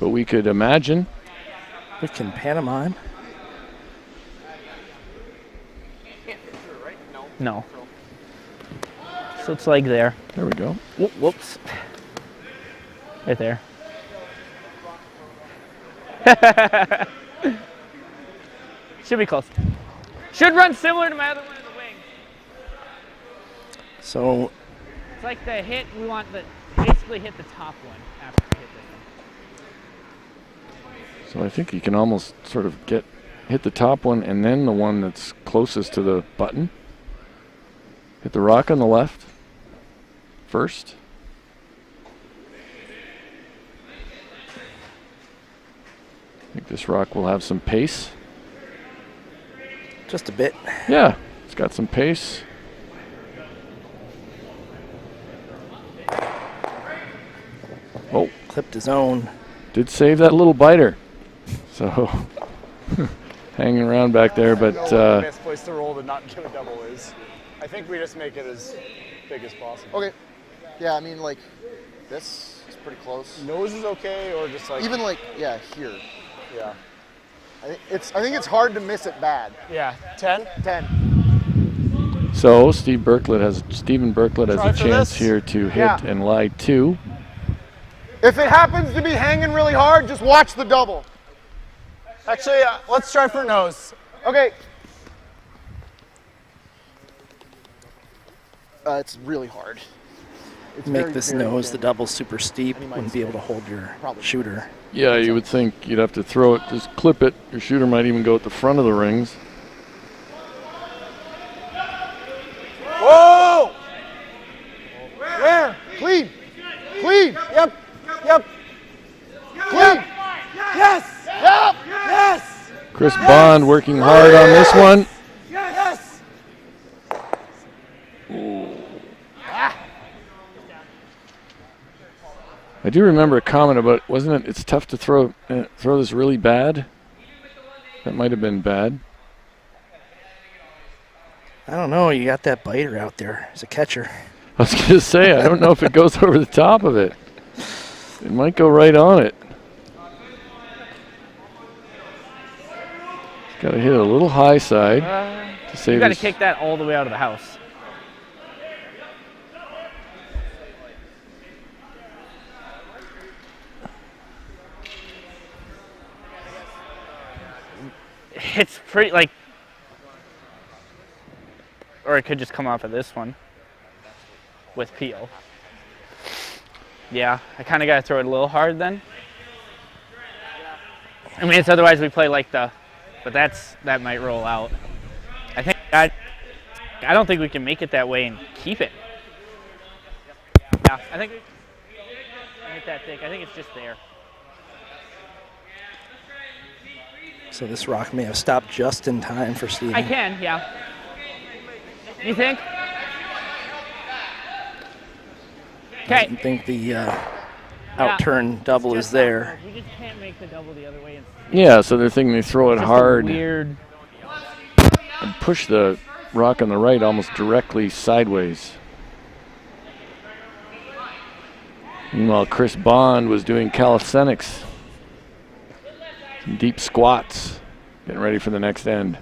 But we could imagine. We can pantomime. No. So it's like there. There we go. Whoops. Right there. Should be close. Should run similar to my other one in the wing. So it's like the hit, we want the basically hit the top one after we hit this one. So I think you can almost sort of hit the top one and then the one that's closest to the button. Hit the rock on the left first. I think this rock will have some pace. Just a bit. Yeah, it's got some pace. Oh, clipped his own. Did save that little biter. So hanging around back there, but the best place to roll to not give a double is. I think we just make it as big as possible. Okay. Yeah, I mean, like, this is pretty close. Nose is okay, or just like... Even like, yeah, here. Yeah. I think it's hard to miss it bad. Yeah, 10? 10. So Stephen Birklid has Try a for chance this. here to hit Yeah. and lie 2. If it happens to be hanging really hard, just watch the double. Actually, let's try for nose. Okay. It's really hard. It's Make very, this very nose, thin. the double super steep, wouldn't be able to hold your shooter. Yeah, you would think you'd have to throw it, just clip it. Your shooter might even go at the front of the rings. Whoa! Where? Clean. Clean. Yep. Yep. Clean. Yes. Yep. Yes. Chris Bond working hard on this one. Yes. I do remember a comment about, wasn't it, it's tough to throw this really bad? That might have been bad. I don't know. You got that biter out there as a catcher. I was going to say, I don't know if it goes over the top of it. It might go right on it. Got to hit it a little high side to save You got to his- kick that all the way out of the house. It's pretty like, or it could just come off of this one with peel. Yeah, I kind of got to throw it a little hard then. I mean, it's otherwise we play like the, but that might roll out. I don't think we can make it that way and keep it. Yeah, I think we hit that thick. I think it's just there. So this rock may have stopped just in time for Steven. I can, yeah. You think? I don't think the out-turn double is there. We just can't make the double the other way. Yeah, so they're thinking they throw it Just a hard weird. and push the rock on the right almost directly sideways. Meanwhile, Chris Bond was doing calisthenics. Some deep squats, getting ready for the next end.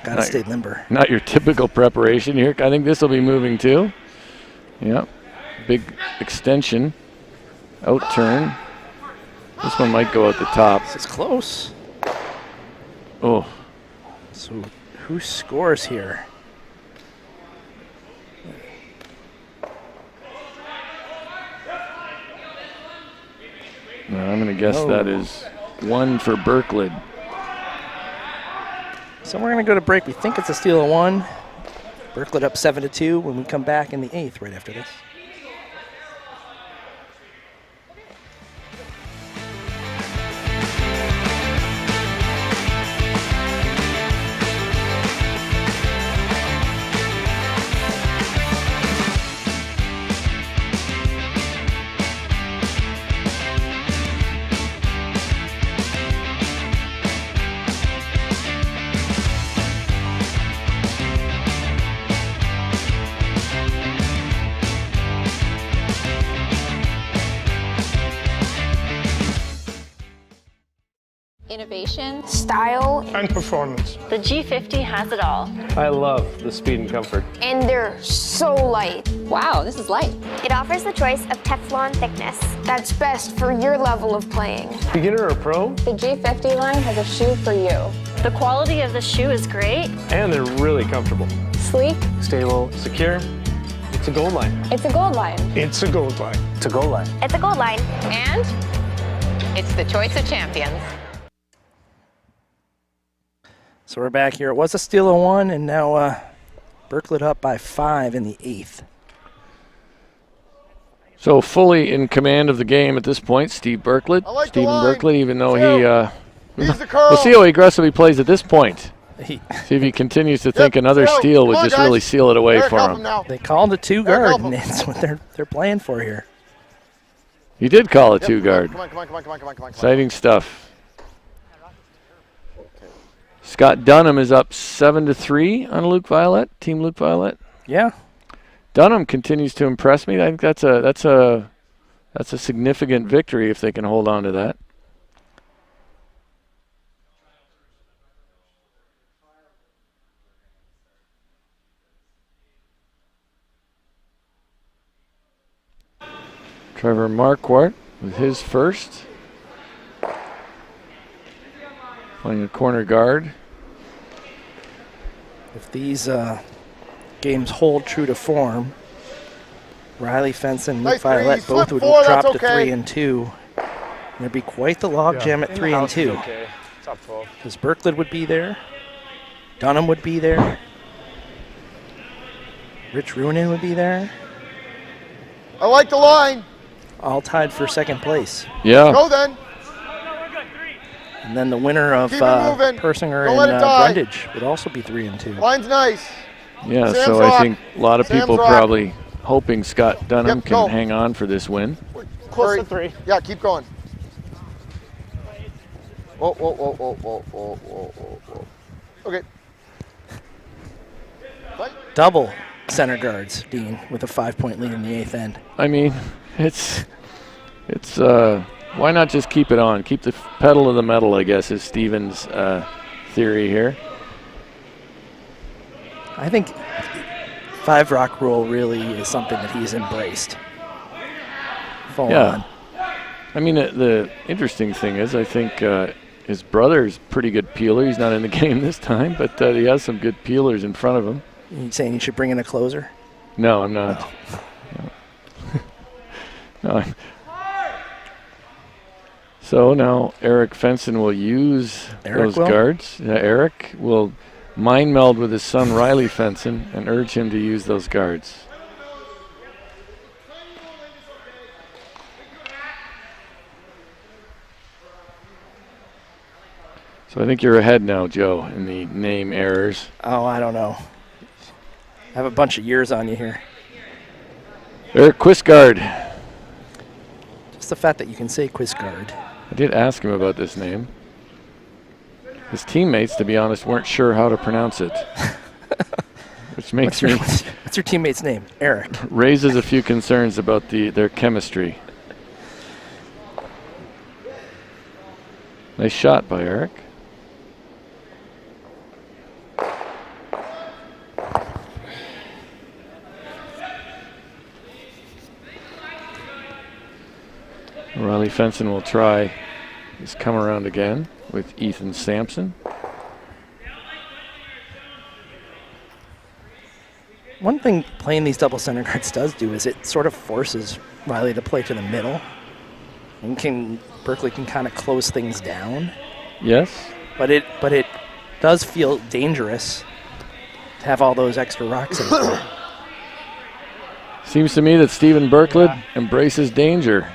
Gotta stay limber. Not your typical preparation here. I think this will be moving too. Yep. Big extension. Out turn. This one might go out the top. This is close. Oh. So who scores here? I'm going to guess that is 1 for Birklid. So we're going to go to break. We think it's a steal of 1. Birklid up 7-2 when we come back in the 8th right after this. Innovation, style, and performance. The G50 has it all. I love the speed and comfort. And they're so light. Wow, this is light. It offers the choice of Teflon thickness. That's best for your level of playing. Beginner or pro? The G50 line has a shoe for you. The quality of the shoe is great. And they're really comfortable. Sleek. Stable, secure. It's a gold line. It's a gold line. It's a gold line. It's a gold line. It's a gold line. And it's the choice of champions. So we're back here. It was a steal of 1, and now Birklid up by 5 in the 8th. So fully in command of the game at this point, Steve Birklid. like the Stephen line. Birklid, even though Needs the curl. we'll see how aggressive he plays at this point. See if he continues to think another Steal. steal would Come on, just guys. really seal it away Eric, for help him. him now. They called a 2 Eric, guard, help and him. that's what they're playing for here. He did call a 2 guard. Come on. Exciting stuff. Scott Dunnam is up 7-3 on Luke Violette, Team Luke Violette. Yeah. Dunnam continues to impress me. I think that's a significant victory if they can hold on to that. Trevor Marquardt with his first. Playing a corner guard. If these games hold true to form, Riley, Fenson, Nice Violette three. both Slip would four, drop that's to okay. 3 and 2. There'd be quite the logjam at 3 and 2. Okay. Top 12. Because Birklid would be there, Dunnam would be there, Rich Runin would be there, I like the line. all tied for second place. Yeah. Go then. And then the winner of Keep it moving. Persinger Don't and let it die. Brundage would also be 3 and 2. Line's nice. Yeah, Sam's so rock. I think a lot of Sam's people rock. probably hoping Scott Dunnam Yep, can go. hang on for this win. Close to 3. Yeah, keep going. Whoa, whoa, whoa, whoa, whoa, whoa, whoa, whoa, whoa. Okay. Double center guards, Dean, with a 5-point lead in the 8th end. I mean, it's why not just keep it on? Keep the pedal to the metal, I guess, is Steven's theory here. I think 5 rock rule really is something that he's embraced. Full on. I mean, the interesting thing is, I think his brother's pretty good peeler. He's not in the game this time, but he has some good peelers in front of him. You saying you should bring in a closer? No, I'm not. No. So now Eric Fenson will use those guards. Eric will mind meld with his son Riley Fenson and urge him to use those guards. So I think you're ahead now, Joe, in the name errors. Oh, I don't know. I have a bunch of years on you here. Eric Quisgard. Just the fact that you can say Quisgard. I did ask him about this name. His teammates, to be honest, weren't sure how to pronounce it. Which makes What's your teammate's name? Eric. Raises a few concerns about their chemistry. Nice shot by Eric. Riley Fenson will try his come around again with Ethan Sampson. One thing playing these double center guards does do is it sort of forces Riley to play to the middle. And Birklid can kind of close things down. Yes. But it does feel dangerous to have all those extra rocks in it. Seems to me that Stephen Birklid embraces danger.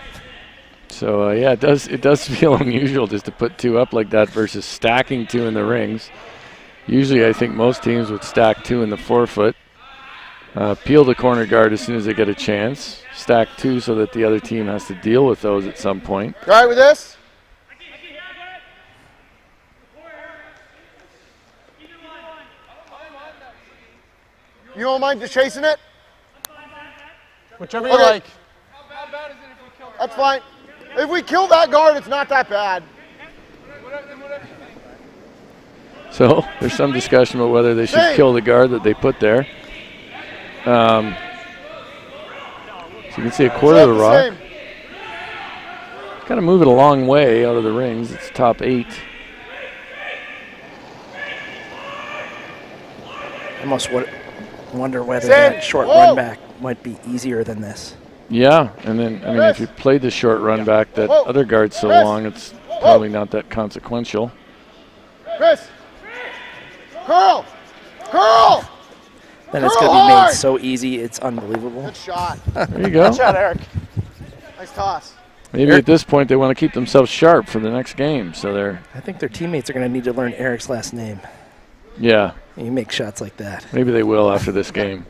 So yeah, it does feel unusual just to put 2 up like that versus stacking 2 in the rings. Usually I think most teams would stack 2 in the 4-foot. Peel the corner guard as soon as they get a chance. Stack 2 so that the other team has to deal with those at some point. You all right with this? You don't mind just chasing it? Whichever you like. That's fine. If we kill that guard, it's not that bad. So there's some discussion about whether they should kill the guard that they put there. So you can see a quarter of the rock. Got to move it a long way out of the rings. It's top 8. Almost wonder whether that short run back might be easier than this. Yeah, and then, I mean, if you played the short run back, that other guard's so long, it's probably not that consequential. Chris! Curl! Curl! Then it's going to be made so easy, it's unbelievable. Good shot. There you go. Good shot, Eric. Nice toss. Maybe at this point they want to keep themselves sharp for the next game, so they're... I think their teammates are going to need to learn Eric's last name. Yeah. You make shots like that. Maybe they will after this game.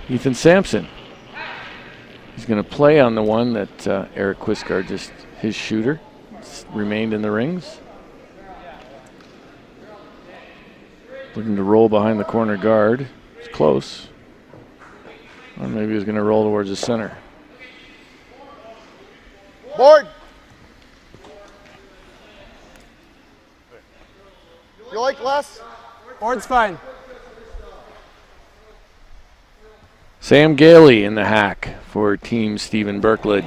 Ethan Sampson. He's going to play on the one that Eric Quisgard just, his shooter, remained in the rings. Looking to roll behind the corner guard. It's close. Or maybe he's going to roll towards the center. Board. You like less? Board's fine. Sam Gailey in the hack for Team Stephen Birklid.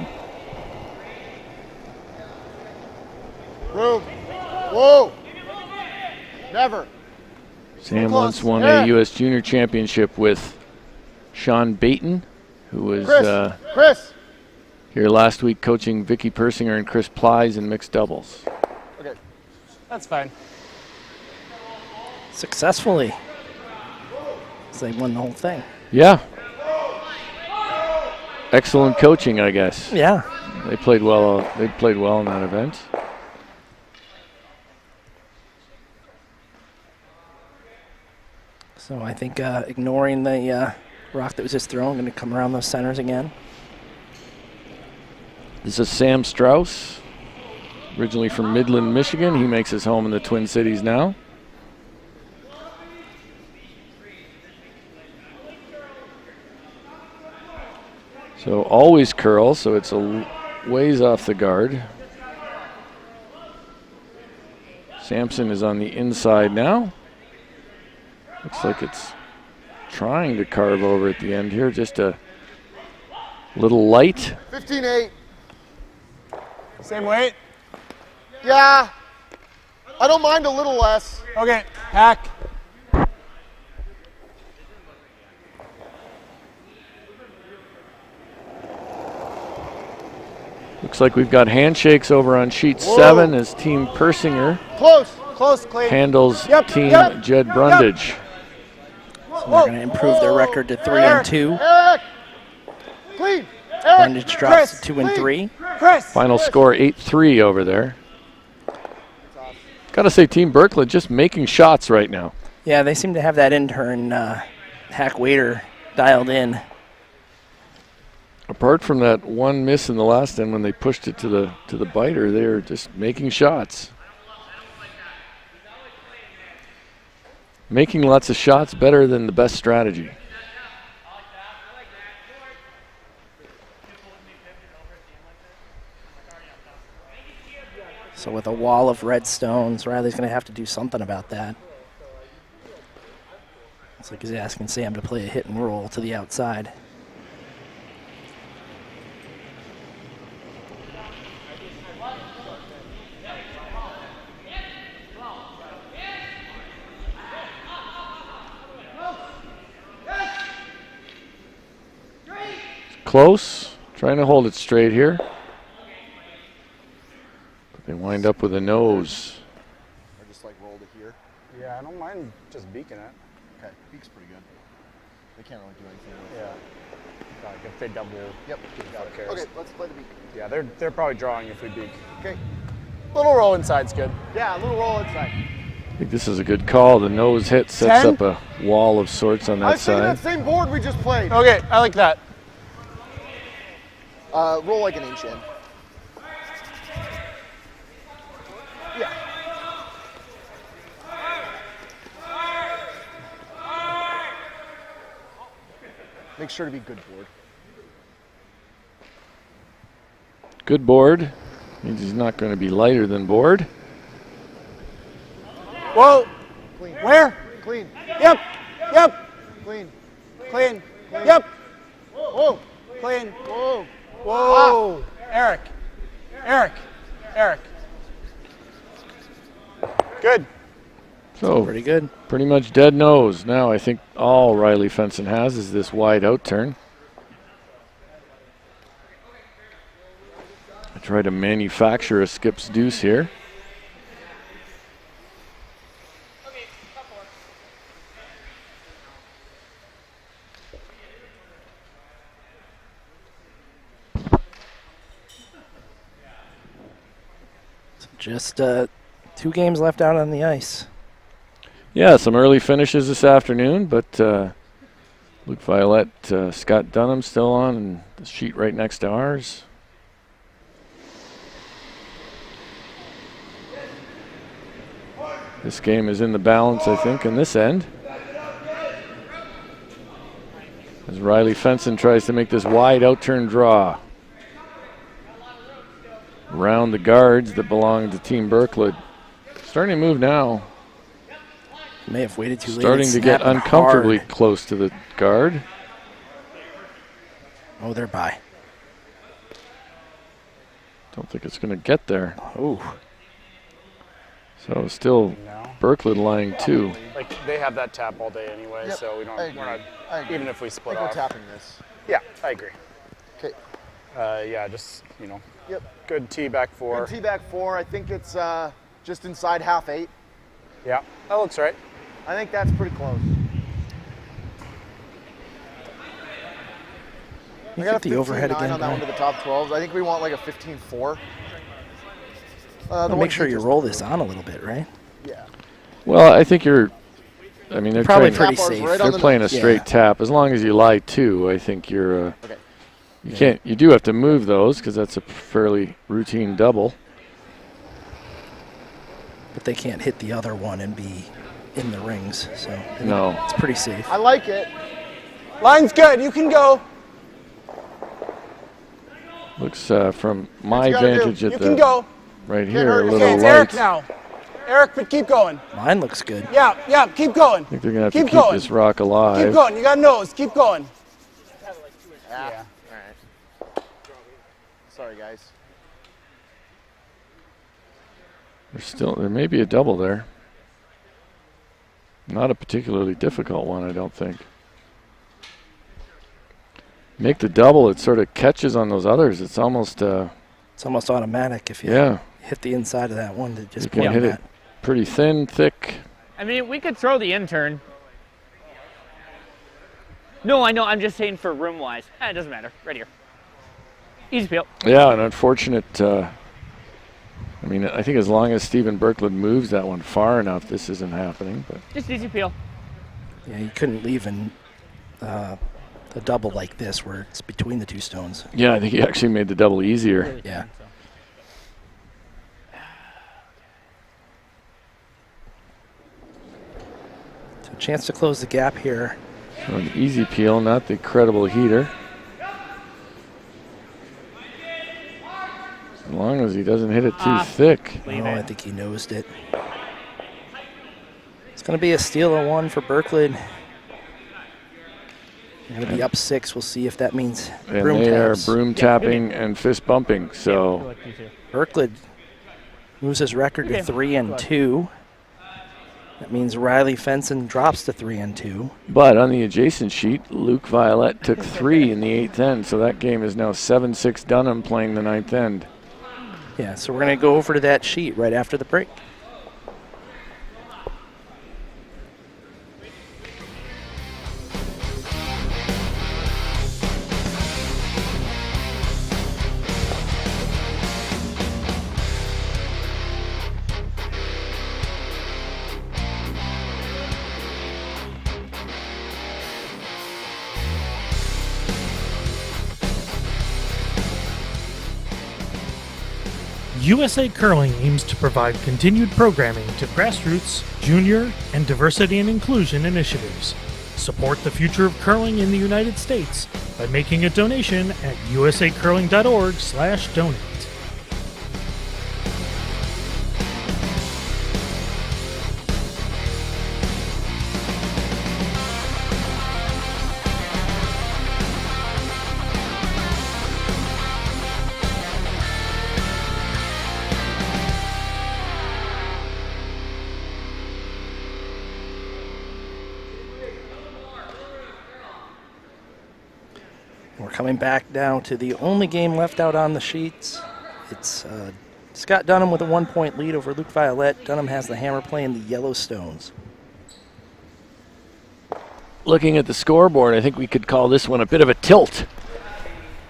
Room. Whoa. Never. Sam once won a U.S. Junior Championship with Sean Baton, who was Chris. here last week coaching Vicky Persinger and Chris Plies in mixed doubles. Okay. That's fine. Successfully. So they won the whole thing. Yeah. Excellent coaching, I guess. Yeah. They played well. They played well in that event. So I think ignoring the rock that was just thrown, going to come around those centers again. This is Sam Strauss, originally from Midland, Michigan. He makes his home in the Twin Cities now. So always curl, so it's a ways off the guard. Sampson is on the inside now. Looks like it's trying to carve over at the end here, just a little light. 15-8. Same weight? Yeah. I don't mind a little less. Okay, hack. Looks like we've got handshakes over on sheet 7 as Team Persinger Close, clean. handles Team Jed Brundage. So they're going to improve their record to 3-2. Eric. Clean. Brundage drops to 2-3. Final score 8-3 over there. Gotta say, Team Birklid just making shots right now. Yeah, they seem to have that intern hack waiter dialed in. Apart from that one miss in the last end when they pushed it to the biter, they're just making shots. Making lots of shots better than the best strategy. So with a wall of red stones, Riley's going to have to do something about that. It's like he's asking Sam to play a hit and roll to the outside. Close, trying to hold it straight here. But they wind up with a nose. Or just like roll to here. Yeah, I don't mind just beaking it. Okay, beak's pretty good. They can't really do anything with Yeah. Like if they double. Yep, got it. Okay, let's play the beak. Yeah, they're probably drawing if we beak. Okay. Little roll inside's good. Yeah, a little roll inside. I think this is a good call. The nose hit sets 10? up a wall of sorts on I that was thinking side. that same board we just played. Okay, I like that. Roll like an inch in. Yeah. Make sure to be good board. Good board. Means he's not going to be lighter than board. Whoa. Clean. Where? Clean. Yep. Yep. Clean. Clean. Clean. Yep. Whoa. Clean. Whoa. Whoa. Eric. Eric. Eric. Good. So pretty good. Pretty much dead nose. Now I think all Riley Fenson has is this wide out turn. I try to manufacture a skip's deuce here. Just 2 games left out on the ice. Yeah, some early finishes this afternoon, but Luke Violette, Scott Dunnam still on, and the sheet right next to ours. This game is in the balance, I think, in this end. As Riley Fenson tries to make this wide out-turn draw around the guards that belong to Team Birklid. Starting to move now. May have waited too late. Starting to get uncomfortably close to the guard. Oh, they're by. Don't think it's going to get there. Oh. So still Birklid lying two. Like they have that tap all day anyway, Yep. so we don't. I agree. We're not I agree. even if we split I think off. we're tapping this. Yeah, I agree. Okay. Yeah, just Yep. good tee back four. Good tee back four. I think it's just inside half 8. Yeah, that looks right. I think that's pretty close. You I got hit a the overhead 15-9 again, on that one Brian? to the top 12s. I think we want like a 15-4. Make sure you roll this on a little bit, right? Yeah. Well, I think they're Probably trying- pretty safe. They're playing a straight tap. As long as you lie two, I think you're. You do have to move those because that's a fairly routine double. But they can't hit the other one and be in the rings, so I think No. it's pretty safe. I like it. Line's good. You can go. Looks from my you gotta do. vantage You at can the go. right here a Okay, little it's light. Eric now. Eric, but keep going. Mine looks good. Yeah, keep going. I think they're gonna have Keep to keep going. this rock alive. Keep going. You got nose. Keep going. Yeah. All right. Sorry, guys. There may be a double there. Not a particularly difficult one, I don't think. Make the double, it sort of catches on those others. It's almost automatic if you hit the inside of that one to just you can point hit at. it pretty thin, thick. I mean, we could throw the intern. No, I know. I'm just saying for room-wise. It doesn't matter. Right here. Easy peel. Yeah, an unfortunate. I mean, I think as long as Stephen Birklid moves that one far enough, this isn't happening. But Just easy peel. Yeah, you couldn't leave in a double like this where it's between the two stones. yeah, I think he actually made the double easier. Yeah. So a chance to close the gap here. So an easy peel, not the credible heater. As long as he doesn't hit it too thick. Oh, I think he nosed it. It's going to be a steal of one for Birklid. They're going to be up 6. We'll see if that means And broom they taps. are broom tapping and fist bumping. So Birklid moves his record to 3-2. That means Riley Fenson drops to 3-2. But on the adjacent sheet, Luke Violette took 3 in the 8th end. So that game is now 7-6 Dunnam playing the 9th end. Yeah, so we're going to go over to that sheet right after the break. USA Curling aims to provide continued programming to grassroots, junior, and diversity and inclusion initiatives. Support the future of curling in the United States by making a donation at usacurling.org/donate. We're coming back down to the only game left out on the sheets. It's Scott Dunnam with a 1-point lead over Luke Violette. Dunnam has the hammer playing the Yellowstones. Looking at the scoreboard, I think we could call this one a bit of a tilt.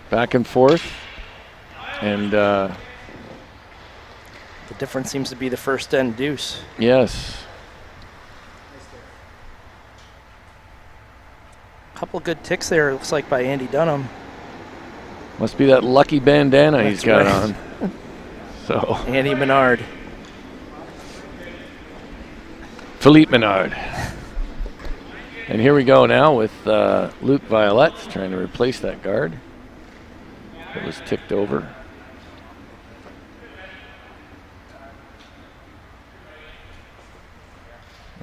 Back and forth. And the difference seems to be the first end deuce. yes. Couple good ticks there, it looks like, by Andy Dunnam. Must be that lucky bandana That's he's got right. on. So Andy Menard. Philippe Menard. And here we go now with Luke Violette trying to replace that guard. It was ticked over.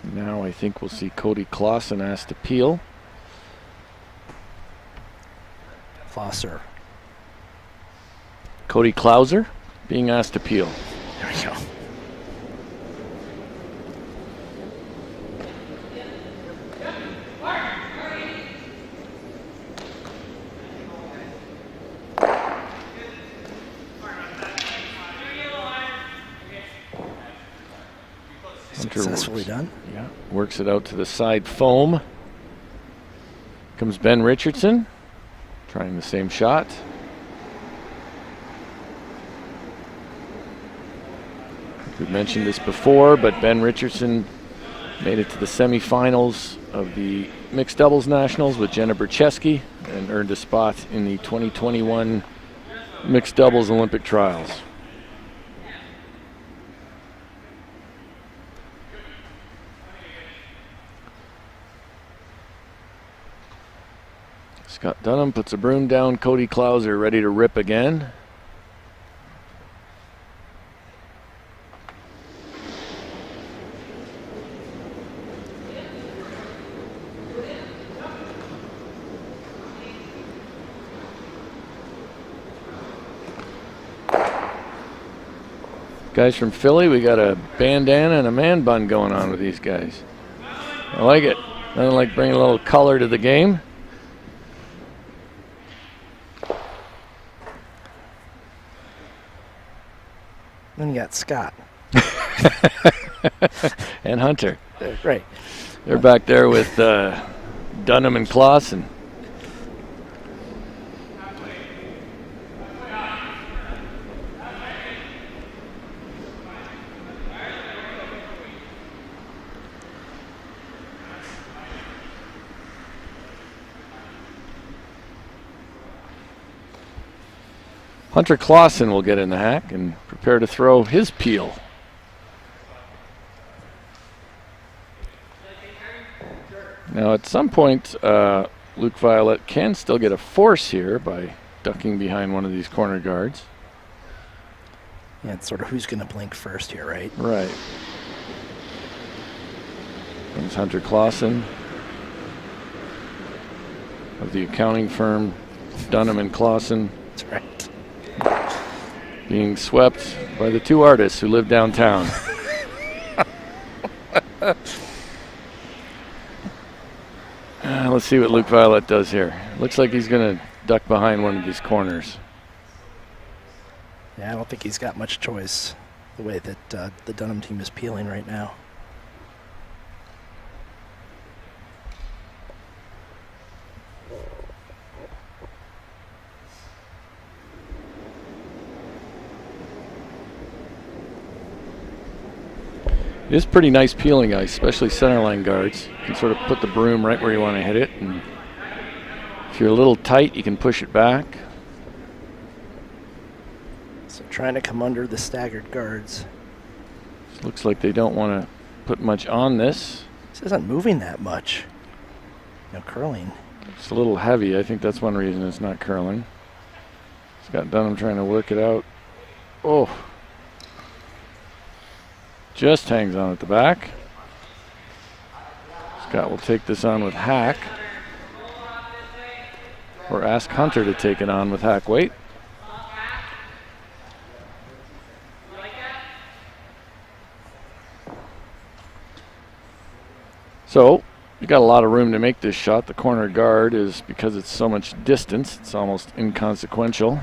And now I I think we'll see Cody Clausen asked to peel. Flosser. Cody Klauser being asked to peel. There we go. Successfully done. Yeah, works it out to the side foam. Comes Ben Richardson, trying the same shot. We've mentioned this before, but Ben Richardson made it to the semifinals of the mixed doubles nationals with Jenna Bercheski and earned a spot in the 2021 mixed doubles Olympic trials. Scott Dunnam puts a broom down. Cody Klauser ready to rip again. Guys from Philly, we got a bandana and a man bun going on with these guys. I like it. Nothing like bringing a little color to the game. Then you got Scott. And Hunter. Right. They're back there with Dunnam and Clausen. Hunter Clausen will get in the hack and prepare to throw his peel. Now at some point, Luke Violette can still get a force here by ducking behind one of these corner guards. Yeah, it's sort of who's going to blink first here, right? Right. Comes Hunter Clausen of the accounting firm Dunnam and Clausen. That's right. Being swept by the two artists who live downtown. Let's see what Luke Violette does here. Looks like he's going to duck behind one of these corners. Yeah, I don't think he's got much choice the way that the Dunnam team is peeling right now. It is pretty nice peeling ice, especially centerline guards. You can sort of put the broom right where you want to hit it, and if you're a little tight, you can push it back. So trying to come under the staggered guards. Looks like they don't want to put much on this. This isn't moving that much. No curling. It's a little heavy. I think that's one reason it's not curling. Scott Dunnam trying to work it out. Oh. Just hangs on at the back. Scott will take this on with hack. Or ask Hunter to take it on with hack weight. So, you got a lot of room to make this shot. The corner guard is, because it's so much distance, it's almost inconsequential.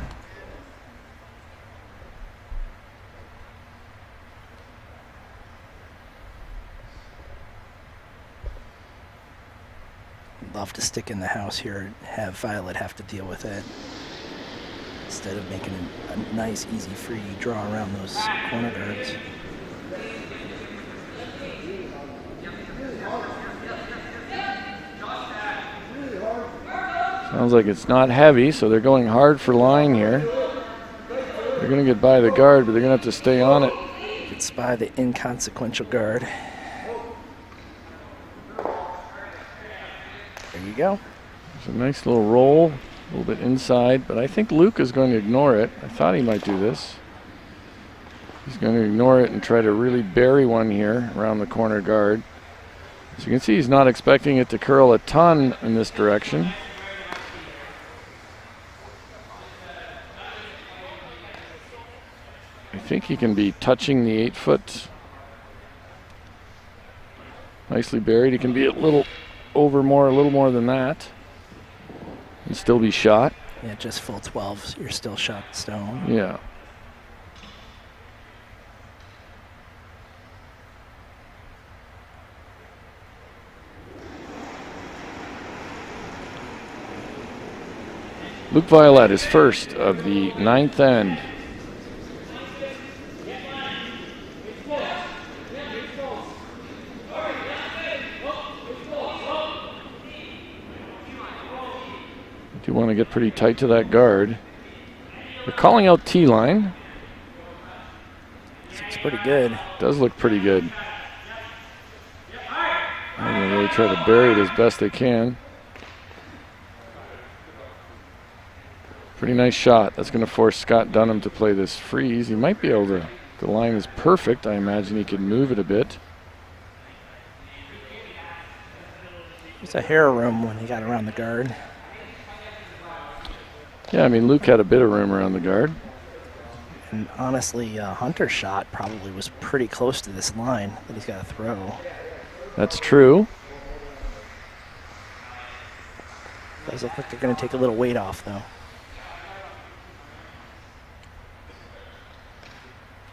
Love to stick in the house here and have Violet have to deal with it instead of making a nice, easy, free draw around those corner guards. Sounds like it's not heavy, so they're going hard for line here. They're going to get by the guard, but they're going to have to stay on it. Gets by the inconsequential guard. There you go. It's a nice little roll, a little bit inside, but I think Luke is going to ignore it. I thought he might do this. He's going to ignore it and try to really bury one here around the corner guard. So you can see he's not expecting it to curl a ton in this direction. I think he can be touching the 8-foot. Nicely buried. He can be a little little more than that, and still be shot. Yeah, just full 12, so you're still shot stone. Yeah. Luke Violette is first of the 9th end. You want to get pretty tight to that guard. They're calling out T-line. Looks pretty good. Does look pretty good. They're going to really try to bury it as best they can. Pretty nice shot. That's going to force Scott Dunnam to play this freeze. He might be able to. The line is perfect. I imagine he could move it a bit. There's a hair room when he got around the guard. Yeah, I mean, Luke had a bit of room around the guard. And honestly, Hunter's shot probably was pretty close to this line that he's got to throw. That's true. Does look like they're going to take a little weight off, though.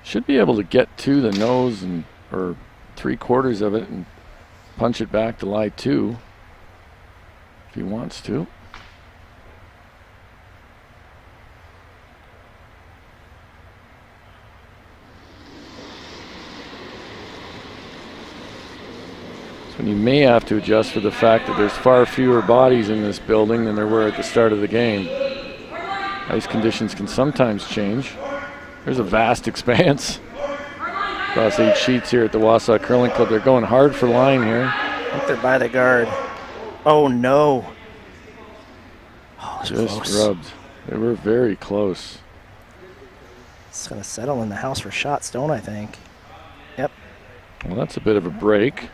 Should be able to get to the nose and or 3/4 of it and punch it back to lie 2 if he wants to. And you may have to adjust for the fact that there's far fewer bodies in this building than there were at the start of the game. Ice conditions can sometimes change. There's a vast expanse across 8 sheets here at the Wausau Curling Club. They're going hard for line here. I think they're by the guard. Oh, no. Oh, it's just close. Rubbed. They were very close. It's going to settle in the house for shot stone, I think. Yep. Well, that's a bit of a break.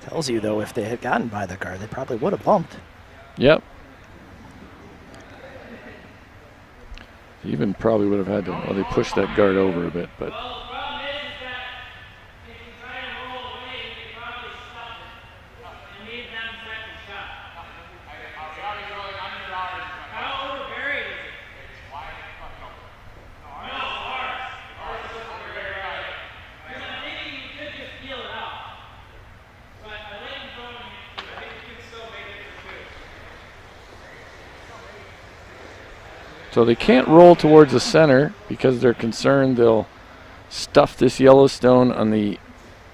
Tells you, though, if they had gotten by the guard, they probably would have bumped. Yep. Even probably would have had to, well, they pushed that guard over a bit, but. So they can't roll towards the center because they're concerned they'll stuff this Yellowstone on the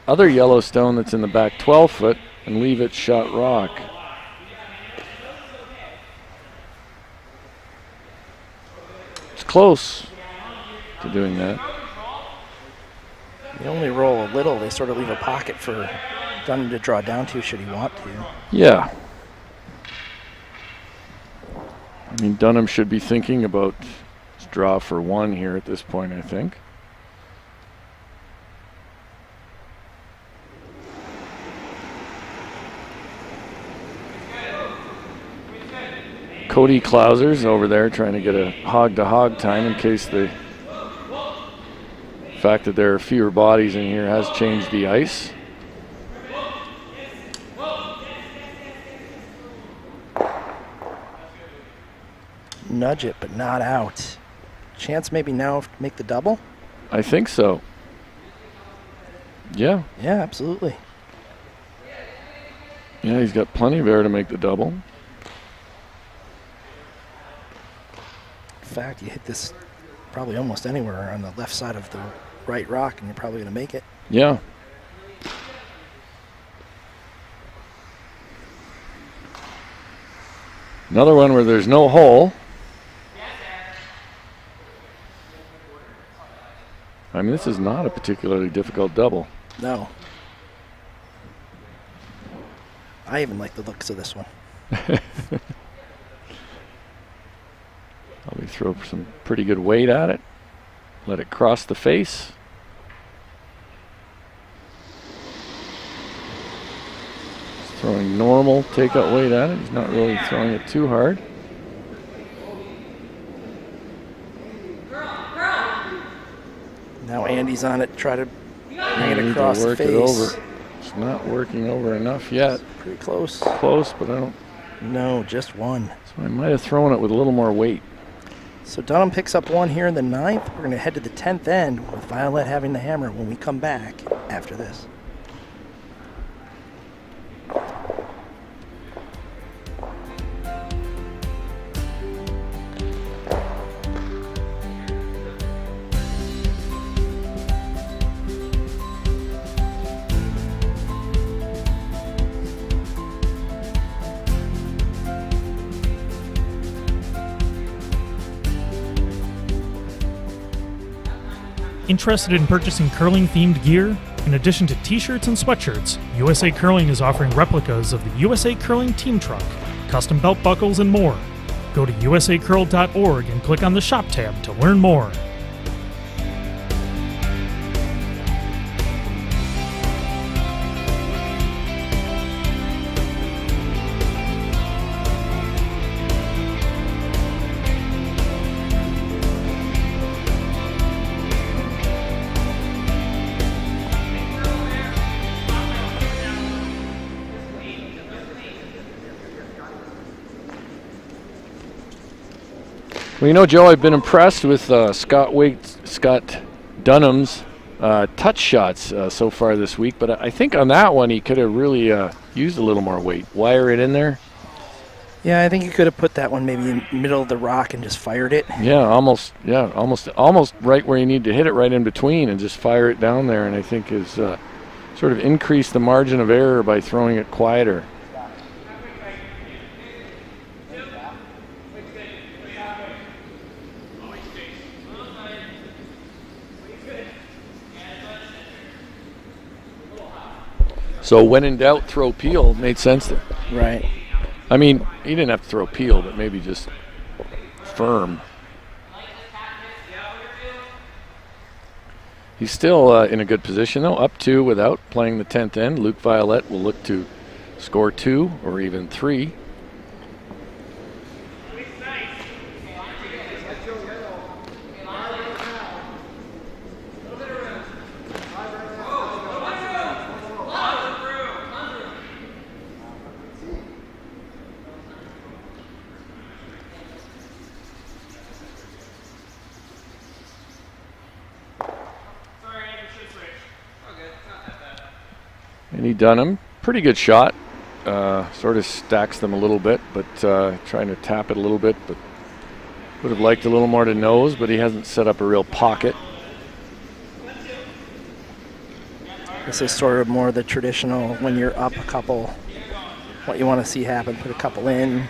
other Yellowstone that's in the back 12-foot and leave it shot rock. It's close to doing that. They only roll a little. They sort of leave a pocket for Dunnam to draw down to should he want to. Yeah. I mean, Dunnam should be thinking about his draw for 1 here at this point, I think. Cody Clauser's over there trying to get a hog-to-hog time in case the fact that there are fewer bodies in here has changed the ice. Nudge it, but not out. Chance maybe now to make the double? I think so. Yeah. Yeah, absolutely. Yeah, he's got plenty of air to make the double. In fact, you hit this probably almost anywhere on the left side of the right rock, and you're probably going to make it. Yeah. Another one where there's no hole. I mean, this is not a particularly difficult double. No. I even like the looks of this one. Probably throw some pretty good weight at it. Let it cross the face. He's throwing normal takeout weight at it. He's not really throwing it too hard. Now Andy's on it, try to bring it Need to across the work face. it over. It's not working over enough yet. Pretty close. Close, but I don't. No, just one. So I might have thrown it with a little more weight. So Dunnam picks up one here in the 9th. We're going to head to the 10th end with Violette having the hammer when we come back after this. Interested in purchasing curling-themed gear? In addition to t-shirts and sweatshirts, USA Curling is offering replicas of the USA Curling Team Truck, custom belt buckles, and more. Go to usacurl.org and click on the Shop tab to learn more. Well, you know, Joe, I've been impressed with Scott Dunnam's touch shots so far this week, but I think on that one he could have really used a little more weight. Wire it in there. Yeah, I think you could have put that one maybe in the middle of the rock and just fired it. Yeah, almost right where you need to hit it, right in between, and just fire it down there. And I think is sort of increase the margin of error by throwing it quieter. So when in doubt, throw peel. Made sense there. Right. I mean, he didn't have to throw peel, but maybe just firm. He's still in a good position, though. Up 2 without playing the 10th end. Luke Violette will look to score 2 or even 3. Andy Dunnam, pretty good shot. Sort of stacks them a little bit, but trying to tap it a little bit, but would have liked a little more to nose, but he hasn't set up a real pocket. This is sort of more the traditional when you're up a couple, what you want to see happen, put a couple in.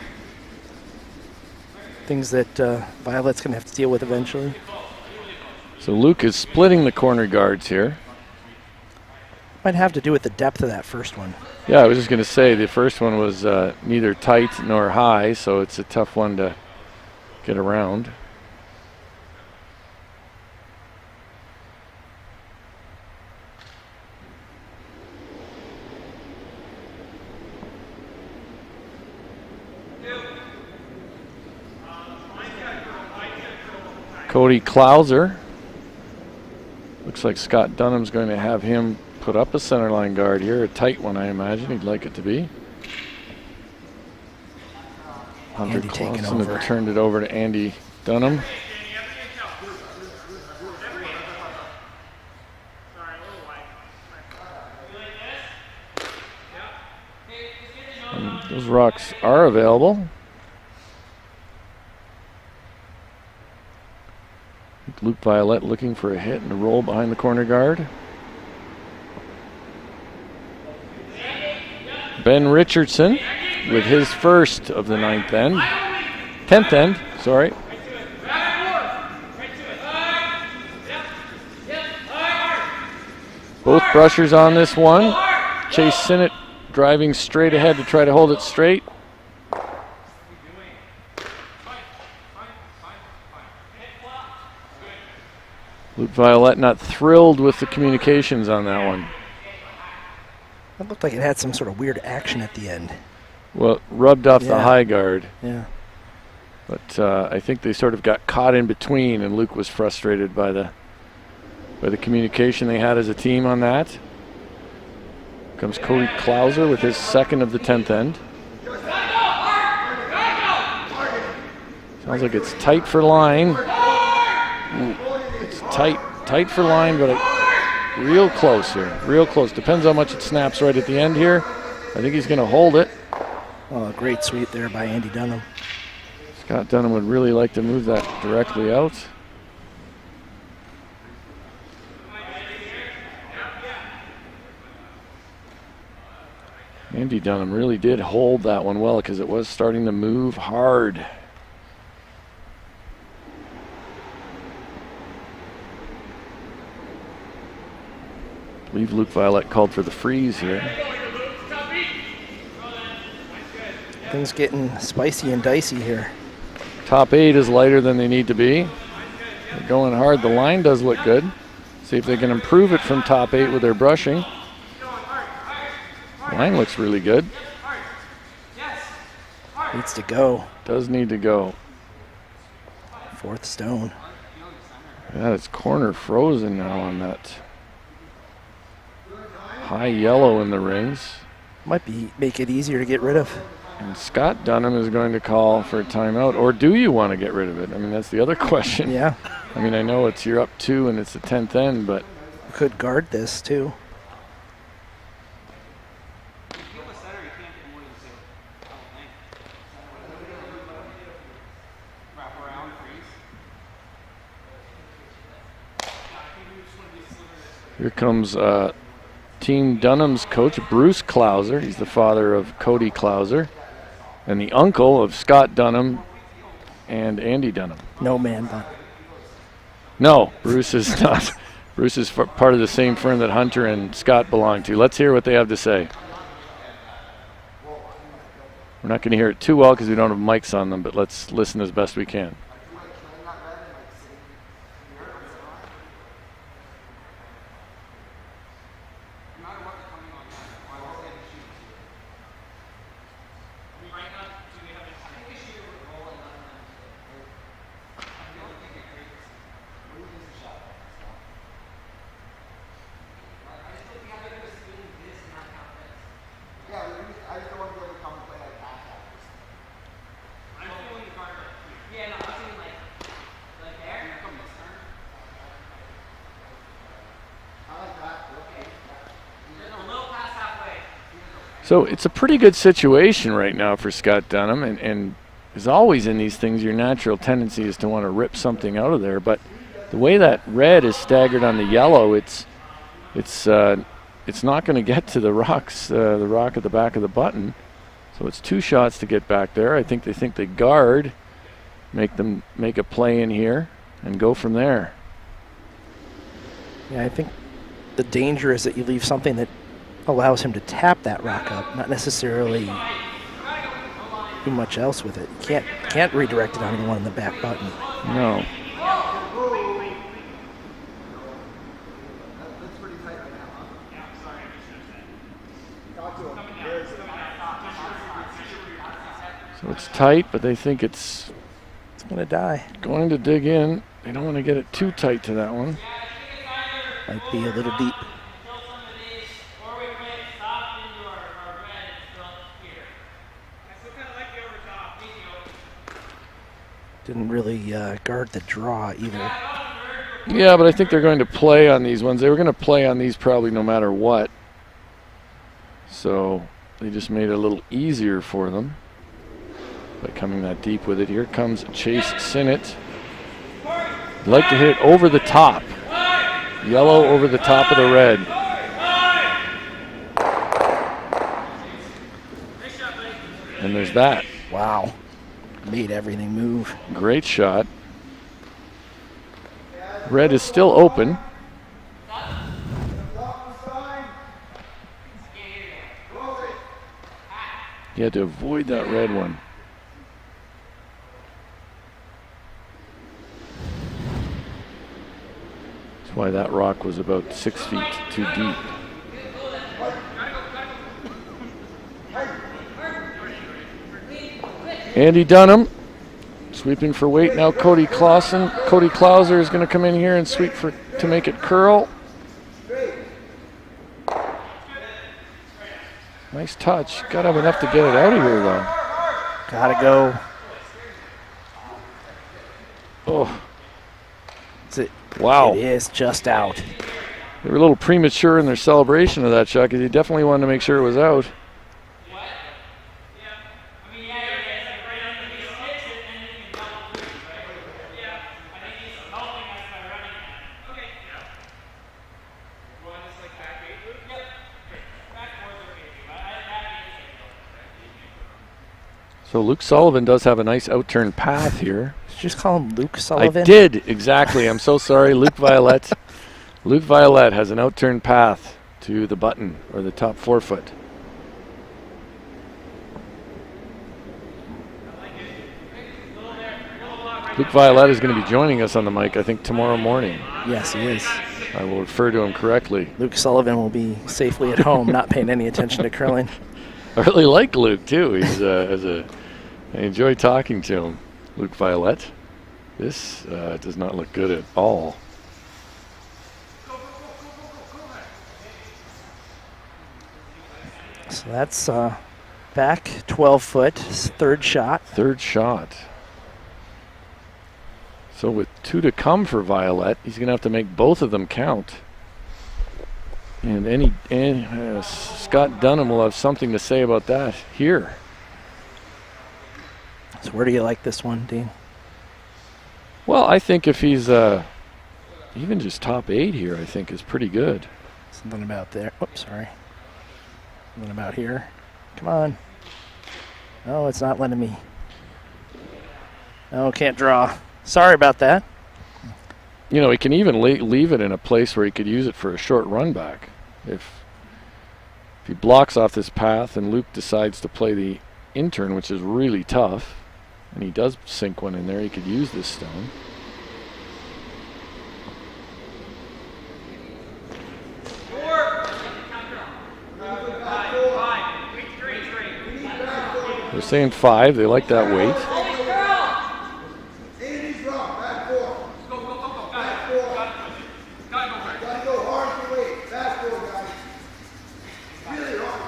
Things that Violette's going to have to deal with eventually. So Luke is splitting the corner guards here. Might have to do with the depth of that first one. Yeah, I was just going to say the first one was neither tight nor high, so it's a tough one to get around. Cody Klauser. Looks like Scott Dunnam's going to have him put up a centerline guard here, a tight one, I imagine. He'd like it to be. Hunter Clausen have turned it over to Andy Dunnam. And those rocks are available. Luke Violette looking for a hit and a roll behind the corner guard. Ben Richardson with his first of the 9th end. 10th end, sorry. Both brushers on this one. Chase Sinnott driving straight ahead to try to hold it straight. Luke Violette not thrilled with the communications on that one. It looked like it had some sort of weird action at the end. Well, rubbed off the Yeah. high guard. Yeah. But I think they sort of got caught in between, and Luke was frustrated by the communication they had as a team on that. Comes Cody Klauser with his second of the 10th end. Sounds like it's tight for line. Ooh, it's tight for line, but real close here. Real close. Depends how much it snaps right at the end here. I think he's going to hold it. Oh, great sweep there by Andy Dunnam. Scott Dunnam would really like to move that directly out. Andy Dunnam really did hold that one well because it was starting to move hard. I believe Luke Violette called for the freeze here. Things getting spicy and dicey here. Top 8 is lighter than they need to be. They're going hard. The line does look good. See if they can improve it from top 8 with their brushing. Line looks really good. Needs to go. Does need to go. Fourth stone. Yeah, it's corner frozen now on that. High yellow in the rings. Might make it easier to get rid of. And Scott Dunnam is going to call for a timeout, or do you want to get rid of it? I mean, that's the other question. Yeah. I mean, I know you're up 2 and it's the 10th end, but could guard this too. Here comes Team Dunnam's coach, Bruce Klauser. He's the father of Cody Klauser and the uncle of Scott Dunnam and Andy Dunnam. No man bun. No, Bruce is not. Bruce is part of the same firm that Hunter and Scott belong to. Let's hear what they have to say. We're not going to hear it too well because we don't have mics on them, but let's listen as best we can. So it's a pretty good situation right now for Scott Dunnam, and as always in these things, your natural tendency is to want to rip something out of there. But the way that red is staggered on the yellow, it's not going to get to the rocks, the rock at the back of the button. So it's 2 shots to get back there. I think they guard, make a play in here, and go from there. Yeah, I think the danger is that you leave something that allows him to tap that rock up, not necessarily do much else with it. You can't redirect it on the one in the back button. No. So it's tight, but they think it's going to die. Going to dig in. They don't want to get it too tight to that one. Might be a little deep. Didn't really guard the draw either. Yeah, but I think they're going to play on these ones. They were going to play on these probably no matter what. So they just made it a little easier for them by coming that deep with it. Here comes Chase Sinnott. Like to hit it over the top. Yellow over the top of the red. And there's that. Wow. Made everything move. Great shot. Red is still open. You had to avoid that red one. That's why that rock was about 6 feet too deep. Andy Dunnam sweeping for weight. Now Cody Clausen. Cody Clauser is going to come in here and sweep to make it curl. Nice touch. Got to have enough to get it out of here, though. Gotta go. Oh. Wow. It is just out. They were a little premature in their celebration of that shot because he definitely wanted to make sure it was out. So Luke Sullivan does have a nice out-turn path here. Did you just call him Luke Sullivan? I did, exactly. I'm so sorry. Luke Violette. Luke Violette has an out-turn path to the button, or the top forefoot. Luke Violette is going to be joining us on the mic, I think, tomorrow morning. Yes, he is. I will refer to him correctly. Luke Sullivan will be safely at home, not paying any attention to curling. I really like Luke, too. He's I enjoy talking to him. Luke Violette. This does not look good at all. So that's back 12 foot, third shot. Third shot. So with 2 to come for Violette, he's going to have to make both of them count. And Scott Dunnam will have something to say about that here. So where do you like this one, Dean? Well, I think if he's even just top 8 here, I think is pretty good. Something about there. Oops, sorry. Something about here. Come on. Oh, it's not letting me. No, can't draw. Sorry about that. You know, he can even leave it in a place where he could use it for a short run back. If he blocks off this path and Luke decides to play the intern, which is really tough, and he does sink one in there, he could use this stone. They're saying 5. They like that weight.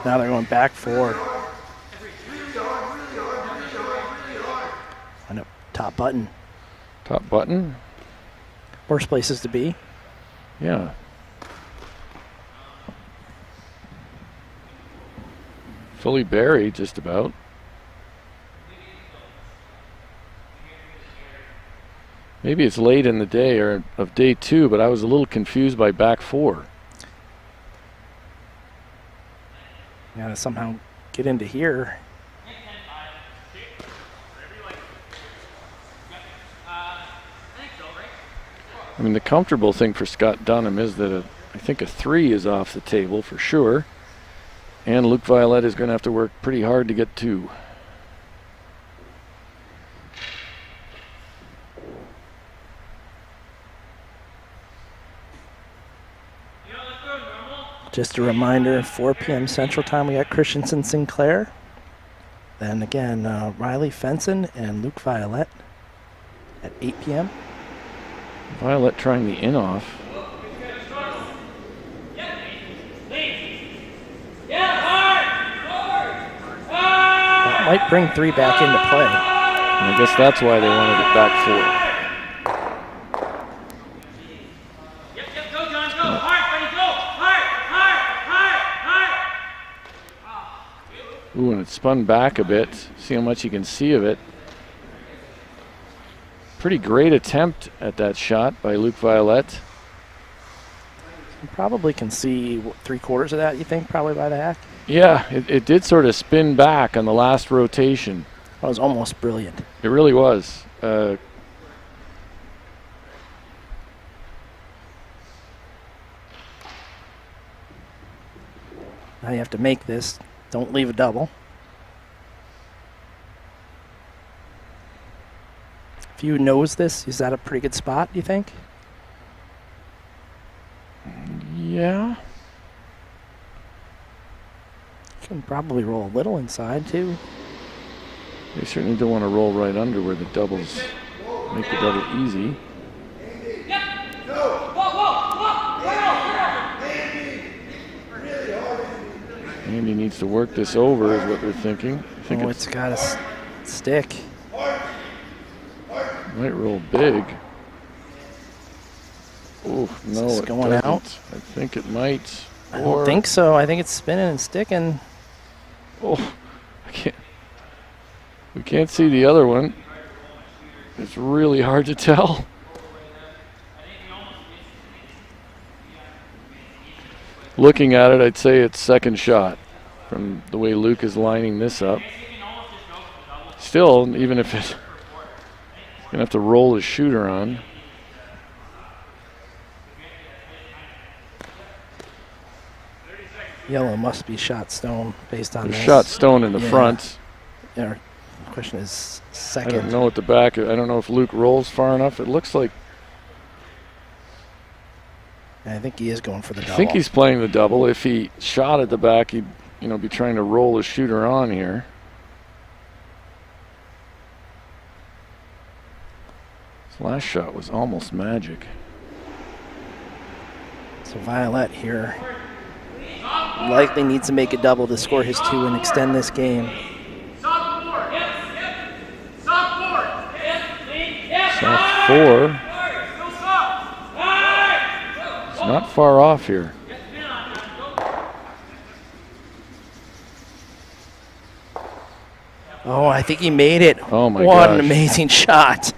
Now they're going back 4. I know. Top button. Top button? Worst places to be. Yeah. Fully buried, just about. Maybe it's late in the day or of day 2, but I was a little confused by back 4. Gotta somehow get into here. I mean, the comfortable thing for Scott Dunnam is that I think a 3 is off the table for sure. And Luke Violette is going to have to work pretty hard to get 2. Just a reminder, 4 p.m. Central Time, we got Christensen Sinclair. Then again, Riley Fenson and Luke Violette at 8 p.m. Violette trying the in off. That might bring 3 back into play. And I guess that's why they wanted it back 4. Ooh, and it spun back a bit. See how much you can see of it. Pretty great attempt at that shot by Luke Violette. You probably can see 3/4 of that, you think, probably by the hack? Yeah, it did sort of spin back on the last rotation. That was almost brilliant. It really was. Now you have to make this. Don't leave a double. If you nose this, is that a pretty good spot, do you think? Yeah. Can probably roll a little inside, too. They certainly don't want to roll right under where the doubles make the double easy. Andy needs to work this over is what they're thinking. I think it's got to stick. Might roll big. Oh, no, Is this going out? I think it might. I don't think so. I think it's spinning and sticking. Oh, we can't see the other one. It's really hard to tell. Looking at it, I'd say it's second shot from the way Luke is lining this up. Still, even if it's going to have to roll his shooter on. Yellow must be shot stone based on There's this. shot stone in the front. Yeah, the question is second. I don't know at the back. I don't know if Luke rolls far enough. It looks like. I think he is going for the double. I think he's playing the double. If he shot at the back, he'd be trying to roll his shooter on here. His last shot was almost magic. So Violette here likely needs to make a double to score his 2 and extend this game. Soft 4. It's not far off here. Oh, I think he made it. Oh my What gosh. an amazing shot.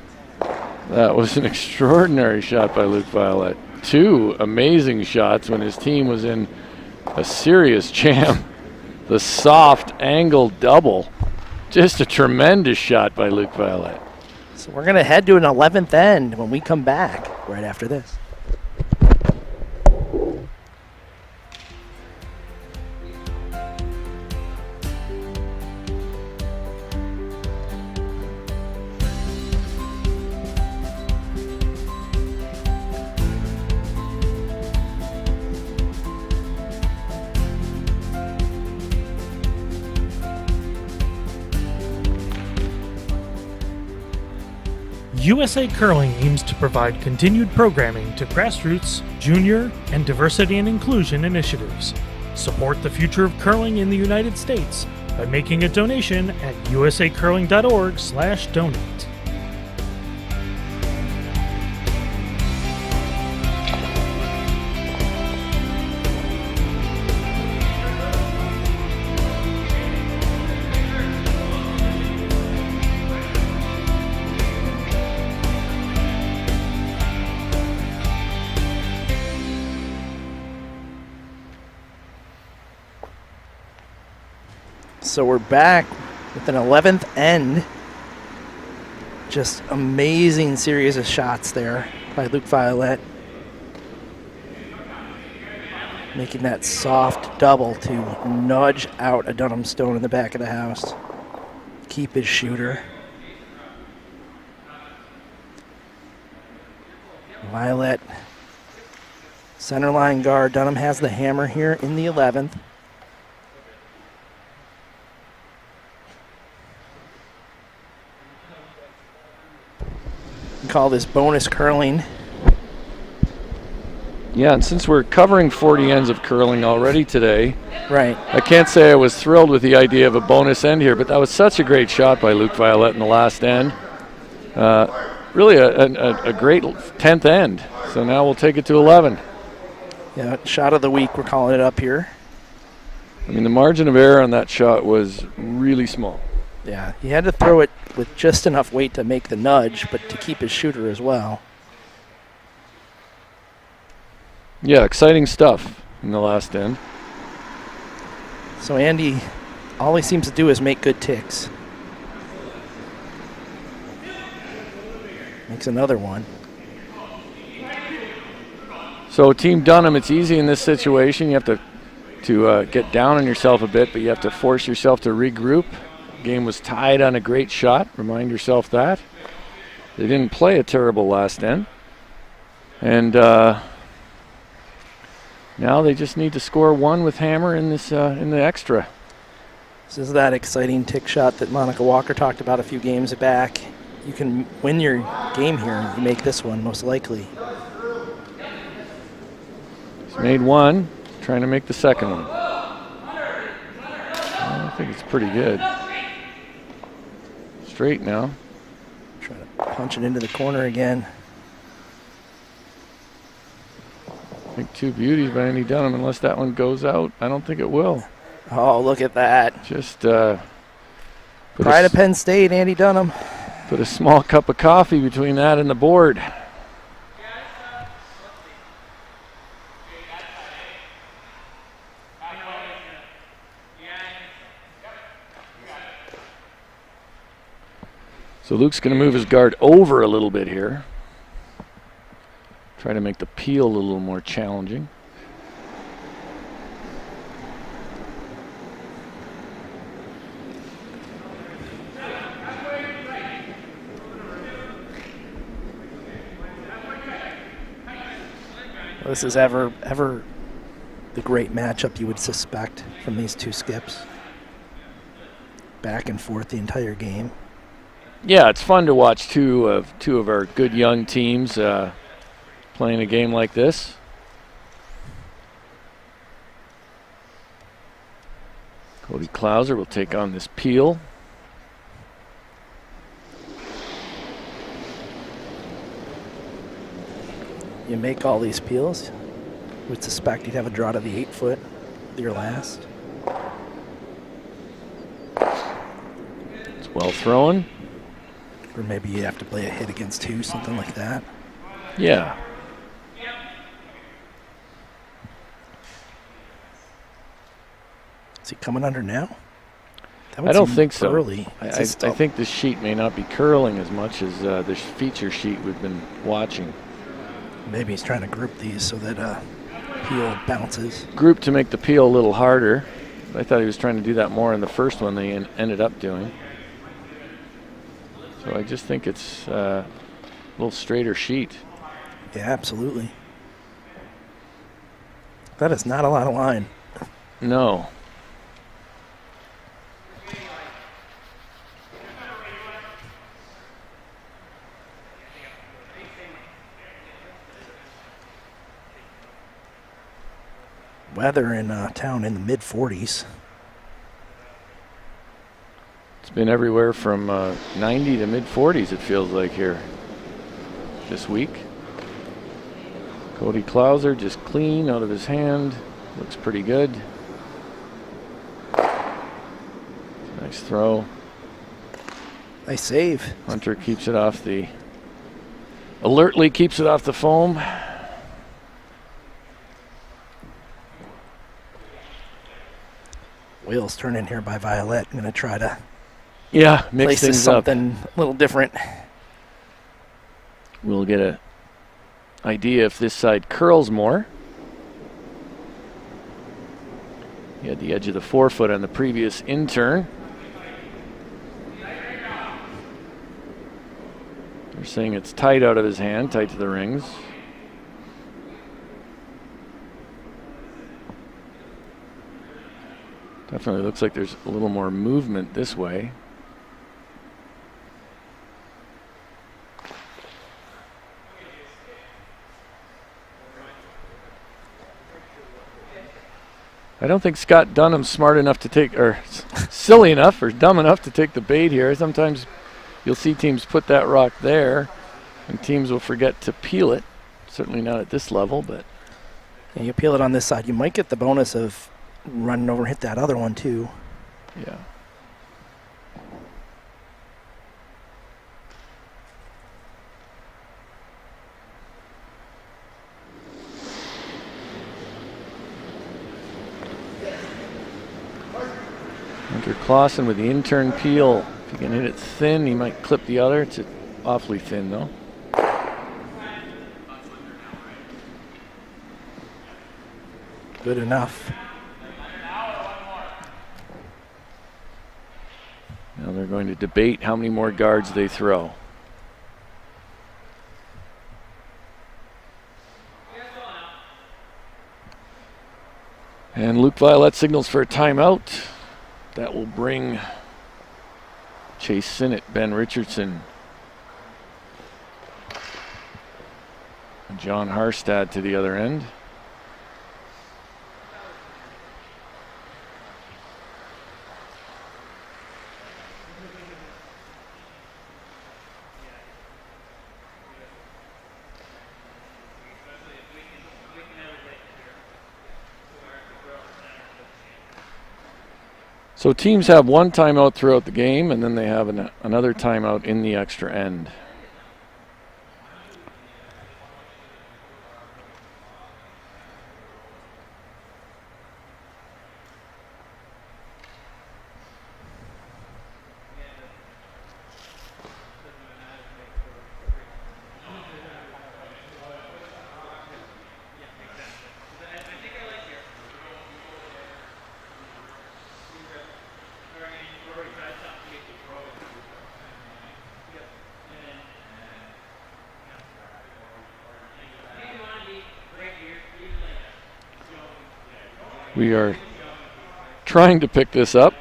That was an extraordinary shot by Luke Violette. 2 amazing shots when his team was in a serious jam. The soft angle double. Just a tremendous shot by Luke Violette. So we're going to head to an 11th end when we come back right after this. USA Curling aims to provide continued programming to grassroots, junior, and diversity and inclusion initiatives. Support the future of curling in the United States by making a donation at usacurling.org/donate. So we're back with an 11th end. Just amazing series of shots there by Luke Violette. Making that soft double to nudge out a Dunnam stone in the back of the house. Keep his shooter. Violette, centerline guard. Dunnam has the hammer here in the 11th. Call this bonus curling. Yeah, and since we're covering 40 ends of curling already today, right? I can't say I was thrilled with the idea of a bonus end here, but that was such a great shot by Luke Violette in the last end. Really a great 10th end. So now we'll take it to 11. Yeah, shot of the week, we're calling it up here. I mean, the margin of error on that shot was really small. Yeah, he had to throw it with just enough weight to make the nudge, but to keep his shooter as well. Yeah, exciting stuff in the last end. So Andy, all he seems to do is make good ticks. Makes another one. So Team Dunnam, it's easy in this situation. You have to get down on yourself a bit, but you have to force yourself to regroup. Game was tied on a great shot. Remind yourself that. They didn't play a terrible last end. And Now they just need to score one with hammer in this in the extra. This is that exciting tick shot that Monica Walker talked about a few games back. You can win your game here and you make this one, most likely. He's made one, trying to make the second one. I think it's pretty good. Straight now. Trying to punch it into the corner again. I think two beauties by Andy Dunnam, unless that one goes out. I don't think it will. Oh, look at that. Just pride of Penn State, Andy Dunnam. Put a small cup of coffee between that and the board. So Luke's going to move his guard over a little bit here. Try to make the peel a little more challenging. Well, this is ever the great matchup you would suspect from these two skips. Back and forth the entire game. Yeah, it's fun to watch two of our good young teams playing a game like this. Cody Klauser will take on this peel. You make all these peels, you would suspect you'd have a draw to the 8-foot with your last. It's well thrown. Or maybe you'd have to play a hit against two, something like that. Yeah. Is he coming under now? I don't think so. Early. I think the sheet may not be curling as much as the feature sheet we've been watching. Maybe he's trying to group these so that peel bounces. Group to make the peel a little harder. I thought he was trying to do that more in the first one than he ended up doing. So I just think it's a little straighter sheet. Yeah, absolutely. That is not a lot of line. No. Weather in town in the mid-40s. It's been everywhere from 90 to mid-40s, it feels like, here this week. Cody Klauser just clean out of his hand. Looks pretty good. Nice throw. Nice save. Hunter keeps it off the... alertly keeps it off the foam. Wheels turn in here by Violette. I'm going to try to mix place things something a little different. We'll get an idea if this side curls more. He had the edge of the forefoot on the previous in-turn. They're saying it's tight out of his hand, tight to the rings. Definitely looks like there's a little more movement this way. I don't think Scott Dunnam's smart enough to take, or silly enough, or dumb enough to take the bait here. Sometimes you'll see teams put that rock there, and teams will forget to peel it. Certainly not at this level, but. Yeah, you peel it on this side. You might get the bonus of running over and hit that other one too. Yeah. Hunter Clausen with the in-turn peel. If he can hit it thin, he might clip the other. It's awfully thin though. Good enough. Now they're going to debate how many more guards they throw. And Luke Violette signals for a timeout. That will bring Chase Sinnott, Ben Richardson, and John Harstad to the other end. So teams have one timeout throughout the game, and then they have another timeout in the extra end. We are trying to pick this up.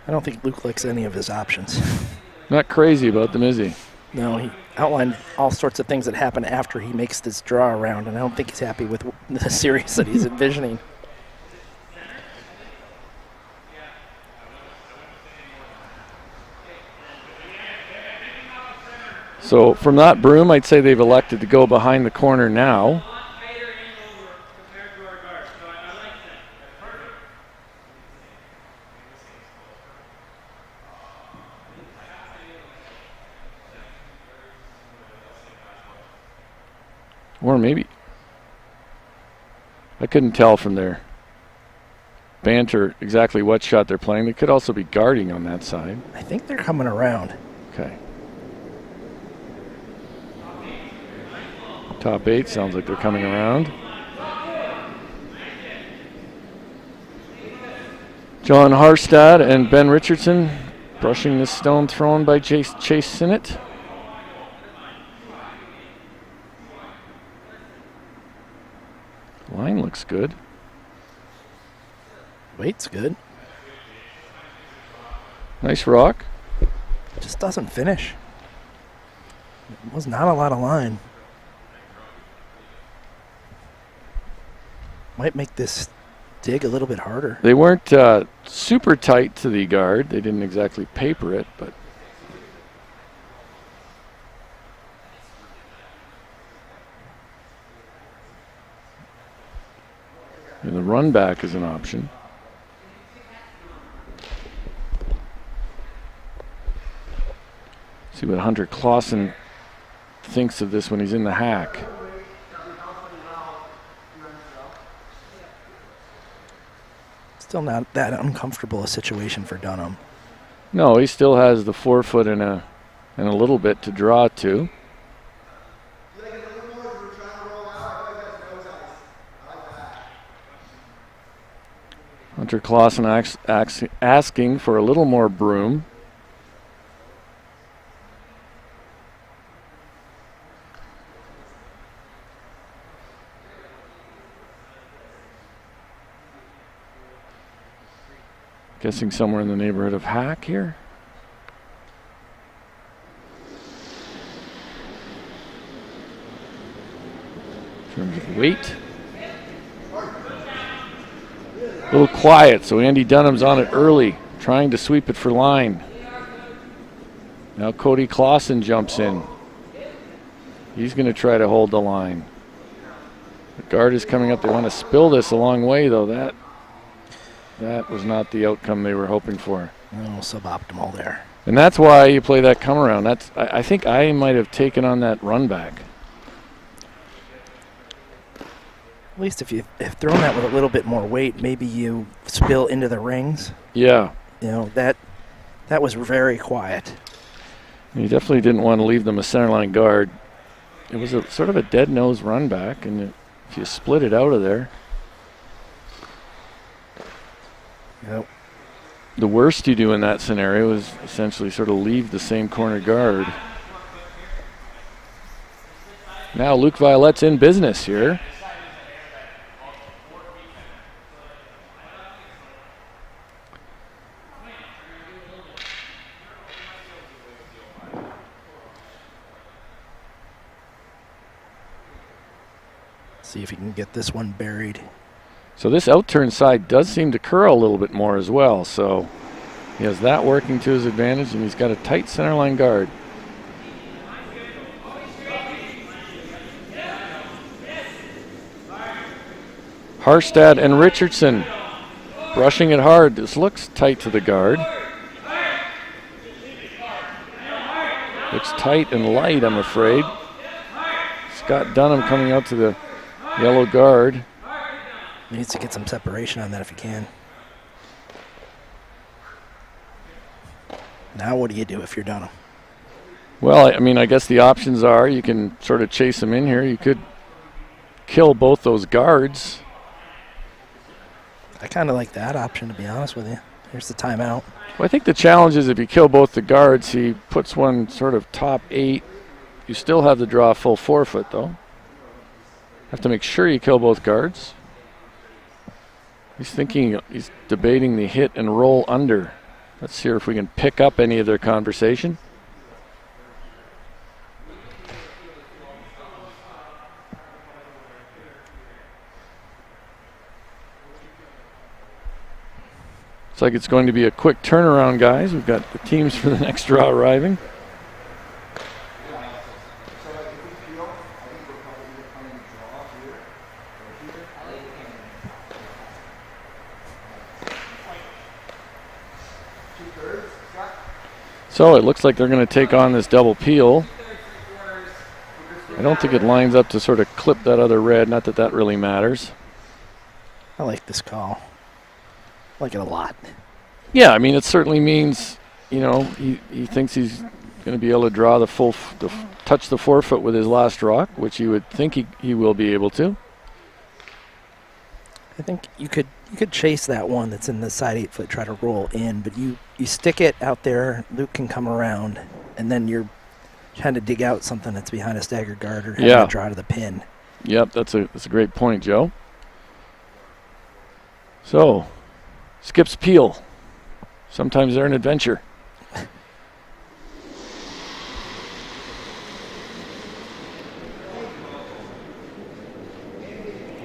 I don't think Luke likes any of his options. Not crazy about them, is he? No, he outlined all sorts of things that happen after he makes this draw around, and I don't think he's happy with the series that he's envisioning. So from that broom, I'd say they've elected to go behind the corner now. Or maybe, I couldn't tell from their banter exactly what shot they're playing. They could also be guarding on that side. I think they're coming around. Okay. Top 8 sounds like they're coming around. John Harstad and Ben Richardson brushing the stone thrown by Chase Sinnott. Line looks good. Weight's good. Nice rock. Just doesn't finish. It was not a lot of line. Might make this dig a little bit harder. They weren't super tight to the guard. They didn't exactly paper it, but and the run back is an option. See what Hunter Clausen thinks of this when he's in the hack. Still not that uncomfortable a situation for Dunnam. No, he still has the forefoot and a little bit to draw to. Hunter Clausen asking for a little more broom. Guessing somewhere in the neighborhood of hack here. In terms of weight. A little quiet, so Andy Dunnam's on it early, trying to sweep it for line. Now Cody Clausen jumps in. He's going to try to hold the line. The guard is coming up. They want to spill this a long way, though. That was not the outcome they were hoping for. Oh, suboptimal there. And that's why you play that come around. I think I might have taken on that run back. At least if you've thrown that with a little bit more weight, maybe you spill into the rings. Yeah. You know, that was very quiet. You definitely didn't want to leave them a centerline guard. It was a sort of a dead nose run back, and if you split it out of there. Yep. the worst you do in that scenario is essentially sort of leave the same corner guard. Now Luke Violette's in business here. See if he can get this one buried. So this outturn side does seem to curl a little bit more as well. So he has that working to his advantage, and he's got a tight centerline guard. Harstad and Richardson brushing it hard. This looks tight to the guard. Looks tight and light, I'm afraid. Scott Dunnam coming out to the yellow guard. Needs to get some separation on that if he can. Now what do you do if you're Dunnam? Well, I mean, I guess the options are you can sort of chase him in here. You could kill both those guards. I kind of like that option, to be honest with you. Here's the timeout. Well, I think the challenge is if you kill both the guards, he puts one sort of top 8. You still have to draw a full forfeit, though. Have to make sure you kill both guards. He's debating the hit and roll under. Let's see if we can pick up any of their conversation. Looks like it's going to be a quick turnaround, guys. We've got the teams for the next draw arriving. So it looks like they're going to take on this double peel. I don't think it lines up to sort of clip that other red, not that that really matters. I like this call. I like it a lot. Yeah, I mean, it certainly means, you know, he thinks he's going to be able to draw the full, touch the forefoot with his last rock, which you would think he will be able to. I think you could chase that one that's in the side 8-foot, try to roll in, but you stick it out there, Luke can come around, and then you're trying to dig out something that's behind a stagger guard or having to draw to the pin. Yep, that's a great point, Joe. So, skips peel. Sometimes they're an adventure.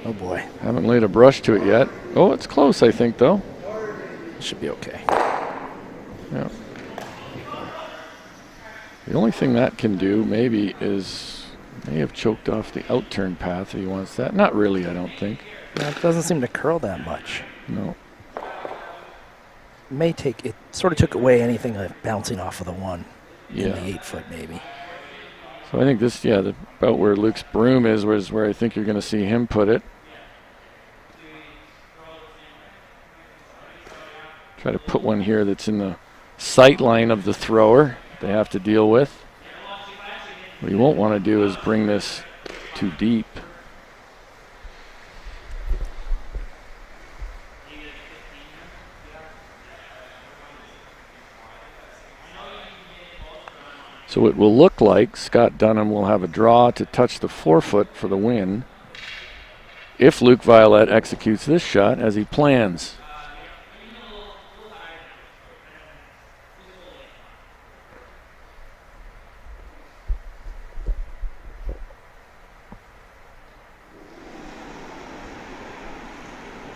Oh boy. Haven't laid a brush to it yet. Oh, it's close, I think, though. Should be okay. Yeah. The only thing that can do, maybe, is may have choked off the outturn path if he wants that. Not really, I don't think. Yeah, it doesn't seem to curl that much. No. It sort of took away anything like bouncing off of the one in the 8-foot, maybe. So I think this, about where Luke's broom is where I think you're going to see him put it. Try to put one here that's in the sight line of the thrower they have to deal with. What you won't want to do is bring this too deep. So it will look like Scott Dunnam will have a draw to touch the forefoot for the win if Luke Violette executes this shot as he plans.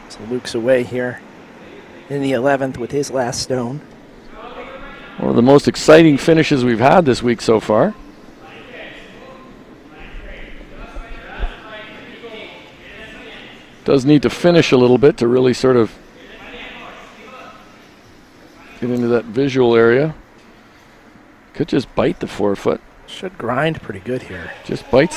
So Luke's away here in the 11th with his last stone. One of the most exciting finishes we've had this week so far. Does need to finish a little bit to really sort of get into that visual area. Could just bite the forefoot. Should grind pretty good here. Just bites